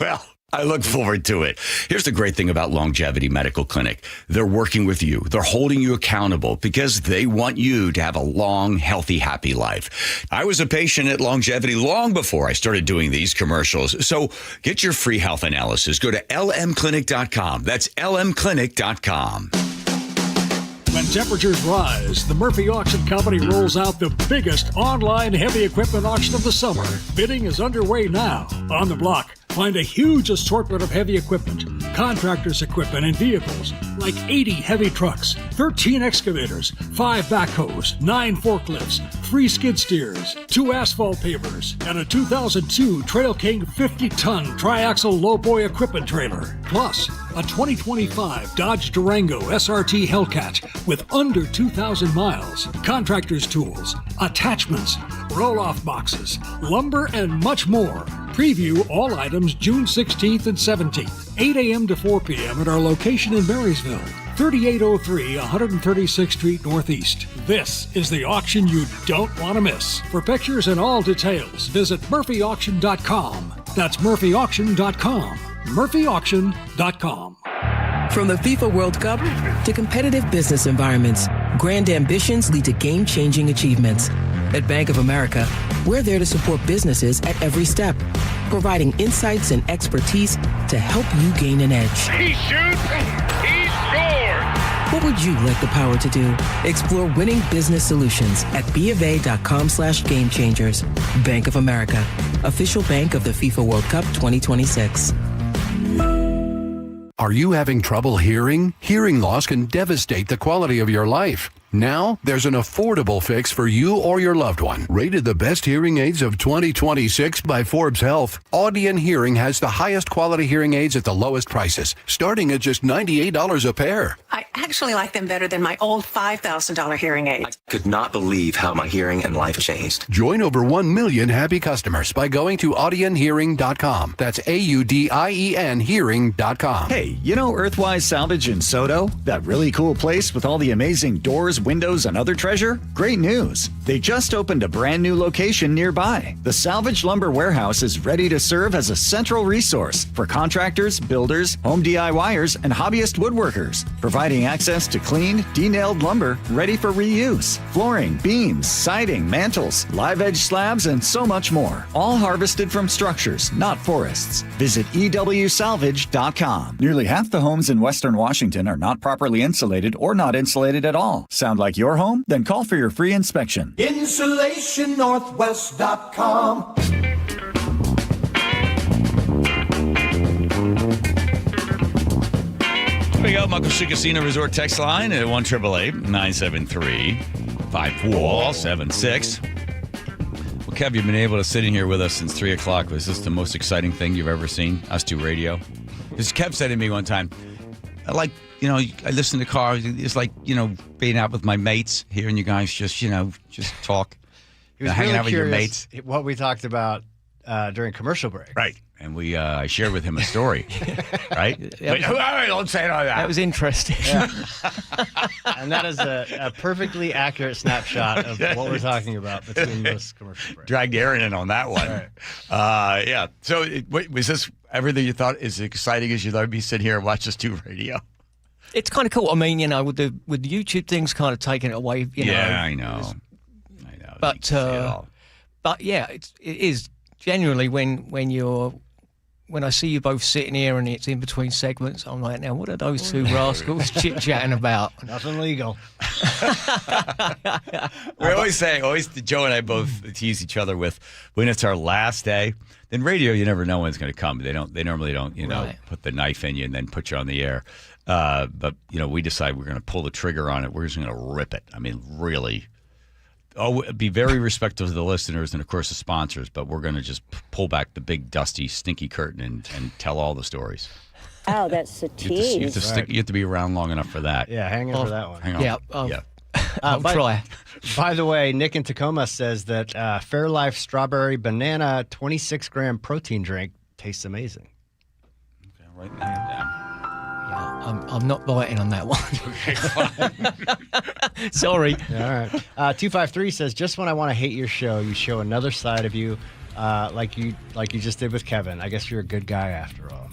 S15: Well, I look forward to it. Here's the great thing about Longevity Medical Clinic. They're working with you. They're holding you accountable because they want you to have a long, healthy, happy life. I was a patient at Longevity long before I started doing these commercials. So get your free health analysis. Go to lmclinic.com. That's lmclinic.com.
S7: When temperatures rise, the Murphy Auction Company rolls out the biggest online heavy equipment auction of the summer. Bidding is underway now. On the block, find a huge assortment of heavy equipment, contractors' equipment, and vehicles, like 80 heavy trucks, 13 excavators, 5 backhoes, 9 forklifts, 3 skid steers, 2 asphalt pavers, and a 2002 Trail King 50-ton triaxle lowboy equipment trailer. Plus, a 2025 Dodge Durango SRT Hellcat with under 2,000 miles, contractor's tools, attachments, roll-off boxes, lumber, and much more. Preview all items June 16th and 17th, 8 a.m. to 4 p.m. at our location in Marysville, 3803 136th Street Northeast. This is the auction you don't want to miss. For pictures and all details, visit murphyauction.com. That's murphyauction.com. murphyauction.com.
S10: From the FIFA World Cup to competitive business environments, grand ambitions lead to game-changing achievements. At Bank of America, we're there to support businesses at every step, providing insights and expertise to help you gain an edge.
S21: He shoots, he scores!
S10: What would you like the power to do? Explore winning business solutions at BofA.com/gamechangers. Bank of America, official bank of the FIFA World Cup 2026.
S12: Are you having trouble hearing? Hearing loss can devastate the quality of your life. Now, there's an affordable fix for you or your loved one. Rated the best hearing aids of 2026 by Forbes Health, Audion Hearing has the highest quality hearing aids at the lowest prices, starting at just $98 a pair.
S14: I actually like them better than my old $5,000 hearing aid.
S16: I could not believe how my hearing and life changed.
S12: Join over 1 million happy customers by going to audionhearing.com. That's AUDIEN hearing.com.
S17: Hey, you know Earthwise Salvage in Soto? That really cool place with all the amazing doors, windows, and other treasure? Great news! They just opened a brand new location nearby. The Salvage Lumber Warehouse is ready to serve as a central resource for contractors, builders, home DIYers, and hobbyist woodworkers, providing access to cleaned, denailed lumber ready for reuse, flooring, beams, siding, mantles, live edge slabs, and so much more. All harvested from structures, not forests. Visit EWSalvage.com. Nearly half the homes in Western Washington are not properly insulated or not insulated at all. Sound like your home? Then call for your free inspection.
S21: InsulationNorthwest.com.
S15: Here we go, Muckleshoot Casino Resort text line at 1-888-973-5476. Well, Kev, you've been able to sit in here with us since 3 o'clock. Was this the most exciting thing you've ever seen? Us do radio? Because Kev said to me one time, I listen to cars. It's like, being out with my mates, hearing you guys just talk.
S19: He was
S15: hanging
S19: really
S15: out with your
S19: curious
S15: mates.
S19: what we talked about during commercial break.
S15: Right. And I shared with him a story, right? Wait, all right, don't say all that.
S4: That was interesting.
S19: Yeah. And that is a perfectly accurate snapshot of what we're talking about between those commercial breaks.
S15: Dragged Aaron in on that one.
S19: Right.
S15: Yeah. So was this everything you thought as exciting as you'd love me sit here and watch us do radio?
S4: It's kind of cool. I mean, with the YouTube things kind of taking it away.
S15: Yeah, I know.
S4: But yeah, it is genuinely when you're when I see you both sitting here and it's in between segments, I'm like, now what are those two rascals chit-chatting about?
S19: Nothing legal.
S15: We always say, Joe and I both tease each other with, when it's our last day, then radio, you never know when it's going to come. They normally don't,
S4: Right.
S15: put the knife in you and then put you on the air. But, we decide we're going to pull the trigger on it. We're just going to rip it. I mean, really. Be very respectful of the listeners and, of course, the sponsors, but we're going to just pull back the big, dusty, stinky curtain and tell all the stories.
S5: Oh, that's a tease.
S15: You have to be around long enough for that.
S19: Yeah, hang in for that one.
S15: Hang on.
S4: Yeah. I'll try.
S19: By the way, Nick in Tacoma says that Fairlife Strawberry Banana 26-gram protein drink tastes amazing.
S15: Okay, write that down.
S4: I'm not biting on that one.
S15: Okay, fine.
S4: Sorry.
S19: All right. 253 says, just when I want to hate your show, you show another side of you, like you just did with Kevin. I guess you're a good guy after all.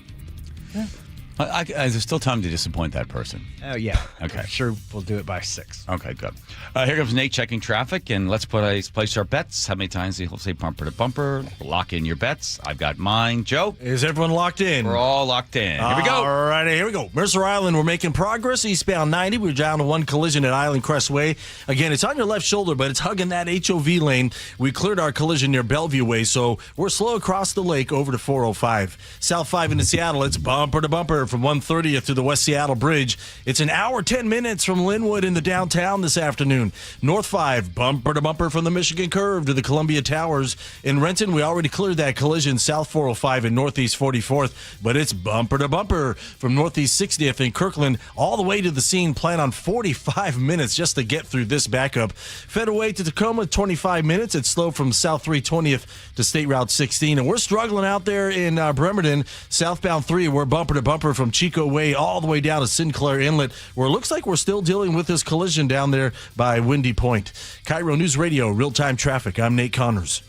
S19: Yeah.
S15: There's still time to disappoint that person.
S19: Oh, yeah.
S15: Okay.
S19: I'm sure we'll do it by 6.
S15: Okay, good. Here comes Nate checking traffic, and let's place our bets. How many times do you say bumper to bumper? Lock in your bets. I've got mine. Joe?
S8: Is everyone locked in?
S15: We're all locked in. Here we go.
S8: All righty, here we go. Mercer Island, we're making progress. Eastbound 90, we're down to one collision at Island Crest Way. Again, it's on your left shoulder, but it's hugging that HOV lane. We cleared our collision near Bellevue Way, so we're slow across the lake over to 405. South 5 into Seattle, it's bumper to bumper from 130th to the West Seattle Bridge. It's an hour, 10 minutes from Linwood in the downtown this afternoon. North 5, bumper to bumper from the Michigan Curve to the Columbia Towers. In Renton, we already cleared that collision south 405 and northeast 44th, but it's bumper to bumper from northeast 60th in Kirkland all the way to the scene. Plan on 45 minutes just to get through this backup. Federal to Tacoma, 25 minutes. It's slow from south 320th to State Route 16. And we're struggling out there in Bremerton. Southbound 3, we're bumper to bumper from Chico Way all the way down to Sinclair Inlet, where it looks like we're still dealing with this collision down there by Windy Point. KIRO News Radio, real-time traffic. I'm Nate Connors.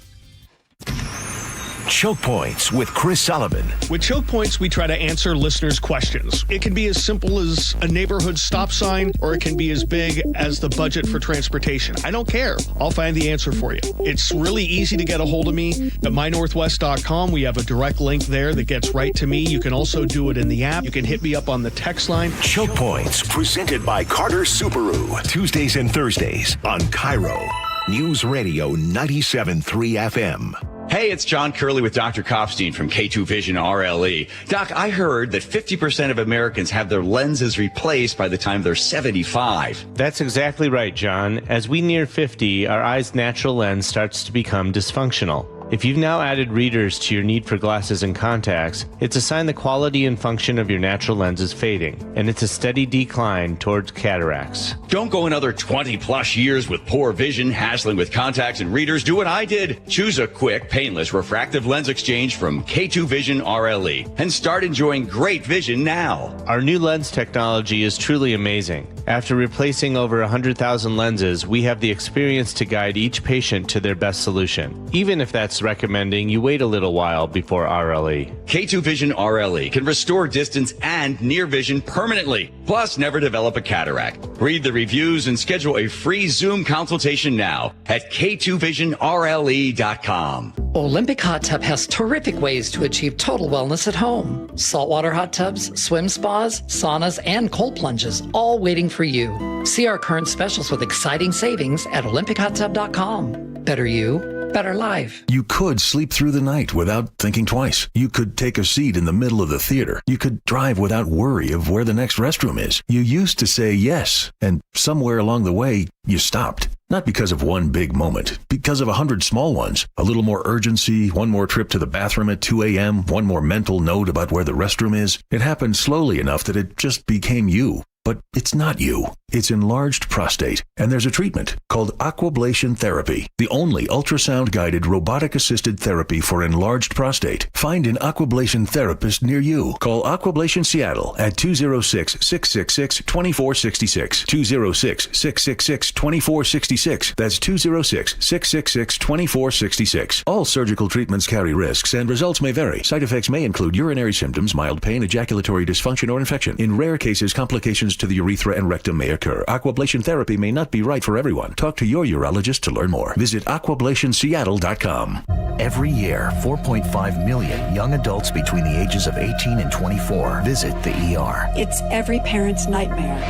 S9: Choke Points with Chris Sullivan.
S11: With Choke Points, we try to answer listeners' questions. It can be as simple as a neighborhood stop sign, or it can be as big as the budget for transportation. I don't care. I'll find the answer for you. It's really easy to get a hold of me at mynorthwest.com. We have a direct link there that gets right to me. You can also do it in the app. You can hit me up on the text line.
S9: Choke Points, presented by Carter Subaru. Tuesdays and Thursdays on KIRO News Radio 97.3 FM.
S18: Hey, it's John Curley with Dr. Kopstein from K2 Vision RLE. Doc, I heard that 50% of Americans have their lenses replaced by the time they're 75.
S20: That's exactly right, John. As we near 50, our eye's natural lens starts to become dysfunctional. If you've now added readers to your need for glasses and contacts, it's a sign the quality and function of your natural lens is fading, and it's a steady decline towards cataracts.
S18: Don't go another 20 plus years with poor vision, hassling with contacts and readers. Do what I did. Choose a quick, painless refractive lens exchange from K2 Vision RLE and start enjoying great vision now.
S20: Our new lens technology is truly amazing. After replacing over 100,000 lenses, we have the experience to guide each patient to their best solution, even if that's recommending you wait a little while before RLE.
S18: K2 Vision RLE can restore distance and near vision permanently, plus never develop a cataract. Read the reviews and schedule a free Zoom consultation now at k2visionrle.com.
S22: Olympic Hot Tub has terrific ways to achieve total wellness at home. Saltwater hot tubs, swim spas, saunas, and cold plunges, all waiting for you. See our current specials with exciting savings at olympichottub.com. Better you, better life.
S23: You could sleep through the night without thinking twice. You could take a seat in the middle of the theater. You could drive without worry of where the next restroom is. You used to say yes, and somewhere along the way, you stopped. Not because of one big moment, because of 100 small ones. A little more urgency, one more trip to the bathroom at 2 a.m., one more mental note about where the restroom is. It happened slowly enough that it just became you. But it's not you. It's enlarged prostate, and there's a treatment called aquablation therapy, the only ultrasound-guided robotic-assisted therapy for enlarged prostate. Find an aquablation therapist near you. Call Aquablation Seattle at 206-666-2466, 206-666-2466. That's 206-666-2466. All surgical treatments carry risks, and results may vary. Side effects may include urinary symptoms, mild pain, ejaculatory dysfunction, or infection. In rare cases, complications damage to the urethra and rectum may occur. Aquablation therapy may not be right for everyone. Talk to your urologist to learn more. Visit aquablationseattle.com.
S1: Every year, 4.5 million young adults between the ages of 18 and 24 visit the ER.
S3: It's every parent's nightmare.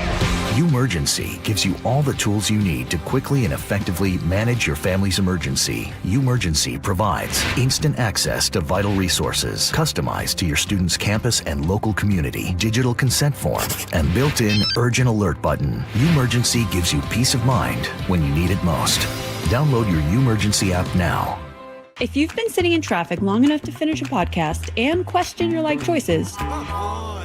S1: Umergency gives you all the tools you need to quickly and effectively manage your family's emergency. Umergency provides instant access to vital resources, customized to your student's campus and local community, digital consent form, and built-in urgent alert button. Umergency gives you peace of mind when you need it most. Download your Umergency app now.
S13: If you've been sitting in traffic long enough to finish a podcast and question your life choices,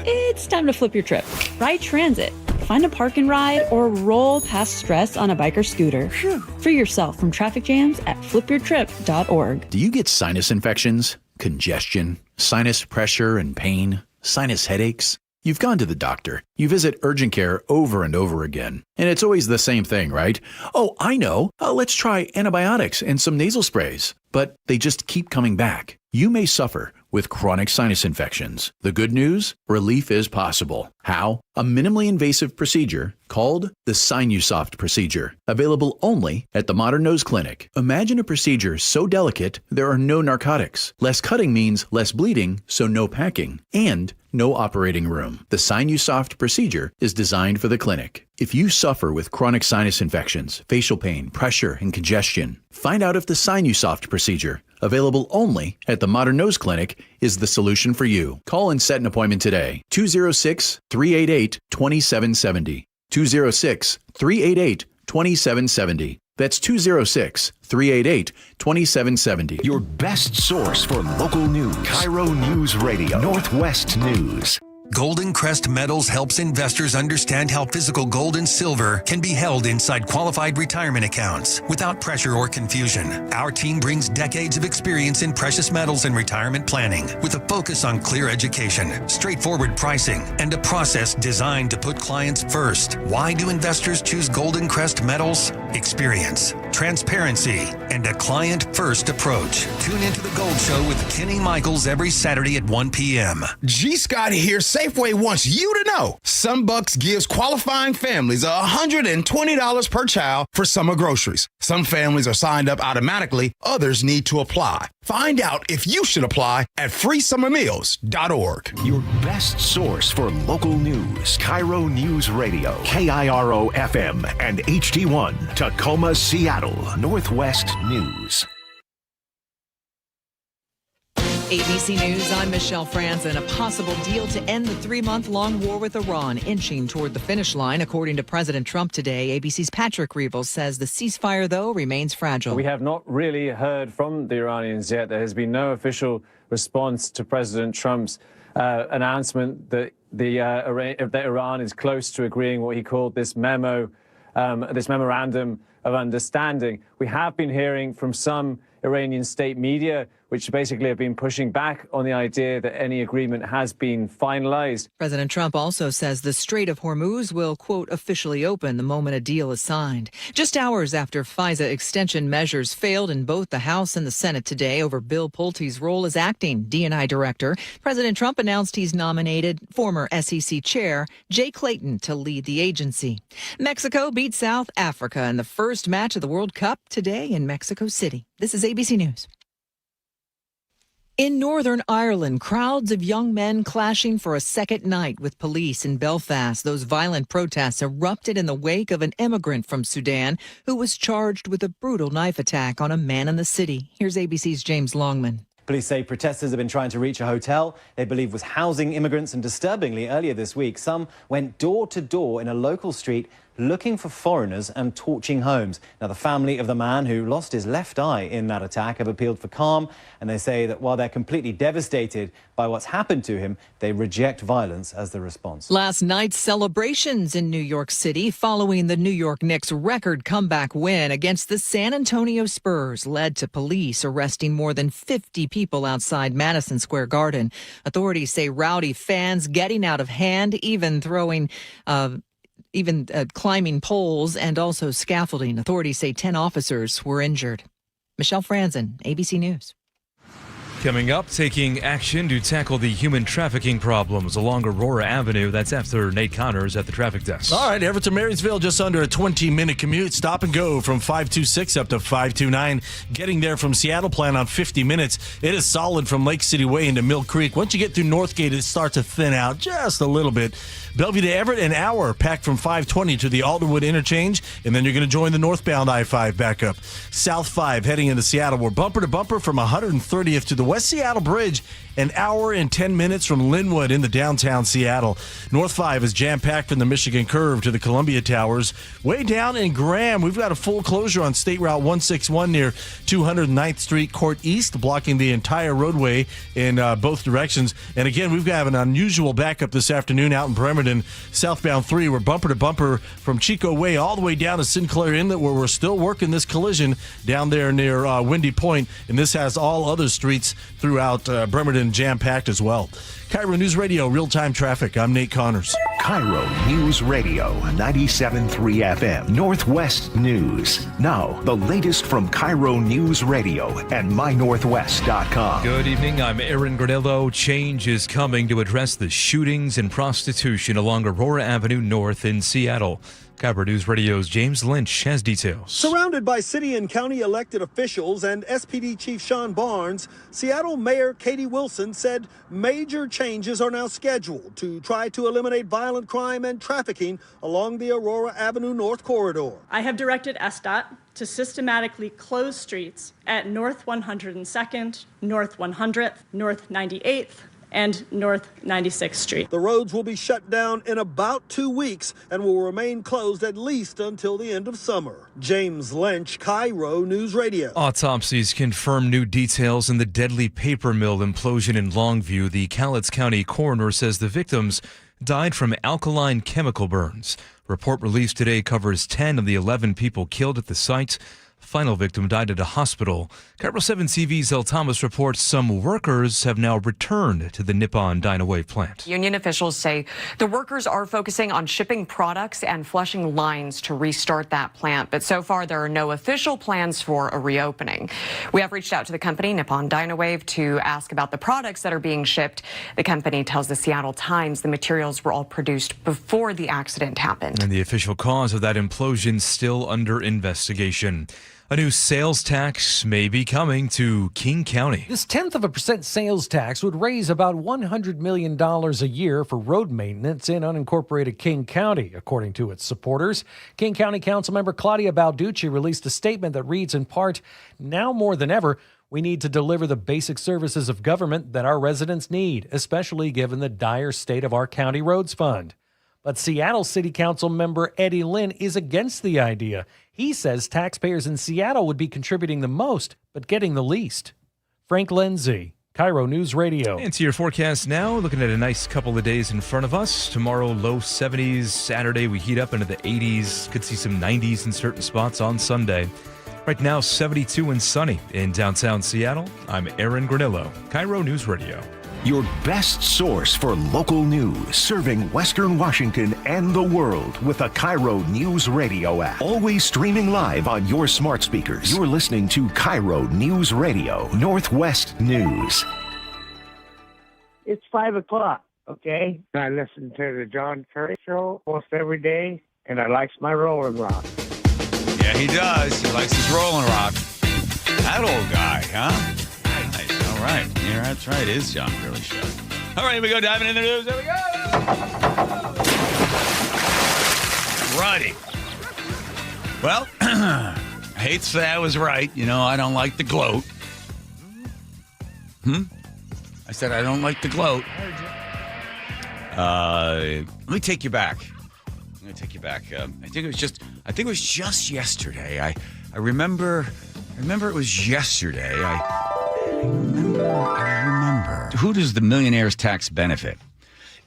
S13: it's time to flip your trip. Ride transit. Find a park and ride or roll past stress on a bike or scooter. Free yourself from traffic jams at flipyourtrip.org.
S24: Do you get sinus infections, congestion, sinus pressure and pain, sinus headaches? You've gone to the doctor. You visit urgent care over and over again. And it's always the same thing, right? Oh, I know. Let's try antibiotics and some nasal sprays. But they just keep coming back. You may suffer with chronic sinus infections. The good news? Relief is possible. How? A minimally invasive procedure called the Sinusoft procedure, available only at the Modern Nose Clinic. Imagine a procedure so delicate there are no narcotics. Less cutting means less bleeding, so no packing, and no operating room. The Sinusoft procedure is designed for the clinic. If you suffer with chronic sinus infections, facial pain, pressure, and congestion, find out if the Sinusoft procedure, available only at the Modern Nose Clinic, is the solution for you. Call and set an appointment today. 206-388-2770. 206-388-2770. That's 206-388-2770.
S9: Your best source for local news. KIRO Newsradio. Northwest News.
S25: Golden Crest Metals helps investors understand how physical gold and silver can be held inside qualified retirement accounts without pressure or confusion. Our team brings decades of experience in precious metals and retirement planning with a focus on clear education, straightforward pricing, and a process designed to put clients first. Why do investors choose Golden Crest Metals? Experience, transparency, and a client-first approach. Tune into The Gold Show with Kenny Michaels every Saturday at 1 p.m.
S26: G. Scott here. Safeway wants you to know SunBucks gives qualifying families $120 per child for summer groceries. Some families are signed up automatically. Others need to apply. Find out if you should apply at freesummermeals.org.
S9: Your best source for local news. KIRO Newsradio. KIRO FM and HD1. Tacoma, Seattle. Northwest News.
S27: ABC News, I'm Michelle Franzen. A possible deal to end the 3-month-long war with Iran inching toward the finish line, according to President Trump today. ABC's Patrick Reevels says the ceasefire, though, remains fragile.
S28: We have not really heard from the Iranians yet. There has been no official response to President Trump's announcement that that Iran is close to agreeing what he called this memorandum of understanding. We have been hearing from some Iranian state media, which basically have been pushing back on the idea that any agreement has been finalized.
S27: President Trump also says the Strait of Hormuz will, quote, officially open the moment a deal is signed. Just hours after FISA extension measures failed in both the House and the Senate today over Bill Pulte's role as acting D&I director, President Trump announced he's nominated former SEC chair Jay Clayton to lead the agency. Mexico beat South Africa in the first match of the World Cup today in Mexico City. This is ABC News. In Northern Ireland, crowds of young men clashing for a second night with police in Belfast. Those violent protests erupted in the wake of an immigrant from Sudan who was charged with a brutal knife attack on a man in the city. Here's ABC's James Longman.
S29: Police say protesters have been trying to reach a hotel they believe was housing immigrants, and disturbingly, earlier this week, some went door to door in a local street looking for foreigners and torching homes. Now, the family of the man who lost his left eye in that attack have appealed for calm, and they say that while they're completely devastated by what's happened to him, they reject violence as the response.
S27: Last night's celebrations in New York City following the New York Knicks' record comeback win against the San Antonio Spurs led to police arresting more than 50 people outside Madison Square Garden. Authorities say rowdy fans getting out of hand, even climbing poles and also scaffolding. Authorities say 10 officers were injured. Michelle Franzen, ABC News.
S2: Coming up, taking action to tackle the human trafficking problems along Aurora Avenue. That's after Nate Connors at the traffic desk.
S8: All right, Everett to Marysville, just under a 20-minute commute. Stop and go from 526 up to 529. Getting there from Seattle, plan on 50 minutes. It is solid from Lake City Way into Mill Creek. Once you get through Northgate, it starts to thin out just a little bit. Bellevue to Everett, an hour, packed from 520 to the Alderwood interchange, and then you're going to join the northbound I-5 back up. South 5 heading into Seattle. We're bumper to bumper from 130th to the West Seattle Bridge, an hour and 10 minutes from Linwood into downtown Seattle. North 5 is jam-packed from the Michigan Curve to the Columbia Towers. Way down in Graham, we've got a full closure on State Route 161 near 209th Street Court East, blocking the entire roadway in both directions. And again, we've got an unusual backup this afternoon out in Bremerton. Southbound 3, we're bumper to bumper from Chico Way all the way down to Sinclair Inlet, where we're still working this collision down there near Windy Point. And this has all other streets throughout Bremerton jam-packed as well. KIRO News Radio, real-time traffic. I'm Nate Connors.
S9: KIRO News Radio, 97.3 FM, Northwest News. Now, the latest from KIRO News Radio and mynorthwest.com.
S2: Good evening, I'm Aaron Granillo. Change is coming to address the shootings and prostitution along Aurora Avenue North in Seattle. KIRO News Radio's James Lynch has details.
S6: Surrounded by city and county elected officials and SPD Chief Sean Barnes, Seattle Mayor Katie Wilson said major changes are now scheduled to try to eliminate violent crime and trafficking along the Aurora Avenue North corridor.
S7: I have directed SDOT to systematically close streets at North 102nd, North 100th, North 98th, and North 96th Street.
S6: The roads will be shut down in about 2 weeks and will remain closed at least until the end of summer. James Lynch, KIRO News Radio.
S2: Autopsies confirm new details in the deadly paper mill implosion in Longview. The Cowlitz County coroner says the victims died from alkaline chemical burns. Report released today covers 10 of the 11 people killed at the site. Final victim died at a hospital. KIRO 7 TV's El Thomas reports some workers have now returned to the Nippon Dynawave plant.
S10: Union officials say the workers are focusing on shipping products and flushing lines to restart that plant. But so far, there are no official plans for a reopening. We have reached out to the company, Nippon Dynawave, to ask about the products that are being shipped. The company tells the Seattle Times the materials were all produced before the accident happened.
S2: And the official cause of that implosion still under investigation. A new sales tax may be coming to King County.
S12: This 0.1% sales tax would raise about $100 million a year for road maintenance in unincorporated King County, according to its supporters. King County Councilmember Claudia Balducci released a statement that reads in part, "Now more than ever, we need to deliver the basic services of government that our residents need, especially given the dire state of our county roads fund." But Seattle City Council member Eddie Lynn is against the idea. He says taxpayers in Seattle would be contributing the most, but getting the least. Frank Lindsay, KIRO News Radio.
S2: And to your forecast now, looking at a nice couple of days in front of us. Tomorrow, low 70s. Saturday, we heat up into the 80s. Could see some 90s in certain spots on Sunday. Right now, 72 and sunny in downtown Seattle. I'm Aaron Granillo, KIRO News Radio.
S9: Your best source for local news, serving Western Washington and the world with a KIRO News Radio app. Always streaming live on your smart speakers. You're listening to KIRO News Radio, Northwest News.
S14: It's 5 o'clock, okay? I listen to the John Curley Show almost every day, and I likes my Rolling Rock.
S15: Yeah, he does. He likes his Rolling Rock. That old guy, huh? Nice. All right. Yeah, that's right. It is John Curley Show. All right, here we go. Diving in the news. There we go. Righty. Well, I hate to say I was right. You know, I don't like the gloat. I said I don't like the gloat. Let me take you back. I'm going to take you back. I think it was just yesterday. I remember it was yesterday. I remember. Who does the millionaire's tax benefit?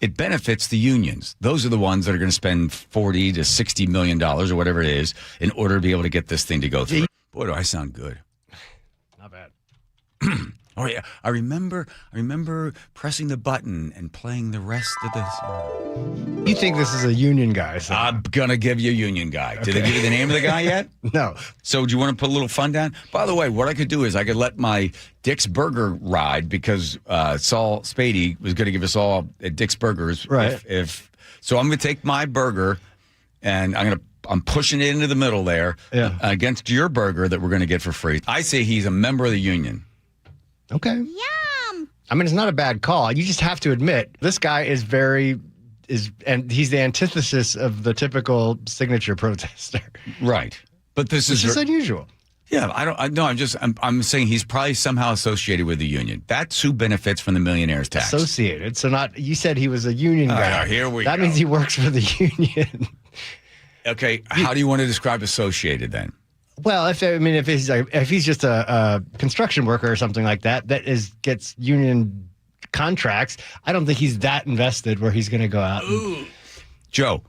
S15: It benefits the unions. Those are the ones that are going to spend $40 to $60 million or whatever it is in order to be able to get this thing to go through. Boy, do I sound good.
S19: Not bad.
S15: Oh yeah, I remember pressing the button and playing the rest of the song.
S19: You think this is a union guy? So.
S15: I'm gonna give you a union guy. Did they give you the name of the guy yet?
S19: No.
S15: So do you want to put a little fun down? By the way, what I could do is I could let my Dick's Burger ride because Saul Spady was going to give us all at Dick's Burgers.
S19: Right.
S15: So I'm going to take my burger and I'm pushing it into the middle there against your burger that we're going to get for free. I say he's a member of the union.
S19: Okay. Yum. I mean, it's not a bad call. You just have to admit this guy is and he's the antithesis of the typical signature protester.
S15: Right. But this is
S19: just unusual.
S15: Yeah, I'm saying he's probably somehow associated with the union. That's who benefits from the millionaire's tax.
S19: Associated. So you said he was a union guy.
S15: Here we go.
S19: That means he works for the union.
S15: Okay, how do you want to describe associated then?
S19: Well, if he's just a construction worker or something like that gets union contracts, I don't think he's that invested where he's going to go out.
S15: Joe,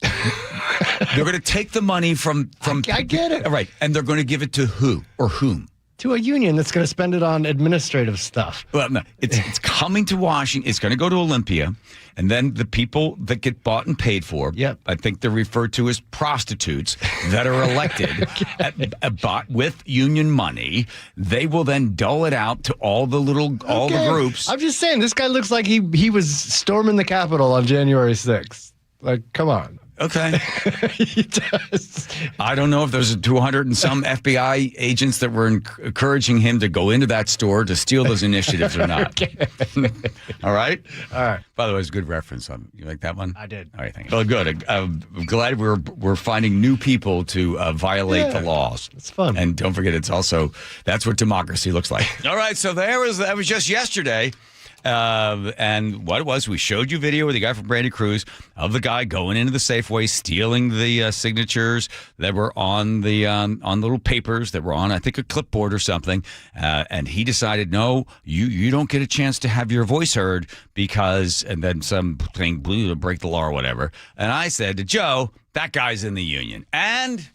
S15: they're going to take the money from.
S19: I get it,
S15: right? And they're going to give it to who or whom?
S19: To a union that's going to spend it on administrative stuff.
S15: Well, no, it's coming to Washington. It's going to go to Olympia, and then the people that get bought and paid for.
S19: Yep.
S15: I think they're referred to as prostitutes that are elected bought with union money. They will then dole it out to all the groups.
S19: I'm just saying, this guy looks like he was storming the Capitol on January 6th. Like, come on.
S15: Okay.
S19: He does.
S15: I don't know if there's 200 and some FBI agents that were encouraging him to go into that store to steal those initiatives or not. All right?
S19: All right.
S15: By the way, it's a good reference. You like that one?
S19: I did.
S15: All right, thank you. Well, good. I'm glad we're finding new people to violate the laws.
S19: It's fun.
S15: And don't forget, that's what democracy looks like. All right, so that was just yesterday. And what it was, we showed you video with the guy from Brandy Cruz of the guy going into the Safeway, stealing the signatures that were on the on little papers that were on, I think, a clipboard or something. And he decided, no, you don't get a chance to have your voice heard because, and then something blew to break the law or whatever. And I said to Joe, that guy's in the union. And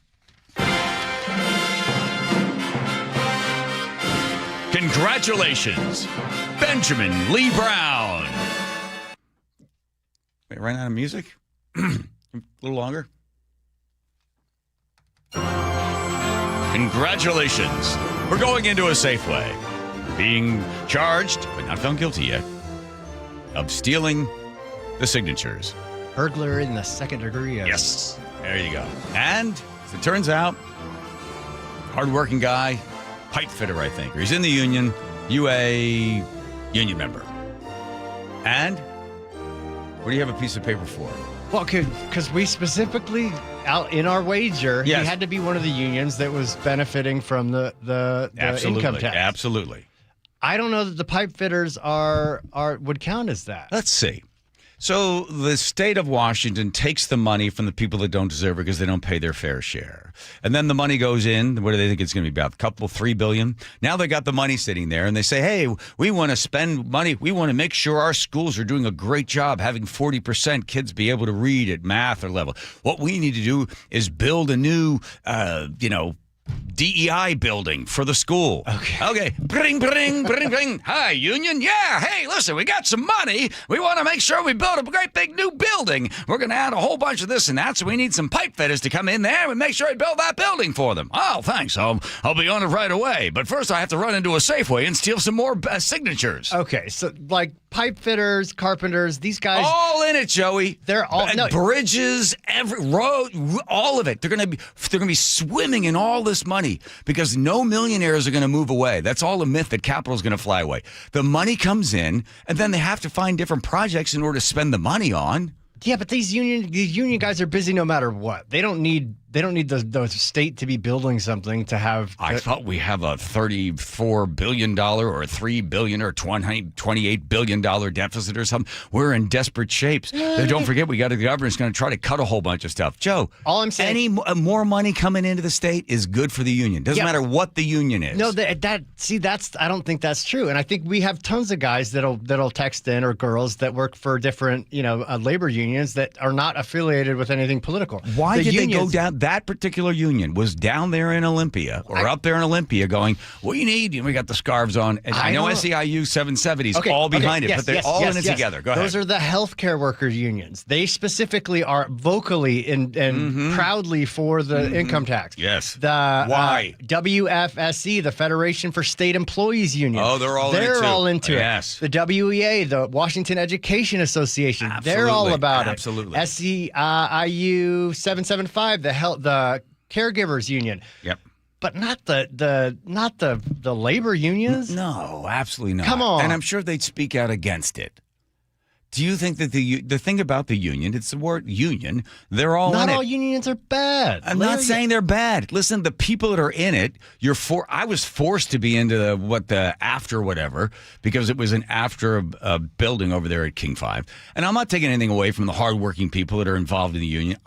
S15: congratulations, Benjamin Lee Brown. Wait, ran out of music? A little longer. Congratulations. We're going into a Safeway. Being charged, but not found guilty yet, of stealing the signatures.
S19: Burglar in the second degree.
S15: Yes. There you go. And as it turns out, hardworking guy, pipe fitter, I think. Or he's in the union, UA union member. And what do you have a piece of paper for?
S19: Well, because we specifically, out in our wager, he had to be one of the unions that was benefiting from the income tax.
S15: Absolutely.
S19: I don't know that the pipe fitters would count as that.
S15: Let's see. So the state of Washington takes the money from the people that don't deserve it because they don't pay their fair share. And then the money goes in. What do they think it's going to be about? $3 billion? Now they got the money sitting there and they say, hey, we want to spend money. We want to make sure our schools are doing a great job having 40% kids be able to read at math or level. What we need to do is build a new, DEI building for the school. Okay. Bring, bring, bring, bring. Hi, union. Yeah. Hey, listen, we got some money. We want to make sure we build a great big new building. We're going to add a whole bunch of this and that, so we need some pipe fitters to come in there and make sure we build that building for them. Oh, thanks. I'll be on it right away. But first, I have to run into a Safeway and steal some more signatures.
S19: Okay, so like pipe fitters, carpenters, these guys,
S15: all in it, Joey.
S19: They're all
S15: bridges, every road, all of it. They're going to be swimming in all this money because no millionaires are going to move away. That's all a myth that capital is going to fly away. The money comes in, and then they have to find different projects in order to spend the money on.
S19: Yeah, but these union guys are busy no matter what. They don't need the state to be building something to have.
S15: I thought we have a $34 billion or $3 billion or $28 billion deficit or something. We're in desperate shapes. Don't forget, the government's going to try to cut a whole bunch of stuff. Joe,
S19: all I'm saying,
S15: any more money coming into the state is good for the union. Doesn't matter what the union is.
S19: No, I don't think that's true. And I think we have tons of guys that'll text in, or girls that work for different labor unions that are not affiliated with anything political.
S15: Why did they go down? that particular union was down there in Olympia or up there in Olympia going, what do you need? We got the scarves on. And I know SEIU 770's all behind it, but they're all in it together. Go ahead.
S19: Those are the healthcare workers unions. They specifically are vocally and proudly for the income tax.
S15: Yes.
S19: Why? WFSE, the Federation for State Employees Union.
S15: Oh, they're all into it.
S19: Yes. The WEA, the Washington Education Association. They're all about it.
S15: Absolutely.
S19: SEIU 775, the caregivers union.
S15: Yep.
S19: But not the labor unions.
S15: No, absolutely not.
S19: Come on.
S15: And I'm sure they'd speak out against it. Do you think that the thing about the union, it's the word union, they're all in it.
S19: Not all unions are bad.
S15: I'm not saying they're bad. Listen, the people that are in it, I was forced to be into the after whatever because it was an after building over there at King 5. And I'm not taking anything away from the hardworking people that are involved in the union.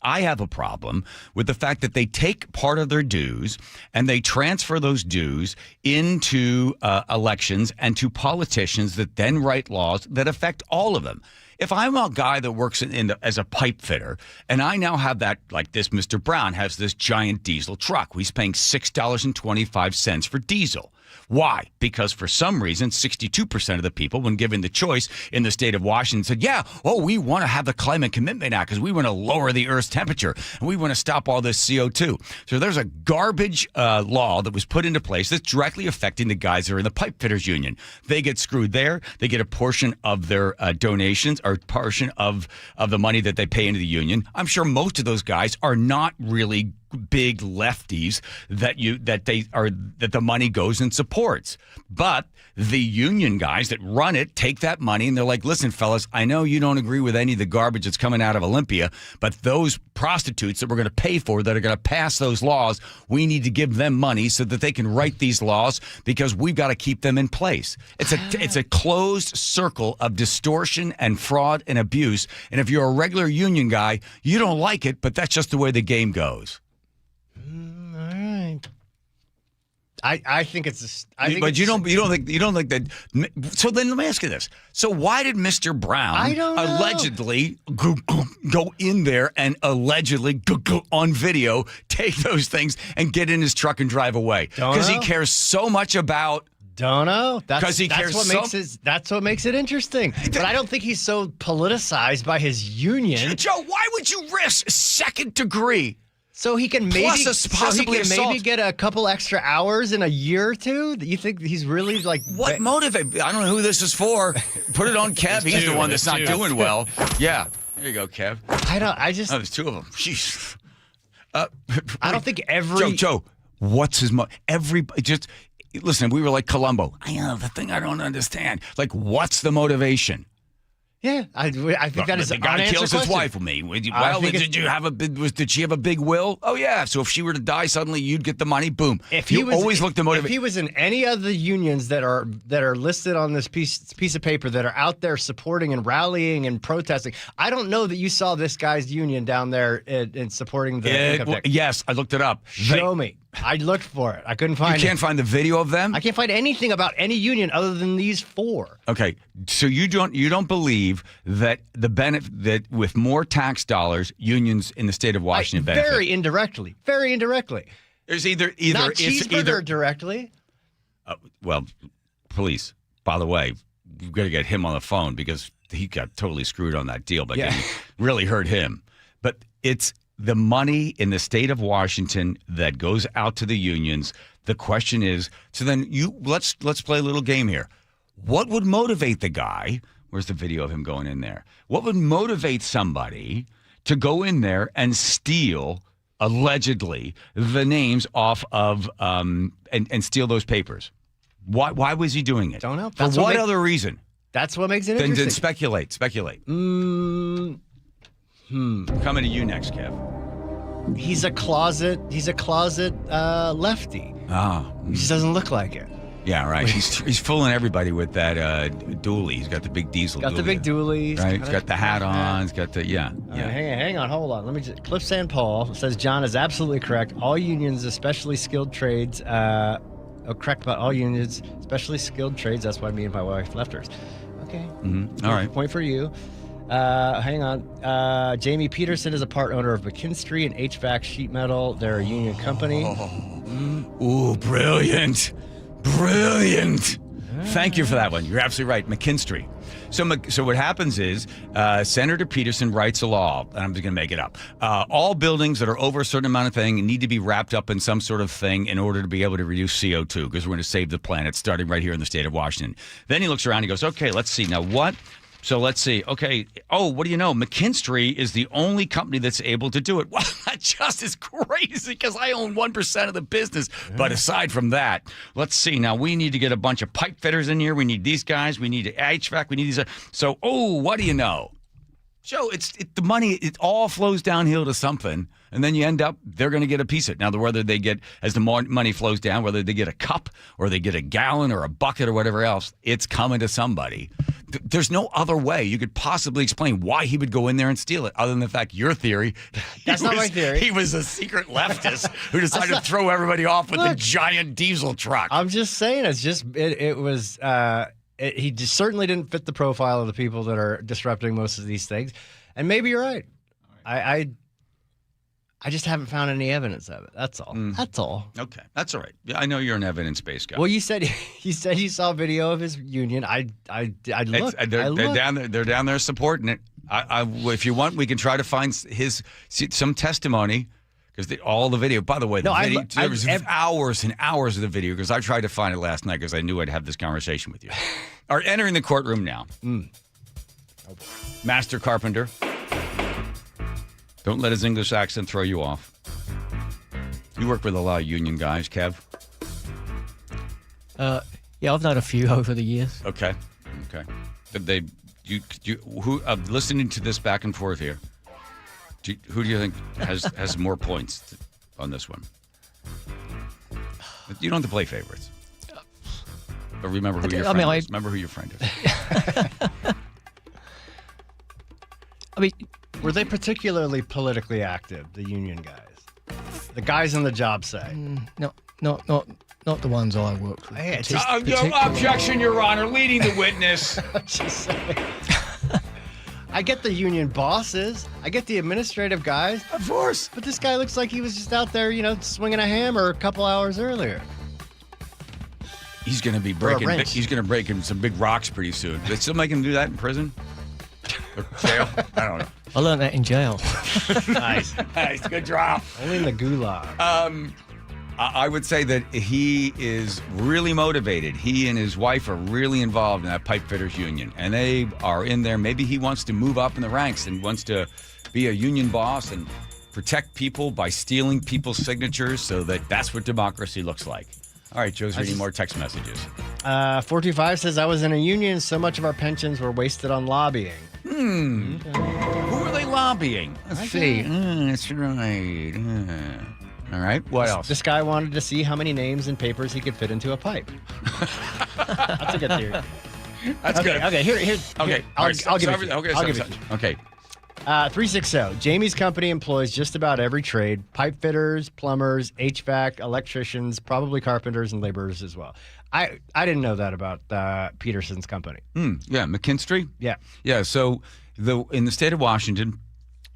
S15: I have a problem with the fact that they take part of their dues and they transfer those dues into elections and to politicians that then write laws that affect all of them. If I'm a guy that works as a pipe fitter and I now have that, like this Mr. Brown has this giant diesel truck, he's paying $6.25 for diesel. Why? Because for some reason, 62% of the people, when given the choice in the state of Washington, said, we want to have the Climate Commitment Act because we want to lower the Earth's temperature and we want to stop all this CO2. So there's a garbage law that was put into place that's directly affecting the guys that are in the pipe fitters union. They get screwed there. They get a portion of their donations or portion of the money that they pay into the union. I'm sure most of those guys are not really big lefties that the money goes and supports. But the union guys that run it take that money and they're like, listen, fellas, I know you don't agree with any of the garbage that's coming out of Olympia, but those prostitutes that we're going to pay for that are going to pass those laws, we need to give them money so that they can write these laws because we've got to keep them in place. It's a closed circle of distortion and fraud and abuse. And if you're a regular union guy, you don't like it, but that's just the way the game goes.
S19: All right. I think it's.
S15: But you don't think that. So then let me ask you this: so why did Mr. Brown allegedly go in there and allegedly on video take those things and get in his truck and drive away because he cares so much about?
S19: Don't know.
S15: Because he cares
S19: that's what makes it interesting. But I don't think he's so politicized by his union.
S15: Joe, why would you risk second degree?
S19: So he can maybe get a couple extra hours in a year or two? You think he's really like...
S15: What motivate? I don't know who this is for. Put it on Kev. He's the one that's not doing well. Yeah. There you go, Kev.
S19: There's
S15: two of them. Jeez.
S19: I don't think every...
S15: Joe, what's his... just... Listen, we were like Columbo. The thing I don't understand. Like, what's the motivation?
S19: Yeah, I think that is
S15: the guy kills his wife with me. Did she have a big will? Oh yeah. So if she were to die suddenly, you'd get the money. Boom. If he
S19: was in any of the unions that are listed on this piece of paper that are out there supporting and rallying and protesting, I don't know that you saw this guy's union down there in supporting the income tax.
S15: Yes, I looked it up.
S19: Show me. I looked for it. I couldn't find it.
S15: You can't find the video of them?
S19: I can't find anything about any union other than these four.
S15: Okay, so you don't believe that that with more tax dollars, unions in the state of Washington benefit?
S19: Very indirectly.
S15: There's either
S19: not
S15: it's
S19: cheeseburger
S15: either
S19: directly.
S15: Well, police. By the way, you've got to get him on the phone because he got totally screwed on that deal, but it really hurt him. But it's the money in the state of Washington that goes out to the unions. The question is, so then let's play a little game here. What would motivate the guy? Where's the video of him going in there? What would motivate somebody to go in there and steal, allegedly, the names off of and steal those papers? Why was he doing it?
S19: Don't know.
S15: For what other reason?
S19: That's what makes it interesting.
S15: Then speculate. Coming to you next, Kev.
S19: He's a closet lefty. He just doesn't look like it.
S15: Yeah, right. He's fooling everybody with that dually. He's got the big diesel.
S19: Got the big dually.
S15: Right. He's got the hat on. He's got the
S19: Hang on, hold on. Let me just. Cliff St. Paul says John is absolutely correct. All unions, especially skilled trades. Correct about all unions, especially skilled trades. That's why me and my wife left hers. Okay.
S15: Mm-hmm. All right.
S19: Point for you. Hang on. Jamie Peterson is a part owner of McKinstry and HVAC Sheet Metal. They're a union company.
S15: Ooh, brilliant. Brilliant. Thank you for that one. You're absolutely right. McKinstry. So what happens is Senator Peterson writes a law, and I'm just going to make it up. All buildings that are over a certain amount of thing need to be wrapped up in some sort of thing in order to be able to reduce CO2 because we're going to save the planet starting right here in the state of Washington. Then he looks around and he goes, okay, let's see. Now what? So let's see. Okay. Oh, what do you know? McKinstry is the only company that's able to do it. Well, that just is crazy because I own 1% of the business. But aside from that, let's see. Now, we need to get a bunch of pipe fitters in here. We need these guys. We need HVAC. We need these. So, what do you know? So the money, it all flows downhill to something. And then you end up, they're going to get a piece of it. Now, whether they get, as the more money flows down, whether they get a cup or they get a gallon or a bucket or whatever else, it's coming to somebody. There's no other way you could possibly explain why he would go in there and steal it, other than the fact your theory.
S19: That's not my theory.
S15: He was a secret leftist who decided to throw everybody off with a giant diesel truck.
S19: I'm just saying, it was. He just certainly didn't fit the profile of the people that are disrupting most of these things. And maybe you're right. I just haven't found any evidence of it. That's all. That's all.
S15: Okay, that's all right. Yeah, I know you're an evidence-based guy.
S19: Well, you said you saw a video of his union. I looked.
S15: They're down there. They're down there supporting it. If you want, we can try to find some testimony. Because all the video, by the way, there was hours and hours of the video because I tried to find it last night because I knew I'd have this conversation with you. Are entering the courtroom now. Master carpenter. Don't let his English accent throw you off. You work with a lot of union guys, Kev.
S4: Yeah, I've known a few over the years.
S15: Okay. Did listening to this back and forth here. Who do you think has more points on this one? You don't have to play favorites. But remember who your friend is. Remember who your friend is.
S4: I mean,
S19: were they particularly politically active, the union guys? The guys on the job site?
S4: Not the ones I worked with.
S15: Objection, Your Honor. Leading the witness.
S19: Just saying. I get the union bosses. I get the administrative guys.
S15: Of course.
S19: But this guy looks like he was just out there, swinging a hammer a couple hours earlier.
S15: He's going to be breaking. He's going to break some big rocks pretty soon. Do they still make him do that in prison? Or jail? I don't know.
S4: I learned that in jail.
S15: Nice. Good drop.
S19: Only in the gulag.
S15: I would say that he is really motivated. He and his wife are really involved in that pipe fitters union, and they are in there. Maybe he wants to move up in the ranks and wants to be a union boss and protect people by stealing people's signatures so that's what democracy looks like. All right, Joe's reading more text messages.
S19: 425 says, I was in a union. So much of our pensions were wasted on lobbying.
S15: Who are they lobbying? Let's see. That's right. All right. What else?
S19: This guy wanted to see how many names and papers he could fit into a pipe. That's a good theory.
S15: That's good.
S19: Okay, here.
S15: Okay.
S19: I'll give it to you.
S15: Okay.
S19: 360. Jamie's company employs just about every trade: pipe fitters, plumbers, HVAC, electricians, probably carpenters and laborers as well. I didn't know that about Peterson's company.
S15: Yeah, McKinstry?
S19: Yeah.
S15: Yeah, so in the state of Washington,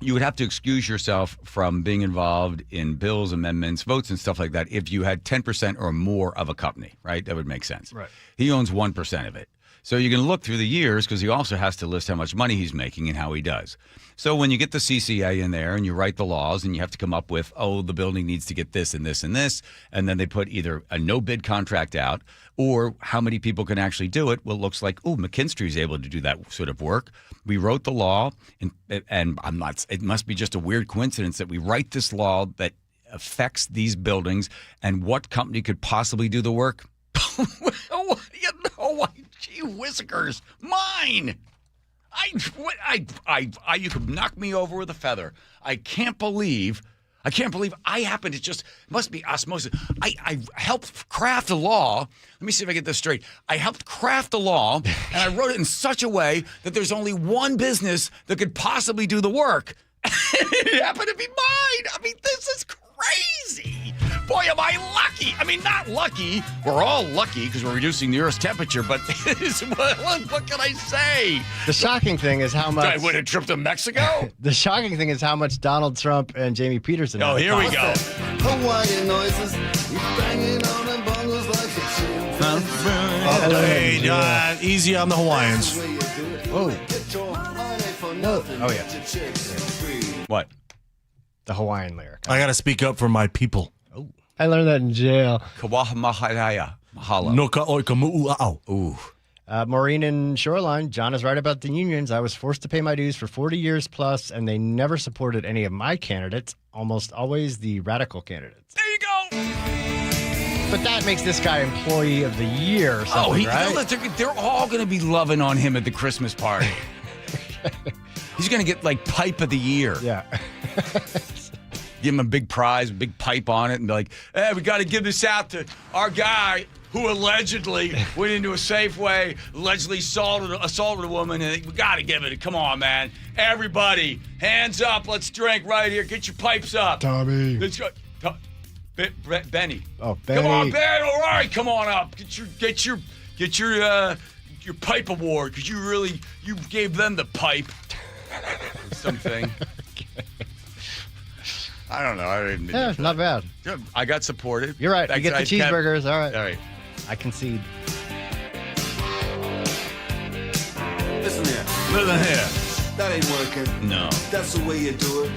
S15: you would have to excuse yourself from being involved in bills, amendments, votes, and stuff like that if you had 10% or more of a company, right? That would make sense.
S19: Right.
S15: He owns 1% of it. So you can look through the years because he also has to list how much money he's making and how he does. So when you get the CCA in there and you write the laws and you have to come up with, the building needs to get this and this and this, and then they put either a no-bid contract out or how many people can actually do it. Well, it looks like, McKinstry's able to do that sort of work. We wrote the law, and it must be just a weird coincidence that we write this law that affects these buildings, and what company could possibly do the work? Gee whiskers, mine. You could knock me over with a feather. I can't believe I happen to just, must be osmosis. I helped craft a law. Let me see if I get this straight. I helped craft a law, and I wrote it in such a way that there's only one business that could possibly do the work. It happened to be mine. I mean, this is crazy. Boy, am I lucky. I mean, not lucky. We're all lucky because we're reducing the Earth's temperature, but what can I say?
S19: The shocking thing is how much...
S15: I win a trip to Mexico?
S19: The shocking thing is how much Donald Trump and Jamie Peterson...
S15: Oh, here we go.
S5: Hawaiian noises. He's banging on the bongos like a
S8: Easy on the Hawaiians.
S19: Oh. No. Oh, yeah.
S15: What?
S19: The Hawaiian lyric.
S8: I got to speak up for my people.
S19: Oh. I learned that in jail.
S15: Mahalo.
S8: Noka oika mu'u'au.
S15: Ooh.
S19: Maureen and Shoreline, John is right about the unions. I was forced to pay my dues for 40 years plus, and they never supported any of my candidates, almost always the radical candidates.
S15: There you go.
S19: But that makes this guy employee of the year or something, right?
S15: They're all going to be loving on him at the Christmas party. He's going to get, like, pipe of the year.
S19: Yeah.
S15: Give him a big prize, a big pipe on it, and be like, hey, we got to give this out to our guy who allegedly went into a Safeway, allegedly assaulted a woman, and we got to give it. Come on, man. Everybody, hands up. Let's drink right here. Get your pipes up.
S19: Tommy.
S15: Let's go. Benny.
S19: Oh, Benny.
S15: Come on, Ben. All right, come on up. Get your pipe award because you gave them the pipe. Or something.
S19: Okay.
S15: I don't know.
S19: Yeah, not bad.
S15: I got supported.
S19: You're right. You get the cheeseburgers. All right.
S15: All right.
S19: I concede.
S5: Listen here. That ain't working.
S15: No.
S5: That's the way you do it.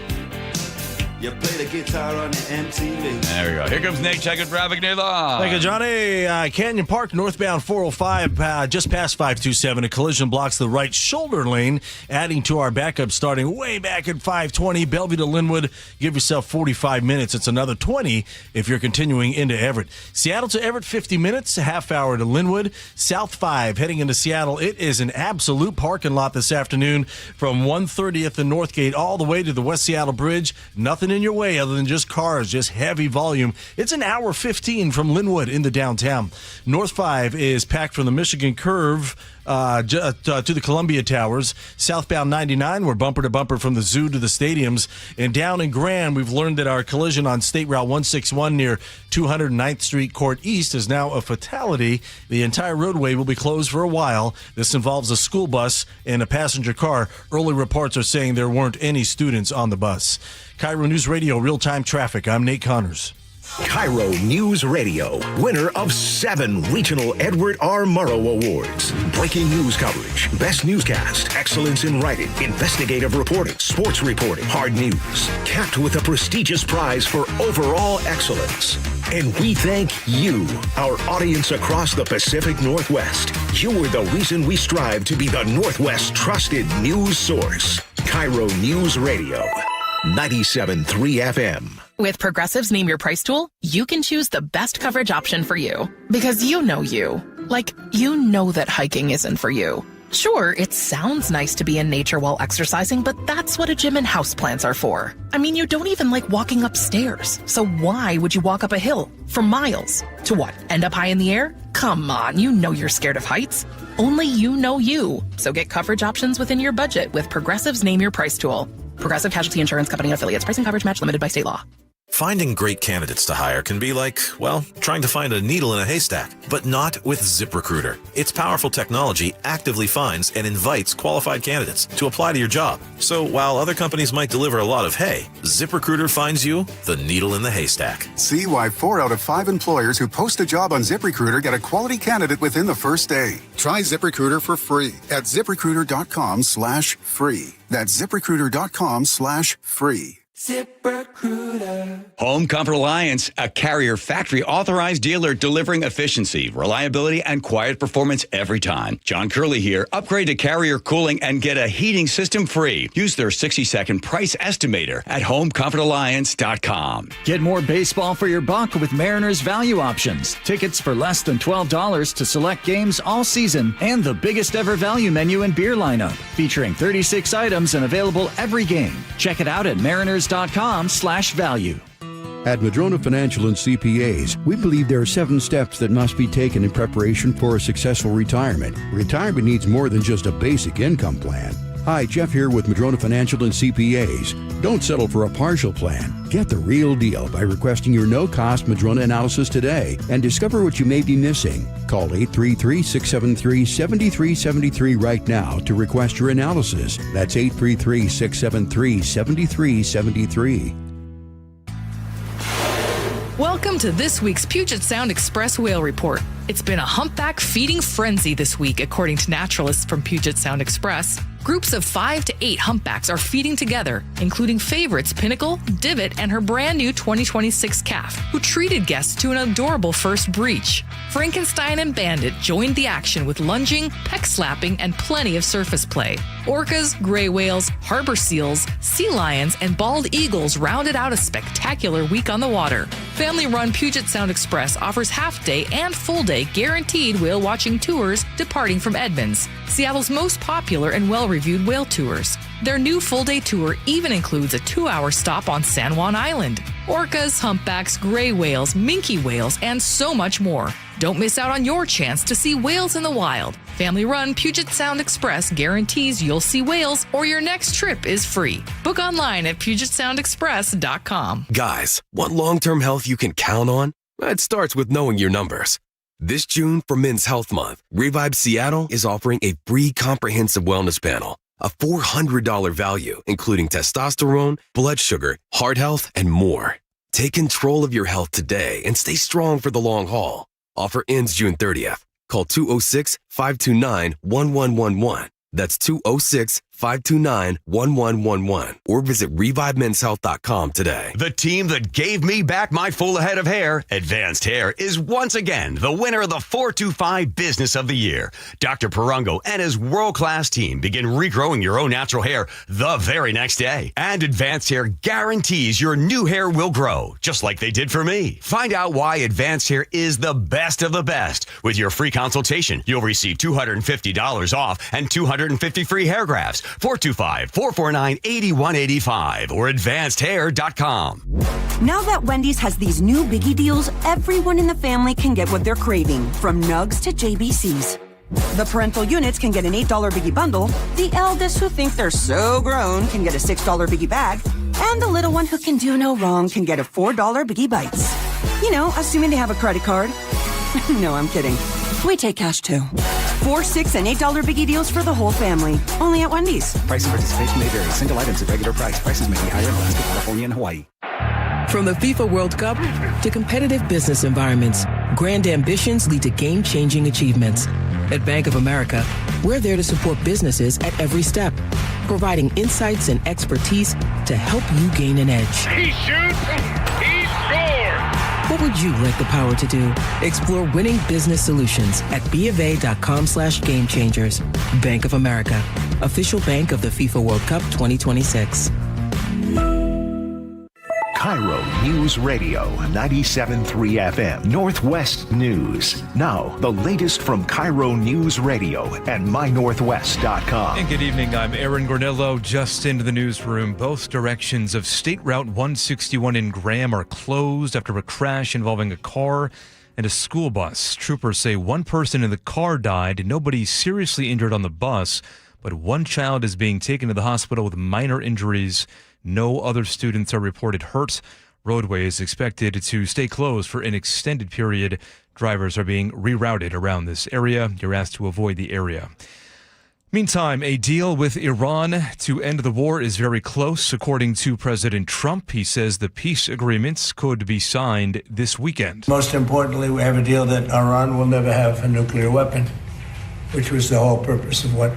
S5: You play the guitar on the MTV.
S15: There we go. Here comes Nate. Check it, traffic, Nate.
S8: Thank you, Johnny. Canyon Park, northbound 405, just past 527. A collision blocks the right shoulder lane, adding to our backup starting way back at 520. Bellevue to Linwood, give yourself 45 minutes. It's another 20 if you're continuing into Everett. Seattle to Everett, 50 minutes, a half hour to Linwood. South 5, heading into Seattle. It is an absolute parking lot this afternoon from 130th and Northgate all the way to the West Seattle Bridge. Nothing in your way other than just cars, just heavy volume. It's an hour 15 from Linwood into downtown. North 5 is packed from the Michigan Curve to the Columbia Towers. Southbound 99, we're bumper to bumper from the zoo to the stadiums. And down in Grand, we've learned that our collision on State Route 161 near 209th Street Court East is now a fatality. The entire roadway will be closed for a while. This involves a school bus and a passenger car. Early reports are saying there weren't any students on the bus. KIRO News Radio, real-time traffic. I'm Nate Connors.
S9: KIRO News Radio, winner of 7 regional Edward R. Murrow Awards. Breaking news coverage, best newscast, excellence in writing, investigative reporting, sports reporting, hard news. Capped with a prestigious prize for overall excellence. And we thank you, our audience across the Pacific Northwest. You are the reason we strive to be the Northwest's trusted news source. KIRO News Radio, 97.3 FM.
S11: With Progressive's Name Your Price tool, you can choose the best coverage option for you. Because you know you. Like, you know that hiking isn't for you. Sure, it sounds nice to be in nature while exercising, but that's what a gym and houseplants are for. I mean, you don't even like walking upstairs. So why would you walk up a hill for miles? To what, end up high in the air? Come on, you know you're scared of heights. Only you know you. So get coverage options within your budget with Progressive's Name Your Price tool. Progressive Casualty Insurance Company and Affiliates. Price and coverage match limited by state law.
S16: Finding great candidates to hire can be like, well, trying to find a needle in a haystack, but not with ZipRecruiter. Its powerful technology actively finds and invites qualified candidates to apply to your job. So while other companies might deliver a lot of hay, ZipRecruiter finds you the needle in the haystack.
S17: See why 4 out of 5 employers who post a job on ZipRecruiter get a quality candidate within the first day. Try ZipRecruiter for free at ZipRecruiter.com/free. That's ZipRecruiter.com/free.
S5: ZipRecruiter.
S15: Home Comfort Alliance, a Carrier factory authorized dealer delivering efficiency, reliability, and quiet performance every time. John Curley here. Upgrade to Carrier cooling and get a heating system free. Use their 60-second price estimator at homecomfortalliance.com.
S18: Get more baseball for your buck with Mariners value options. Tickets for less than $12 to select games all season and the biggest ever value menu and beer lineup, featuring 36 items and available every game. Check it out at mariners.com/value.
S20: At Madrona Financial and CPAs, we believe there are 7 steps that must be taken in preparation for a successful retirement. Retirement needs more than just a basic income plan. Hi, Jeff here with Madrona Financial and CPAs. Don't settle for a partial plan. Get the real deal by requesting your no-cost Madrona analysis today and discover what you may be missing. Call 833-673-7373 right now to request your analysis. That's 833-673-7373.
S11: Welcome to this week's Puget Sound Express Whale Report. It's been a humpback feeding frenzy this week, according to naturalists from Puget Sound Express. Groups of 5 to 8 humpbacks are feeding together, including favorites Pinnacle, Divot, and her brand new 2026 calf, who treated guests to an adorable first breach. Frankenstein and Bandit joined the action with lunging, peck slapping, and plenty of surface play. Orcas, gray whales, harbor seals, sea lions, and bald eagles rounded out a spectacular week on the water. Family-run Puget Sound Express offers half-day and full-day guaranteed whale-watching tours departing from Edmonds, Seattle's most popular and well-reviewed whale tours. Their new full-day tour even includes a 2-hour stop on San Juan Island. Orcas, humpbacks, gray whales, minke whales, and so much more. Don't miss out on your chance to see whales in the wild. Family-run Puget Sound Express guarantees you'll see whales or your next trip is free. Book online at PugetSoundExpress.com.
S1: Guys, want long-term health you can count on? It starts with knowing your numbers. This June, for Men's Health Month, Revive Seattle is offering a free comprehensive wellness panel, a $400 value, including testosterone, blood sugar, heart health, and more. Take control of your health today and stay strong for the long haul. Offer ends June 30th. Call 206-529-1111. That's 206-529-1111. Or visit ReviveMen'sHealth.com today.
S3: The team that gave me back my full head of hair, Advanced Hair, is once again the winner of the 425 Business of the Year. Dr. Perungo and his world-class team begin regrowing your own natural hair the very next day. And Advanced Hair guarantees your new hair will grow, just like they did for me. Find out why Advanced Hair is the best of the best. With your free consultation, you'll receive $250 off and 250 free hair grafts. 425-449-8185 or advancedhair.com.
S13: Now that Wendy's has these new biggie deals, everyone in the family can get what they're craving, from nugs to JBCs. The parental units can get an $8 biggie bundle, the eldest who think they're so grown can get a $6 biggie bag, and the little one who can do no wrong can get a $4 biggie bites. You know, assuming they have a credit card. No, I'm kidding. We take cash too. 4, 6, and $8 biggie deals for the whole family. Only at Wendy's.
S21: Price and participation may vary. Single items at regular price. Prices may be higher in Alaska, California, and Hawaii.
S22: From the FIFA World Cup to competitive business environments, grand ambitions lead to game-changing achievements. At Bank of America, we're there to support businesses at every step, providing insights and expertise to help you gain an edge.
S23: He shoots, he scores!
S22: What would you like the power to do? Explore winning business solutions at BofA.com/gamechangers. Bank of America, official bank of the FIFA World Cup 2026.
S9: KIRO News Radio 97.3 FM, Northwest News. Now, the latest from KIRO News Radio and mynorthwest.com.
S2: And good evening, I'm Aaron Gornillo. Just into the newsroom, both directions of State Route 161 in Graham are closed after a crash involving a car and a school bus. Troopers say one person in the car died and nobody seriously injured on the bus, but one child is being taken to the hospital with minor injuries. No other students are reported hurt. Roadway is expected to stay closed for an extended period. Drivers are being rerouted around this area. You're asked to avoid the area. Meantime, a deal with Iran to end the war is very close, according to President Trump. He says the peace agreements could be signed this weekend.
S24: Most importantly, we have a deal that Iran will never have a nuclear weapon, which was the whole purpose of what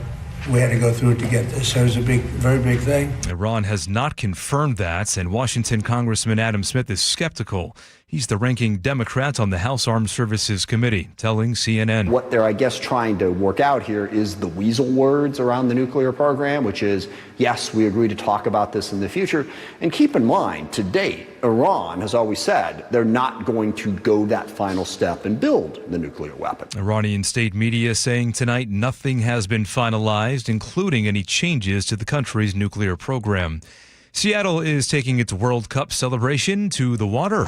S24: we had to go through to get this. So it was a very big thing.
S2: Iran has not confirmed that, and Washington Congressman Adam Smith is skeptical. He's the ranking Democrat on the House Armed Services Committee, telling CNN.
S25: What they're, I guess, trying to work out here is the weasel words around the nuclear program, which is, yes, we agree to talk about this in the future. And keep in mind, to date, Iran has always said they're not going to go that final step and build the nuclear weapon.
S2: Iranian state media saying tonight nothing has been finalized, including any changes to the country's nuclear program. Seattle is taking its World Cup celebration to the water.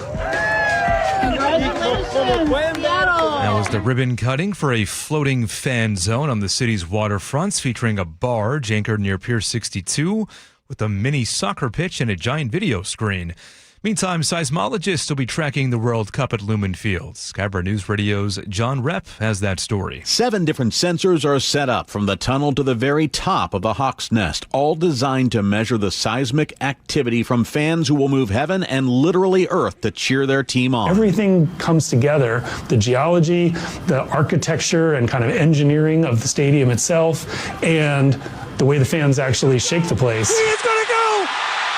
S23: Congratulations, Seattle!
S2: That was the ribbon cutting for a floating fan zone on the city's waterfronts, featuring a barge anchored near Pier 62 with a mini soccer pitch and a giant video screen. Meantime, seismologists will be tracking the World Cup at Lumen Fields. KIRO News Radio's John Repp has that story.
S6: 7 different sensors are set up from the tunnel to the very top of the Hawk's Nest, all designed to measure the seismic activity from fans who will move heaven and literally earth to cheer their team on.
S7: Everything comes together, the geology, the architecture and kind of engineering of the stadium itself, and the way the fans actually shake the place.
S10: It's going to go!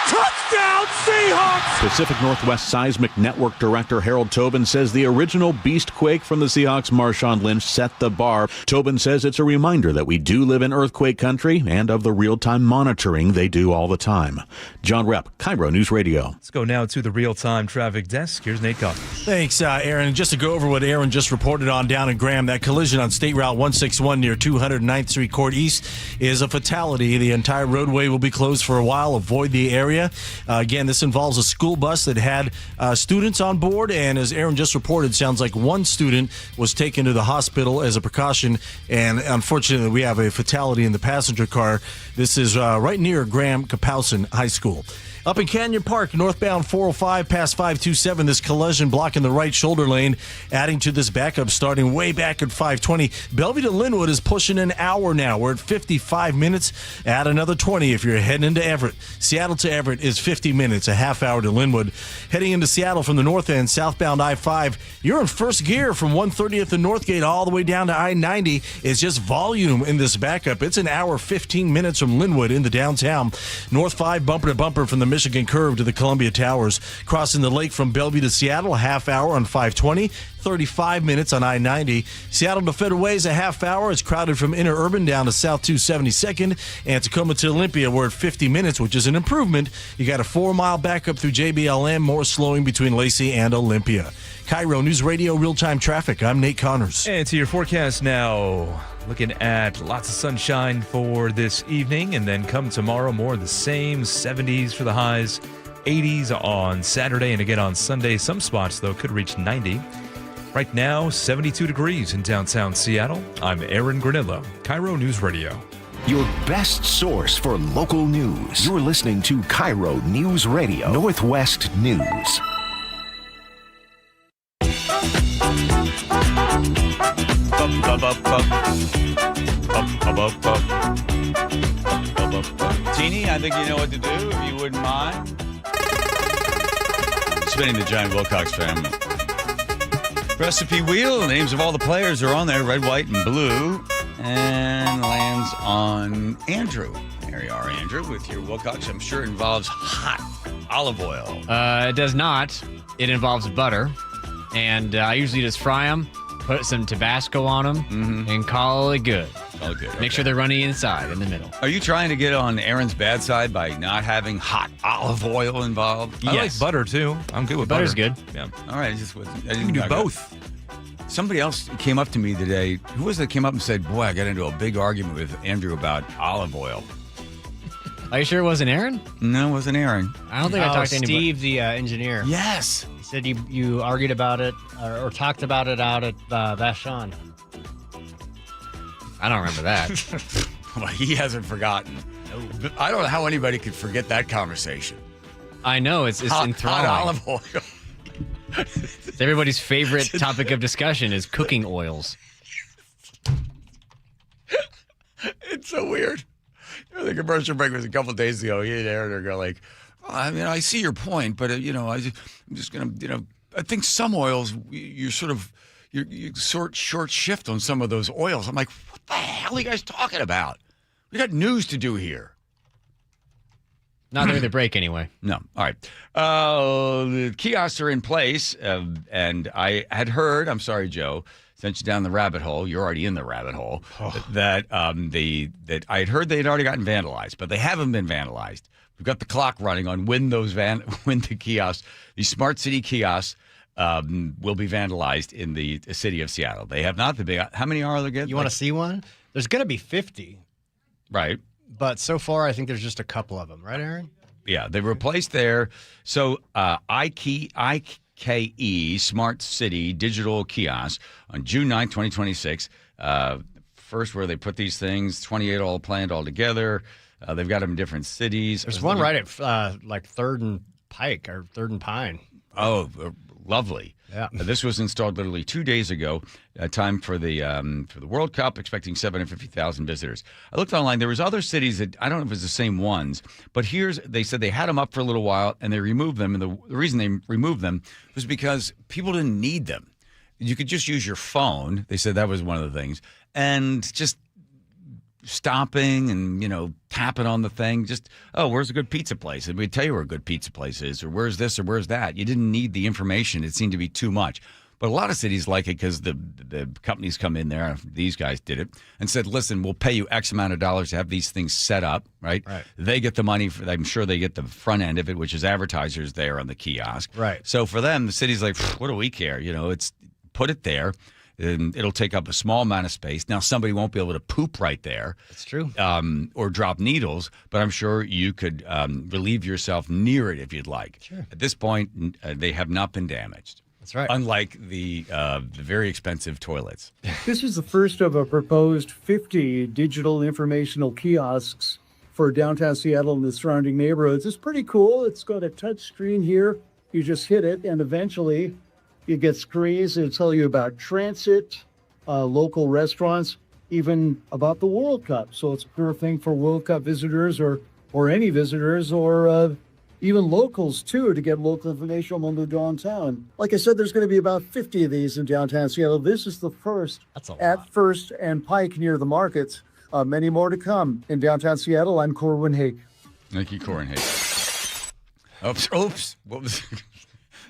S10: Touchdown, Seahawks!
S6: Pacific Northwest Seismic Network Director Harold Tobin says the original beast quake from the Seahawks' Marshawn Lynch set the bar. Tobin says it's a reminder that we do live in earthquake country and of the real-time monitoring they do all the time. John Repp, KIRO News Radio.
S2: Let's go now to the real-time traffic desk. Here's Nate Cobb.
S8: Thanks, Aaron. Just to go over what Aaron just reported on down in Graham, that collision on State Route 161 near 209th Street Court East is a fatality. The entire roadway will be closed for a while. Avoid the area. Again, this involves a school bus that had students on board, and as Aaron just reported, sounds like one student was taken to the hospital as a precaution, and unfortunately, we have a fatality in the passenger car. This is right near Graham Kapowson High School. Up in Canyon Park, northbound 405 past 527, this collision blocking the right shoulder lane, adding to this backup starting way back at 520. Bellevue to Linwood is pushing an hour now. We're at 55 minutes. Add another 20 if you're heading into Everett. Seattle to Everett is 50 minutes, a half hour to Linwood. Heading into Seattle from the north end, southbound I-5, you're in first gear from 130th and Northgate all the way down to I-90. It's just volume in this backup. It's an hour, 15 minutes from Linwood into downtown. North 5 bumper to bumper from the Michigan Curve to the Columbia Towers. Crossing the lake from Bellevue to Seattle, a half hour on 520. 35 minutes on I-90. Seattle to Federal Way is a half hour. It's crowded from Inner Urban down to South 272nd. And Tacoma to Olympia, we're at 50 minutes, which is an improvement. You got a 4-mile backup through JBLM, more slowing between Lacey and Olympia. KIRO News Radio real-time traffic. I'm Nate Connors.
S2: And to your forecast now. Looking at lots of sunshine for this evening, and then come tomorrow, more of the same. 70s for the highs, 80s on Saturday, and again on Sunday. Some spots, though, could reach 90. Right now, 72 degrees in downtown Seattle. I'm Aaron Granillo, KIRO News Radio.
S9: Your best source for local news. You're listening to KIRO News Radio, Northwest News.
S15: Teeny, I think you know what to do, if you wouldn't mind. Spinning the giant Wilcox family. Recipe wheel, names of all the players are on there, red, white, and blue. And lands on Andrew. There you are, Andrew, with your Wilcox. I'm sure it involves hot olive oil.
S12: It does not. It involves butter. And I usually just fry them, put some Tabasco on them, and call it good.
S15: Oh, good.
S12: Make sure they're runny inside, in the middle.
S15: Are you trying to get on Aaron's bad side by not having hot olive oil involved?
S2: I like butter, too. I'm good with
S12: Butter's
S2: butter.
S12: good.
S15: Yeah. All right. I
S2: You can do both.
S15: Somebody else came up to me today. Who was it that came up and said, boy, I got into a big argument with Andrew about olive oil.
S12: Are you sure it wasn't Aaron?
S15: No, it wasn't Aaron.
S12: I don't think I talked to anybody.
S19: Steve, the engineer.
S15: Yes.
S19: He said you argued about it or talked about it out at Vashon.
S12: I don't remember that.
S15: Well, he hasn't forgotten. No. I don't know how anybody could forget that conversation.
S12: I know. It's enthralling.
S15: Hot olive oil.
S12: It's everybody's favorite topic of discussion is cooking oils.
S15: It's so weird. You know, the commercial break was a couple days ago. He and Aaron are going like, well, I mean, I see your point, but, I'm just going to, I think some oils, you short shift on some of those oils. I'm like, what the hell are you guys talking about? We got news to do here.
S12: Not during the break, anyway.
S15: No. All right. The kiosks are in place, and I had heard, I'm sorry, Joe, sent you down the rabbit hole. You're already in the rabbit hole. That I had heard they had already gotten vandalized, but they haven't been vandalized. We've got the clock running on when the kiosks, these smart city kiosks, will be vandalized in the city of Seattle. They have not been. How many are there again?
S19: You want to see one? There's going to be 50.
S15: Right.
S19: But so far, I think there's just a couple of them. Right, Aaron?
S15: Yeah, they replaced their. So iKiosks IKE Smart City Digital Kiosk on June 9th, 2026. First, where they put these things, 28 all planned all together. They've got them in different cities.
S19: There's one right at like 3rd and Pike or 3rd and Pine.
S15: Oh, lovely.
S19: Yeah.
S15: This was installed literally 2 days ago. Time for the World Cup, expecting 750,000 visitors. I looked online. There was other cities that I don't know if it was the same ones, but they said they had them up for a little while and they removed them. And the reason they removed them was because people didn't need them. You could just use your phone. They said that was one of the things, and just stopping and tapping on the thing. Just where's a good pizza place? And we'd tell you where a good pizza place is, or where's this or where's that. You didn't need the information. It seemed to be too much. But a lot of cities like it because the companies come in there. These guys did it and said, "Listen, we'll pay you X amount of dollars to have these things set up." Right? They get the money. I'm sure they get the front end of it, which is advertisers there on the kiosk.
S19: Right.
S15: So for them, the city's like, "What do we care?" It's put it there. And it'll take up a small amount of space. Now, somebody won't be able to poop right there.
S19: That's true.
S15: Or drop needles, but I'm sure you could relieve yourself near it if you'd like.
S19: Sure.
S15: At this point, they have not been damaged.
S19: That's right.
S15: Unlike the very expensive toilets.
S4: This is the first of a proposed 50 digital informational kiosks for downtown Seattle and the surrounding neighborhoods. It's pretty cool. It's got a touch screen here. You just hit it, and eventually you get screens that tell you about transit, local restaurants, even about the World Cup. So it's a pure thing for World Cup visitors or any visitors or even locals, too, to get local information on the downtown. Like I said, there's going to be about 50 of these in downtown Seattle. This is the first at First and Pike near the markets. Many more to come in downtown Seattle. I'm Corwin Hake.
S15: Thank you, Corwin Hake. Oops. What was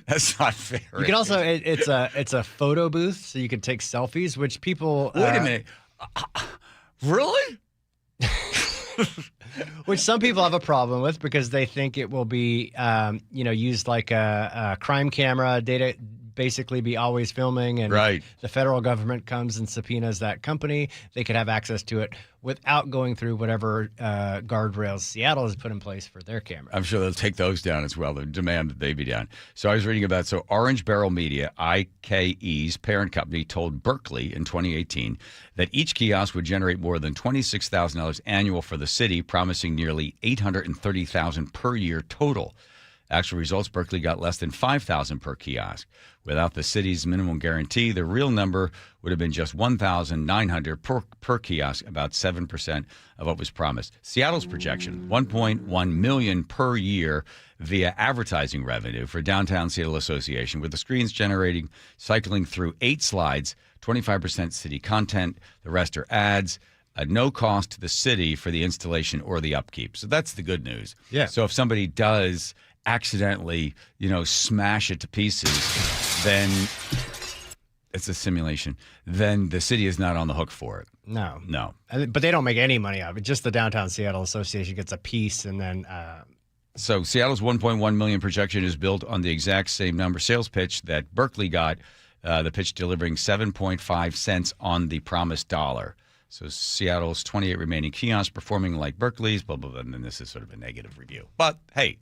S15: That's not fair.
S19: You can also it's a photo booth, so you can take selfies, which people
S15: wait a minute, really?
S19: Which some people have a problem with because they think it will be used like a crime camera, data basically be always filming, and the federal government comes and subpoenas that company. They could have access to it without going through whatever guardrails Seattle has put in place for their camera.
S15: I'm sure they'll take those down as well. They demand that they be down. So I was reading about, Orange Barrel Media, IKE's parent company, told Berkeley in 2018 that each kiosk would generate more than $26,000 annual for the city, promising nearly $830,000 per year total. Actual results, Berkeley got less than $5,000 per kiosk. Without the city's minimum guarantee, the real number would have been just $1,900 per kiosk, about 7% of what was promised. Seattle's projection, $1.1 million per year via advertising revenue for Downtown Seattle Association, with the screens cycling through 8 slides, 25% city content, the rest are ads. No cost to the city for the installation or the upkeep. So that's the good news.
S19: Yeah.
S15: So if somebody does accidentally, smash it to pieces, then it's a simulation. Then the city is not on the hook for it.
S19: No.
S15: But
S19: they don't make any money out of it. Just the Downtown Seattle Association gets a piece, and then.
S15: So Seattle's 1.1 million projection is built on the exact same sales pitch that Berkeley got. The pitch delivering 7.5 cents on the promised dollar. So Seattle's 28 remaining kiosks performing like Berkeley's, blah, blah, blah. And then this is sort of a negative review. But hey,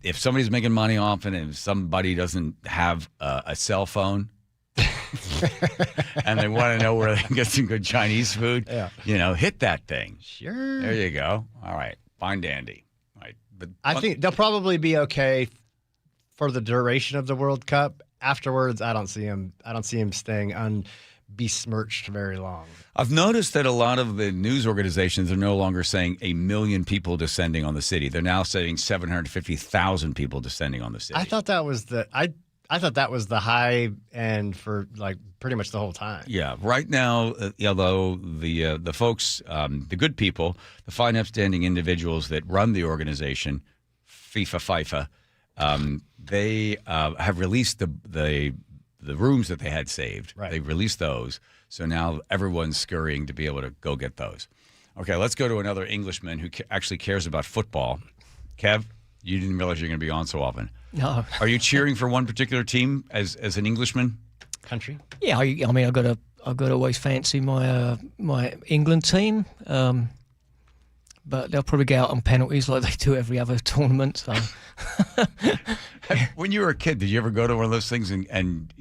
S15: if somebody's making money off it and if somebody doesn't have a cell phone and they want to know where they can get some good Chinese food, hit that thing.
S19: Sure.
S15: There you go. All right. Fine dandy. All right. But
S19: I think they'll probably be okay for the duration of the World Cup. Afterwards, I don't see him staying besmirched very long.
S15: I've noticed that a lot of the news organizations are no longer saying 1 million people descending on the city. They're now saying 750,000 people descending on the city.
S19: I thought that was the high end for like pretty much the whole time.
S15: Yeah, right now, although the folks, the good people, the fine, upstanding individuals that run the organization, FIFA, they have released the rooms that they had saved.
S19: Right.
S15: They released those. So now everyone's scurrying to be able to go get those. Okay, let's go to another Englishman who actually cares about football. Kev, you didn't realize you're going to be on so often.
S5: No.
S15: Are you cheering for one particular team as an Englishman?
S19: Country?
S5: Yeah, I mean, I've got to always fancy my England team. but they'll probably get out on penalties like they do every other tournament. So,
S15: When you were a kid, did you ever go to one of those things and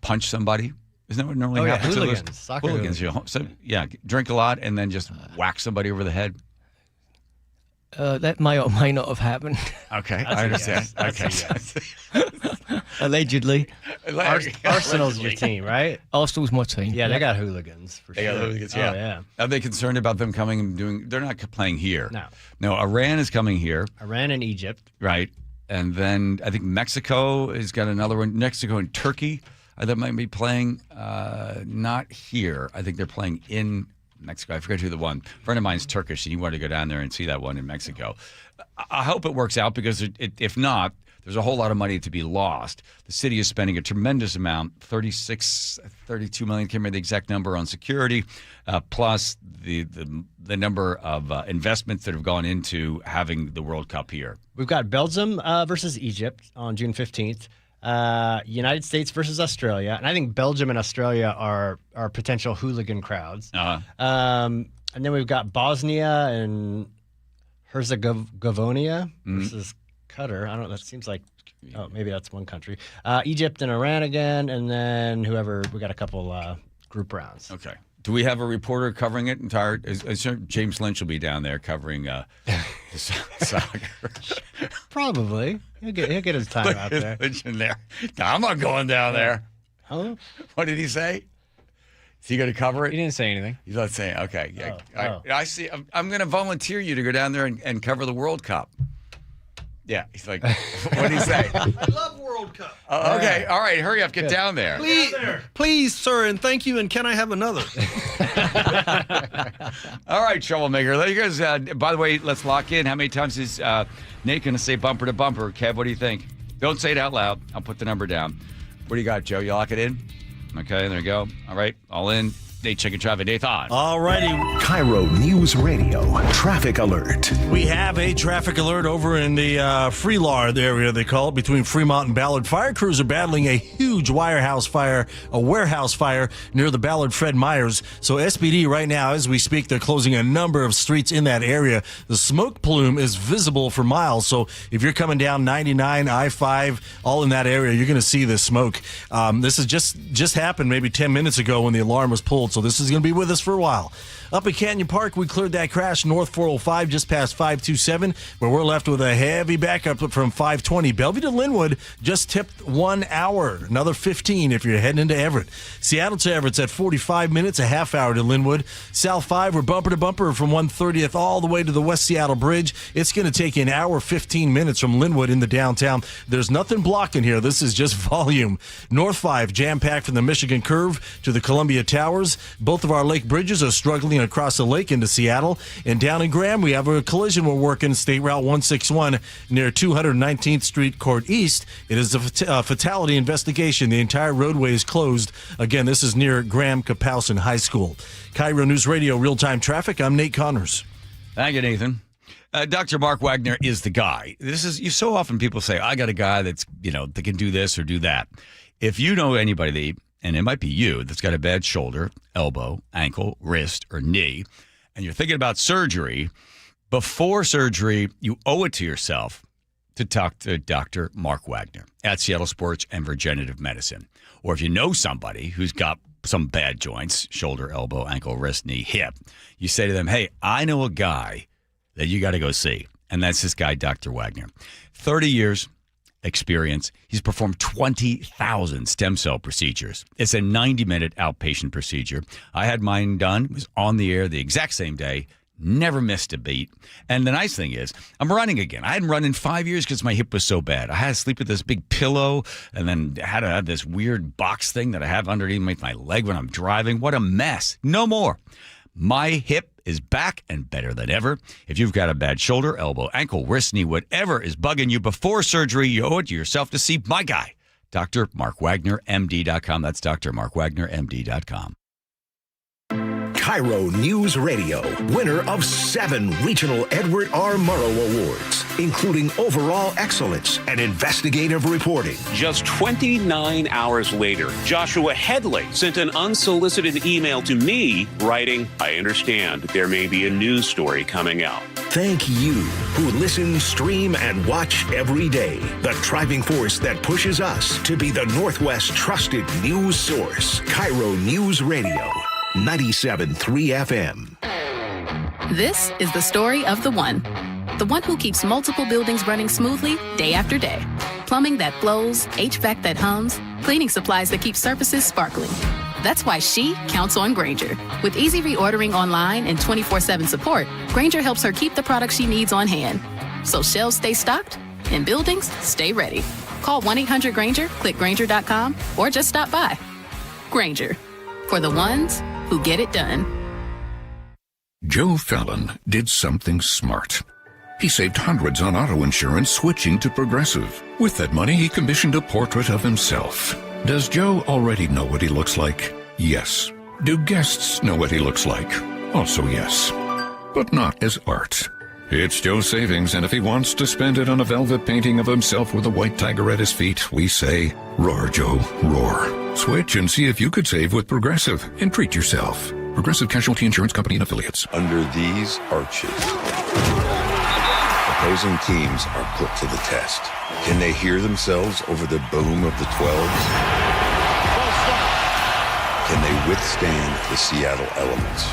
S15: punch somebody? Isn't that what normally happens?
S19: Hooligans, soccer hooligans.
S15: So, drink a lot and then just whack somebody over the head.
S5: that may or may not have happened.
S15: Okay, I understand.
S19: Yes.
S15: Okay.
S5: Allegedly.
S19: Arsenal's your team, right?
S5: Arsenal's my team.
S19: Yeah, they got hooligans for
S15: They
S19: sure.
S15: got hooligans,
S19: Oh, yeah.
S15: Are they concerned about them coming and doing? They're not playing here.
S19: No.
S15: No, Iran is coming here.
S19: Iran and Egypt.
S15: Right. And then I think Mexico has got another one. Mexico and Turkey that might be playing. Not here. I think they're playing in Mexico. I forget who the one. A friend of mine's Turkish, and he wanted to go down there and see that one in Mexico. I hope it works out because if not, there's a whole lot of money to be lost. The city is spending a tremendous amount, 32 million, can't remember the exact number, on security, plus the number of investments that have gone into having the World Cup here.
S19: We've got Belgium versus Egypt on June 15th. United States versus Australia. And I think Belgium and Australia are potential hooligan crowds. And then we've got Bosnia and Herzegovina versus Qatar. I don't know. That seems like, maybe that's one country. Egypt and Iran again. And then whoever, we got a couple group rounds.
S15: Okay. Do we have a reporter covering it entire? James Lynch will be down there covering soccer.
S19: Probably. He'll get his time out there.
S15: Lynch in there. No, I'm not going down there.
S19: Huh?
S15: What did he say? Is he going to cover it?
S12: He didn't say anything.
S15: He's not saying. Okay. Yeah. I see. I'm going to volunteer you to go down there and cover the World Cup. Yeah. He's like, what did he say?
S10: I love World Cup.
S15: Okay. All right. Hurry up. Get down there.
S10: Please, sir, and thank you, and can I have another?
S15: All right, troublemaker. You guys, by the way, let's lock in. How many times is Nate going to say bumper to bumper? Kev, what do you think? Don't say it out loud. I'll put the number down. What do you got, Joe? You lock it in? Okay, there you go. All right, all in. Nate, checking traffic. Nathan.
S8: All righty.
S9: KIRO Newsradio Traffic Alert.
S8: We have a traffic alert over in the Freelard area, they call it, between Fremont and Ballard. Fire crews are battling a huge warehouse fire near the Ballard Fred Meyers. So SPD right now, as we speak, they're closing a number of streets in that area. The smoke plume is visible for miles. So if you're coming down 99, I-5, all in that area, you're going to see this smoke. This has just happened maybe 10 minutes ago when the alarm was pulled. So this is going to be with us for a while. Up at Canyon Park, we cleared that crash north 405 just past 527, where we're left with a heavy backup from 520. Bellevue to Linwood just tipped 1 hour, another 15 if you're heading into Everett. Seattle to Everett's at 45 minutes, a half hour to Linwood. South 5, we're bumper to bumper from 130th all the way to the West Seattle Bridge. It's going to take an hour, 15 minutes from Linwood into downtown. There's nothing blocking here. This is just volume. North 5, jam-packed from the Michigan Curve to the Columbia Towers. Both of our lake bridges are struggling across the lake into Seattle. And down in Graham, we have a collision we're working, State Route 161 near 219th Street Court East. It is a fatality investigation. The entire roadway is closed. Again, this is near Graham Kapowsin High School. KIRO News Radio Real-Time Traffic. I'm Nate Connors.
S15: Thank you, Nathan. Dr. Mark Wagner is the guy. So often people say, I got a guy that's, that can do this or do that. If you know anybody and it might be you, that's got a bad shoulder, elbow, ankle, wrist, or knee, and you're thinking about surgery, before surgery, you owe it to yourself to talk to Dr. Mark Wagner at Seattle Sports and Regenerative Medicine. Or if you know somebody who's got some bad joints, shoulder, elbow, ankle, wrist, knee, hip, you say to them, hey, I know a guy that you got to go see. And that's this guy, Dr. Wagner. 30 years experience. He's performed 20,000 stem cell procedures. It's a 90-minute outpatient procedure. I had mine done. It was on the air the exact same day. Never missed a beat. And the nice thing is, I'm running again. I hadn't run in 5 years because my hip was so bad. I had to sleep with this big pillow and then had to have this weird box thing that I have underneath my leg when I'm driving. What a mess. No more. My hip is back and better than ever. If you've got a bad shoulder, elbow, ankle, wrist, knee, whatever is bugging you before surgery, you owe it to yourself to see my guy, Dr. Mark Wagner, MD.com. That's Dr. Mark Wagner, MD.com.
S9: KIRO News Radio, winner of 7 regional Edward R. Murrow Awards, including overall excellence and investigative reporting.
S14: Just 29 hours later, Joshua Headley sent an unsolicited email to me writing, "I understand there may be a news story coming out."
S9: Thank you who listen, stream, and watch every day. The driving force that pushes us to be the Northwest trusted news source. KIRO News Radio, 97.3 FM.
S16: This is the story of the one who keeps multiple buildings running smoothly day after day. Plumbing that flows, HVAC that hums, cleaning supplies that keep surfaces sparkling. That's why she counts on Grainger. With easy reordering online and 24/7 support, Grainger helps her keep the products she needs on hand. So shelves stay stocked and buildings stay ready. Call 1-800-GRAINGER, click Grainger.com, or just stop by. Grainger, for the ones who get it done.
S17: Joe Fallon did something smart. He saved hundreds on auto insurance switching to Progressive. With that money, he commissioned a portrait of himself. Does Joe already know what he looks like? Yes. Do guests know what he looks like? Also yes. But not as art. It's Joe's savings, and if he wants to spend it on a velvet painting of himself with a white tiger at his feet, we say, roar, Joe, roar. Switch and see if you could save with Progressive and treat yourself. Progressive Casualty Insurance Company and Affiliates.
S18: Under these arches, opposing teams are put to the test. Can they hear themselves over the boom of the 12s? Can they withstand the Seattle elements?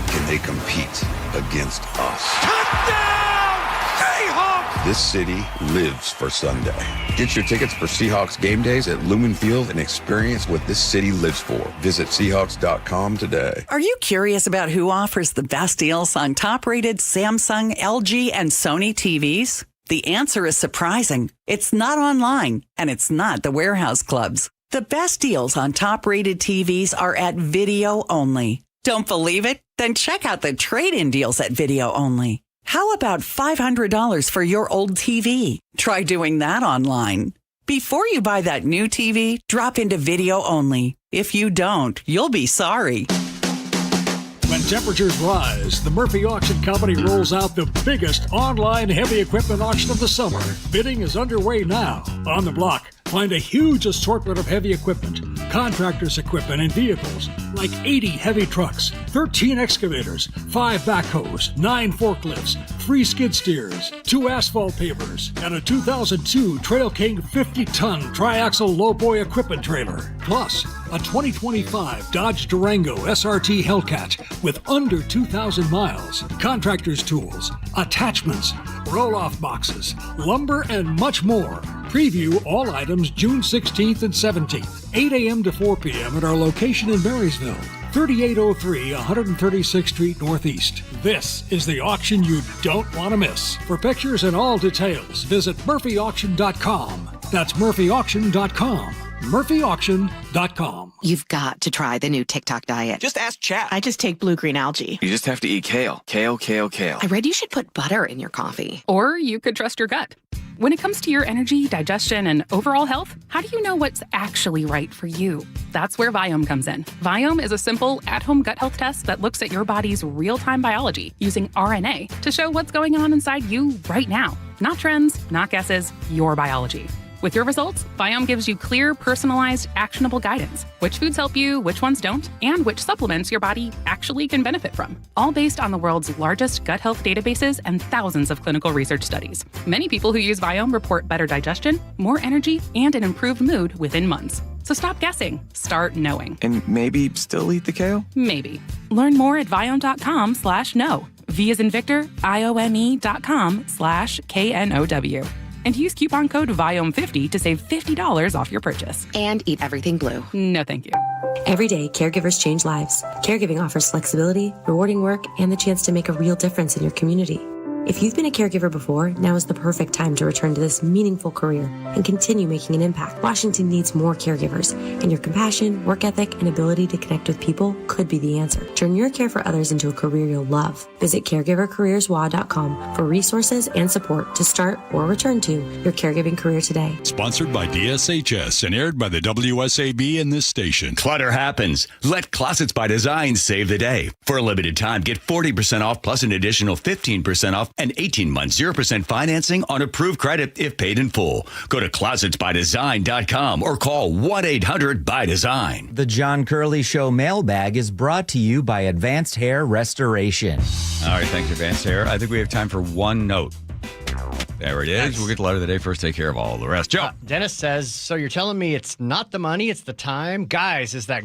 S18: Can they compete against us? Touchdown, Seahawks! This city lives for Sunday. Get your tickets for Seahawks game days at Lumen Field and experience what this city lives for. Visit Seahawks.com today.
S20: Are you curious about who offers the best deals on top-rated Samsung, LG, and Sony TVs? The answer is surprising. It's not online, and it's not the warehouse clubs. The best deals on top-rated TVs are at Video Only. Don't believe it? Then check out the trade-in deals at Video Only. How about $500 for your old TV? Try doing that online. Before you buy that new TV, drop into Video Only. If you don't, you'll be sorry.
S26: When temperatures rise, the Murphy Auction Company rolls out the biggest online heavy equipment auction of the summer. Bidding is underway now. On the block, find a huge assortment of heavy equipment, contractors' equipment, and vehicles, like 80 heavy trucks, 13 excavators, 5 backhoes, 9 forklifts, 3 skid steers, 2 asphalt pavers, and a 2002 Trail King 50-ton triaxle lowboy equipment trailer. Plus, a 2025 Dodge Durango SRT Hellcat with under 2,000 miles, contractor's tools, attachments, roll-off boxes, lumber, and much more. Preview all items June 16th and 17th, 8 a.m. to 4 p.m. at our location in Marysville, 3803 136th Street Northeast. This is the auction you don't want to miss. For pictures and all details, visit murphyauction.com. That's murphyauction.com. murphyauction.com.
S27: You've got to try the new TikTok diet.
S28: Just ask chat.
S27: I just take blue-green algae.
S28: You just have to eat kale. Kale, kale, kale.
S27: I read you should put butter in your coffee.
S29: Or you could trust your gut. When it comes to your energy, digestion, and overall health, how do you know what's actually right for you? That's where Viome comes in. Viome is a simple, at-home gut health test that looks at your body's real-time biology using RNA to show what's going on inside you right now. Not trends, not guesses, your biology. With your results, Viome gives you clear, personalized, actionable guidance. Which foods help you, which ones don't, and which supplements your body actually can benefit from. All based on the world's largest gut health databases and thousands of clinical research studies. Many people who use Viome report better digestion, more energy, and an improved mood within months. So stop guessing. Start knowing.
S28: And maybe still eat the kale?
S29: Maybe. Learn more at viome.com/know. V as in Victor, IOME.com/KNOW. And use coupon code VIOME50 to save $50 off your purchase.
S27: And eat everything blue.
S29: No, thank you.
S30: Every day, caregivers change lives. Caregiving offers flexibility, rewarding work, and the chance to make a real difference in your community. If you've been a caregiver before, now is the perfect time to return to this meaningful career and continue making an impact. Washington needs more caregivers, and your compassion, work ethic, and ability to connect with people could be the answer. Turn your care for others into a career you'll love. Visit caregivercareerswa.com for resources and support to start or return to your caregiving career today.
S1: Sponsored by DSHS and aired by the WSAB in this station.
S3: Clutter happens. Let Closets by Design save the day. For a limited time, get 40% off plus an additional 15% off and 18-month 0% financing on approved credit if paid in full. Go to closetsbydesign.com or call 1-800-BY-DESIGN.
S7: The John Curley Show mailbag is brought to you by Advanced Hair Restoration.
S15: All right, thanks, Advanced Hair. I think we have time for one note. There it is. Nice. We'll get the letter of the day first, take care of all the rest. Joe.
S19: Dennis says, so you're telling me it's not the money, it's the time? Guys, is that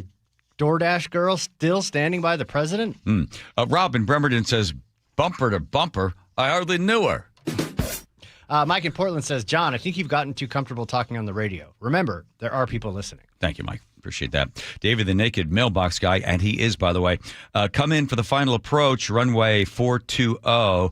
S19: DoorDash girl still standing by the president?
S15: Rob in Bremerton says, bumper to bumper, I hardly knew her.
S19: Mike in Portland says, John, I think you've gotten too comfortable talking on the radio. Remember, there are people listening.
S15: Thank you, Mike. Appreciate that. David, the naked mailbox guy, and he is, by the way, come in for the final approach, runway 420.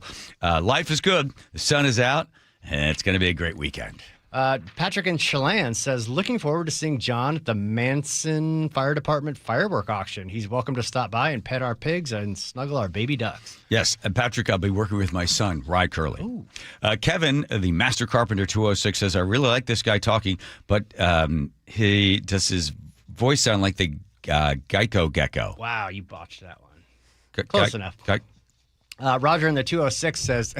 S15: Life is good. The sun is out, and it's going to be a great weekend.
S19: Patrick in Chelan says, looking forward to seeing John at the Manson Fire Department firework auction. He's welcome to stop by and pet our pigs and snuggle our baby ducks.
S15: Yes, and Patrick, I'll be working with my son, Rye Curley. Kevin, the Master Carpenter 206, says, I really like this guy talking, but he does his voice sound like the Geico gecko.
S19: Wow, you botched that one. Close enough. Roger in the 206 says,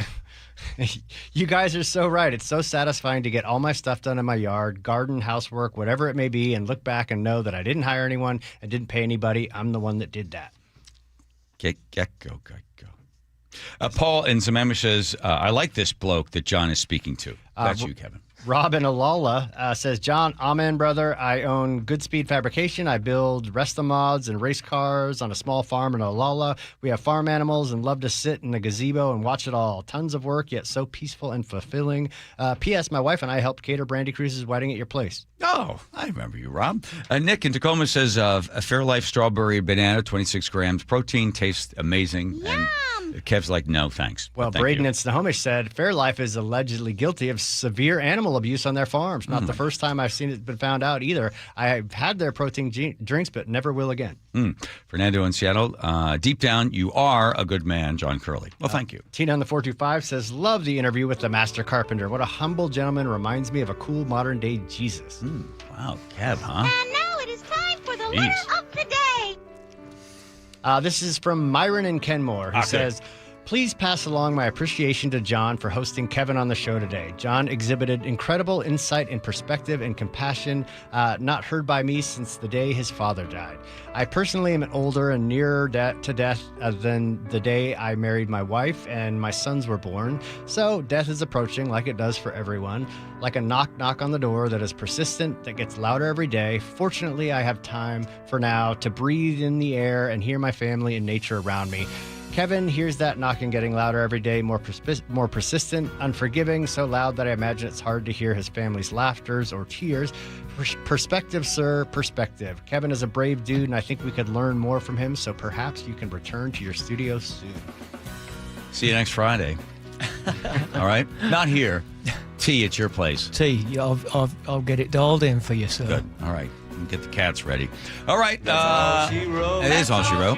S19: you guys are so right. It's so satisfying to get all my stuff done in my yard, garden, housework, whatever it may be, and look back and know that I didn't hire anyone and didn't pay anybody. I'm the one that did that.
S15: Gecko. Paul in Samama says, I like this bloke that John is speaking to. That's you, Kevin.
S19: Rob in Alala says, John, amen, brother. I own Goodspeed Fabrication. I build Restomods and race cars on a small farm in Alala. We have farm animals and love to sit in the gazebo and watch it all. Tons of work, yet so peaceful and fulfilling. P.S. My wife and I helped cater Brandy Cruz's wedding at your place.
S15: Oh, I remember you, Rob. Nick in Tacoma says, a Fairlife strawberry banana, 26 grams. Protein tastes amazing. Yum! And Kev's like, no, thanks.
S19: Well, Braden in Snohomish said, Fairlife is allegedly guilty of severe animal abuse on their farms. Not the first time I've seen it been found out either. I've had their protein drinks, but never will again.
S15: Fernando in Seattle, deep down, you are a good man, John Curley. Well, thank you.
S19: Tina on the 425 says, love the interview with the Master Carpenter. What a humble gentleman. Reminds me of a cool modern-day Jesus.
S15: Wow, Kev, huh?
S11: And now it is time for the letter of the day.
S19: This is from Myron in Kenmore, who says, please pass along my appreciation to John for hosting Kevin on the show today. John exhibited incredible insight and perspective and compassion not heard by me since the day his father died. I personally am older and nearer to death than the day I married my wife and my sons were born. So death is approaching like it does for everyone, like a knock on the door that is persistent, that gets louder every day. Fortunately, I have time for now to breathe in the air and hear my family and nature around me. Kevin hears that knocking getting louder every day, more persistent, unforgiving, so loud that I imagine it's hard to hear his family's laughters or tears. Perspective, sir, perspective. Kevin is a brave dude, and I think we could learn more from him, so perhaps you can return to your studio soon.
S15: See you next Friday. All right? Not here. Tea at your place.
S5: Tea, I'll get it dialed in for you, sir.
S15: Good. All right. Get the cats ready. All right. It is all she wrote.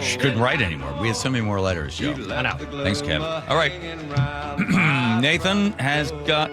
S15: She couldn't write anymore. We had so many more letters, Joe.
S19: I know.
S15: Thanks, Kev. All right. Nathan has got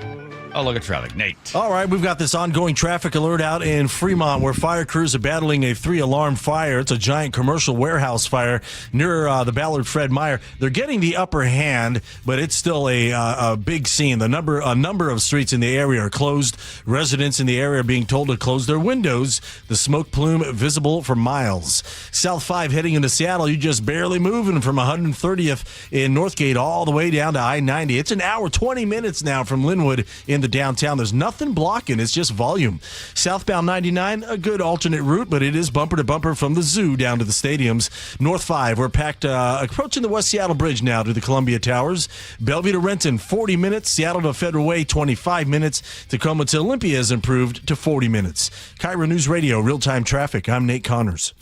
S15: a look at traffic. Nate.
S8: All right. We've got this ongoing traffic alert out in Fremont where fire crews are battling a 3-alarm fire. It's a giant commercial warehouse fire near the Ballard Fred Meyer. They're getting the upper hand, but it's still a big scene. A number of streets in the area are closed. Residents in the area are being told to close their windows. The smoke plume visible for miles. South 5 heading into Seattle, you're just barely moving from 130th in Northgate all the way down to I-90. It's an hour, 20 minutes now from Linwood in the downtown. There's nothing blocking. It's just volume. Southbound 99, a good alternate route, but it is bumper to bumper from the zoo down to the stadiums. North 5, we're packed approaching the West Seattle Bridge now to the Columbia Towers. Bellevue to Renton, 40 minutes. Seattle to Federal Way, 25 minutes. Tacoma to Olympia has improved to 40 minutes. KIRO News Radio, real-time traffic. I'm Nate Connors.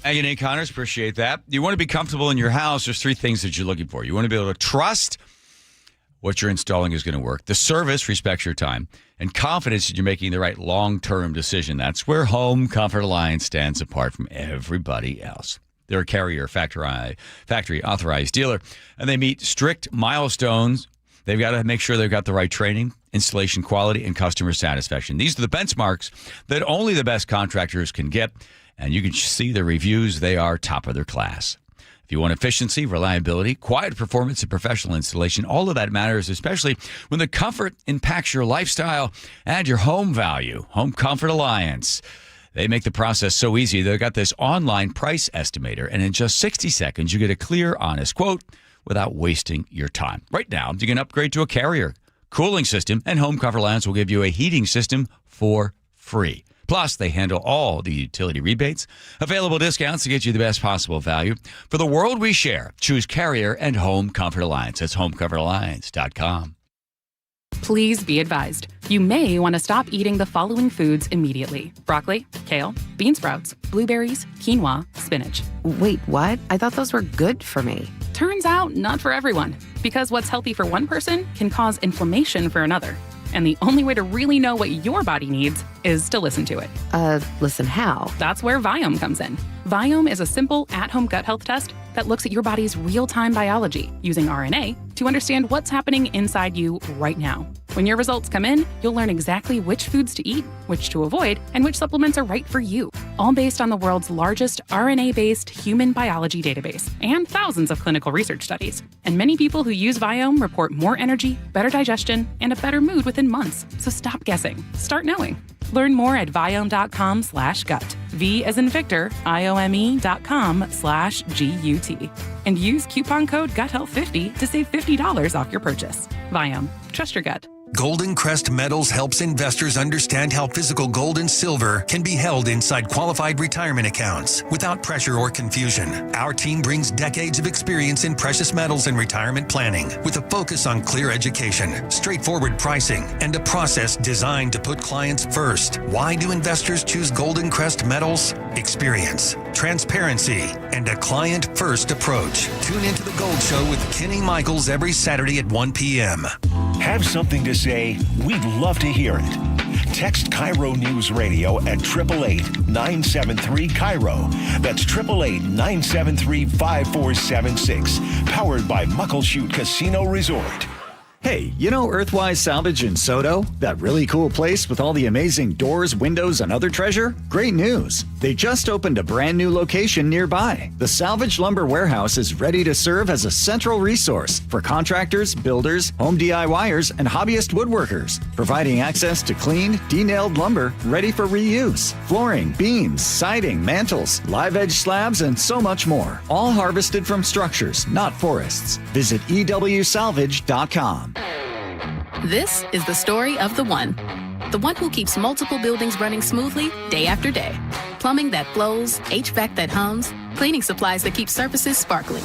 S15: Agony Connors, appreciate that. You want to be comfortable in your house. There's three things that you're looking for. You want to be able to trust what you're installing is going to work. The service respects your time, and confidence that you're making the right long-term decision. That's where Home Comfort Alliance stands apart from everybody else. They're a Carrier factory authorized dealer, and they meet strict milestones. They've got to make sure they've got the right training, installation quality, and customer satisfaction. These are the benchmarks that only the best contractors can get, and you can see the reviews. They are top of their class. If you want efficiency, reliability, quiet performance, and professional installation, all of that matters, especially when the comfort impacts your lifestyle and your home value. Home Comfort Alliance. They make the process so easy. They've got this online price estimator, and in just 60 seconds, you get a clear, honest quote without wasting your time. Right now, you can upgrade to a Carrier cooling system, and Home Comfort Alliance will give you a heating system for free. Plus, they handle all the utility rebates, available discounts to get you the best possible value. For the world we share, choose Carrier and Home Comfort Alliance. That's homecomfortalliance.com.
S29: Please be advised, you may want to stop eating the following foods immediately: broccoli, kale, bean sprouts, blueberries, quinoa, spinach.
S27: Wait, what? I thought those were good for me.
S29: Turns out, not for everyone, because what's healthy for one person can cause inflammation for another. And the only way to really know what your body needs is to listen to it.
S27: Listen how?
S29: That's where Viome comes in. Viome is a simple at-home gut health test that looks at your body's real-time biology using RNA to understand what's happening inside you right now. When your results come in, you'll learn exactly which foods to eat, which to avoid, and which supplements are right for you, all based on the world's largest RNA-based human biology database and thousands of clinical research studies. And many people who use Viome report more energy, better digestion, and a better mood within months. So stop guessing. Start knowing. Learn more at Viome.com/gut. V as in Victor, IOME.com/GUT. And use coupon code GUTHEALTH50 to save $50 off your purchase. Viome. Trust your gut.
S2: Golden Crest Metals helps investors understand how physical gold and silver can be held inside qualified retirement accounts without pressure or confusion. Our team brings decades of experience in precious metals and retirement planning with a focus on clear education, straightforward pricing, and a process designed to put clients first. Why do investors choose Golden Crest Metals? Experience, transparency, and a client-first approach. Tune into The Gold Show with Kenny Michaels every Saturday at 1 p.m.
S9: Have something to say? We'd love to hear it. Text KIRO News Radio at 888-973-KIRO. That's 888-973-5476. Powered by Muckleshoot Casino Resort.
S4: Hey, you know Earthwise Salvage in Soto? That really cool place with all the amazing doors, windows, and other treasure? Great news! They just opened a brand new location nearby. The Salvage Lumber Warehouse is ready to serve as a central resource for contractors, builders, home DIYers, and hobbyist woodworkers, providing access to clean, de-nailed lumber ready for reuse, flooring, beams, siding, mantles, live edge slabs, and so much more. All harvested from structures, not forests. Visit EWSalvage.com.
S16: This is the story of the one who keeps multiple buildings running smoothly day after day. Plumbing that flows, HVAC that hums, cleaning supplies that keep surfaces sparkling.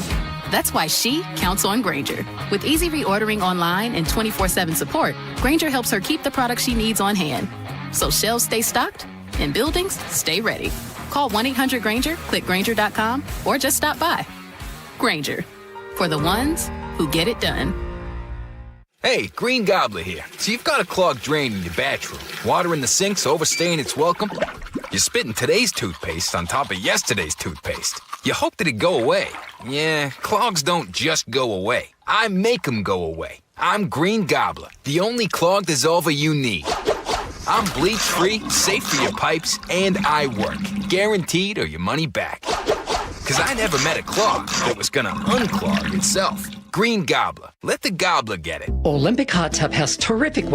S16: That's why she counts on Grainger. With easy reordering online and 24/7 support, Grainger helps her keep the products she needs on hand. So shelves stay stocked and buildings stay ready. Call 1-800-GRAINGER, click Grainger.com, or just stop by. Grainger, for the ones who get it done.
S6: Hey, Green Gobbler here. So you've got a clogged drain in your bathroom. Water in the sink's overstaying its welcome. You're spitting today's toothpaste on top of yesterday's toothpaste. You hope that it go away. Yeah, clogs don't just go away. I make them go away. I'm Green Gobbler, the only clog dissolver you need. I'm bleach-free, safe for your pipes, and I work. Guaranteed or your money back. Because I never met a clog that was gonna unclog itself. Green Gobbler. Let the gobbler get it.
S12: Olympic Hot Tub has terrific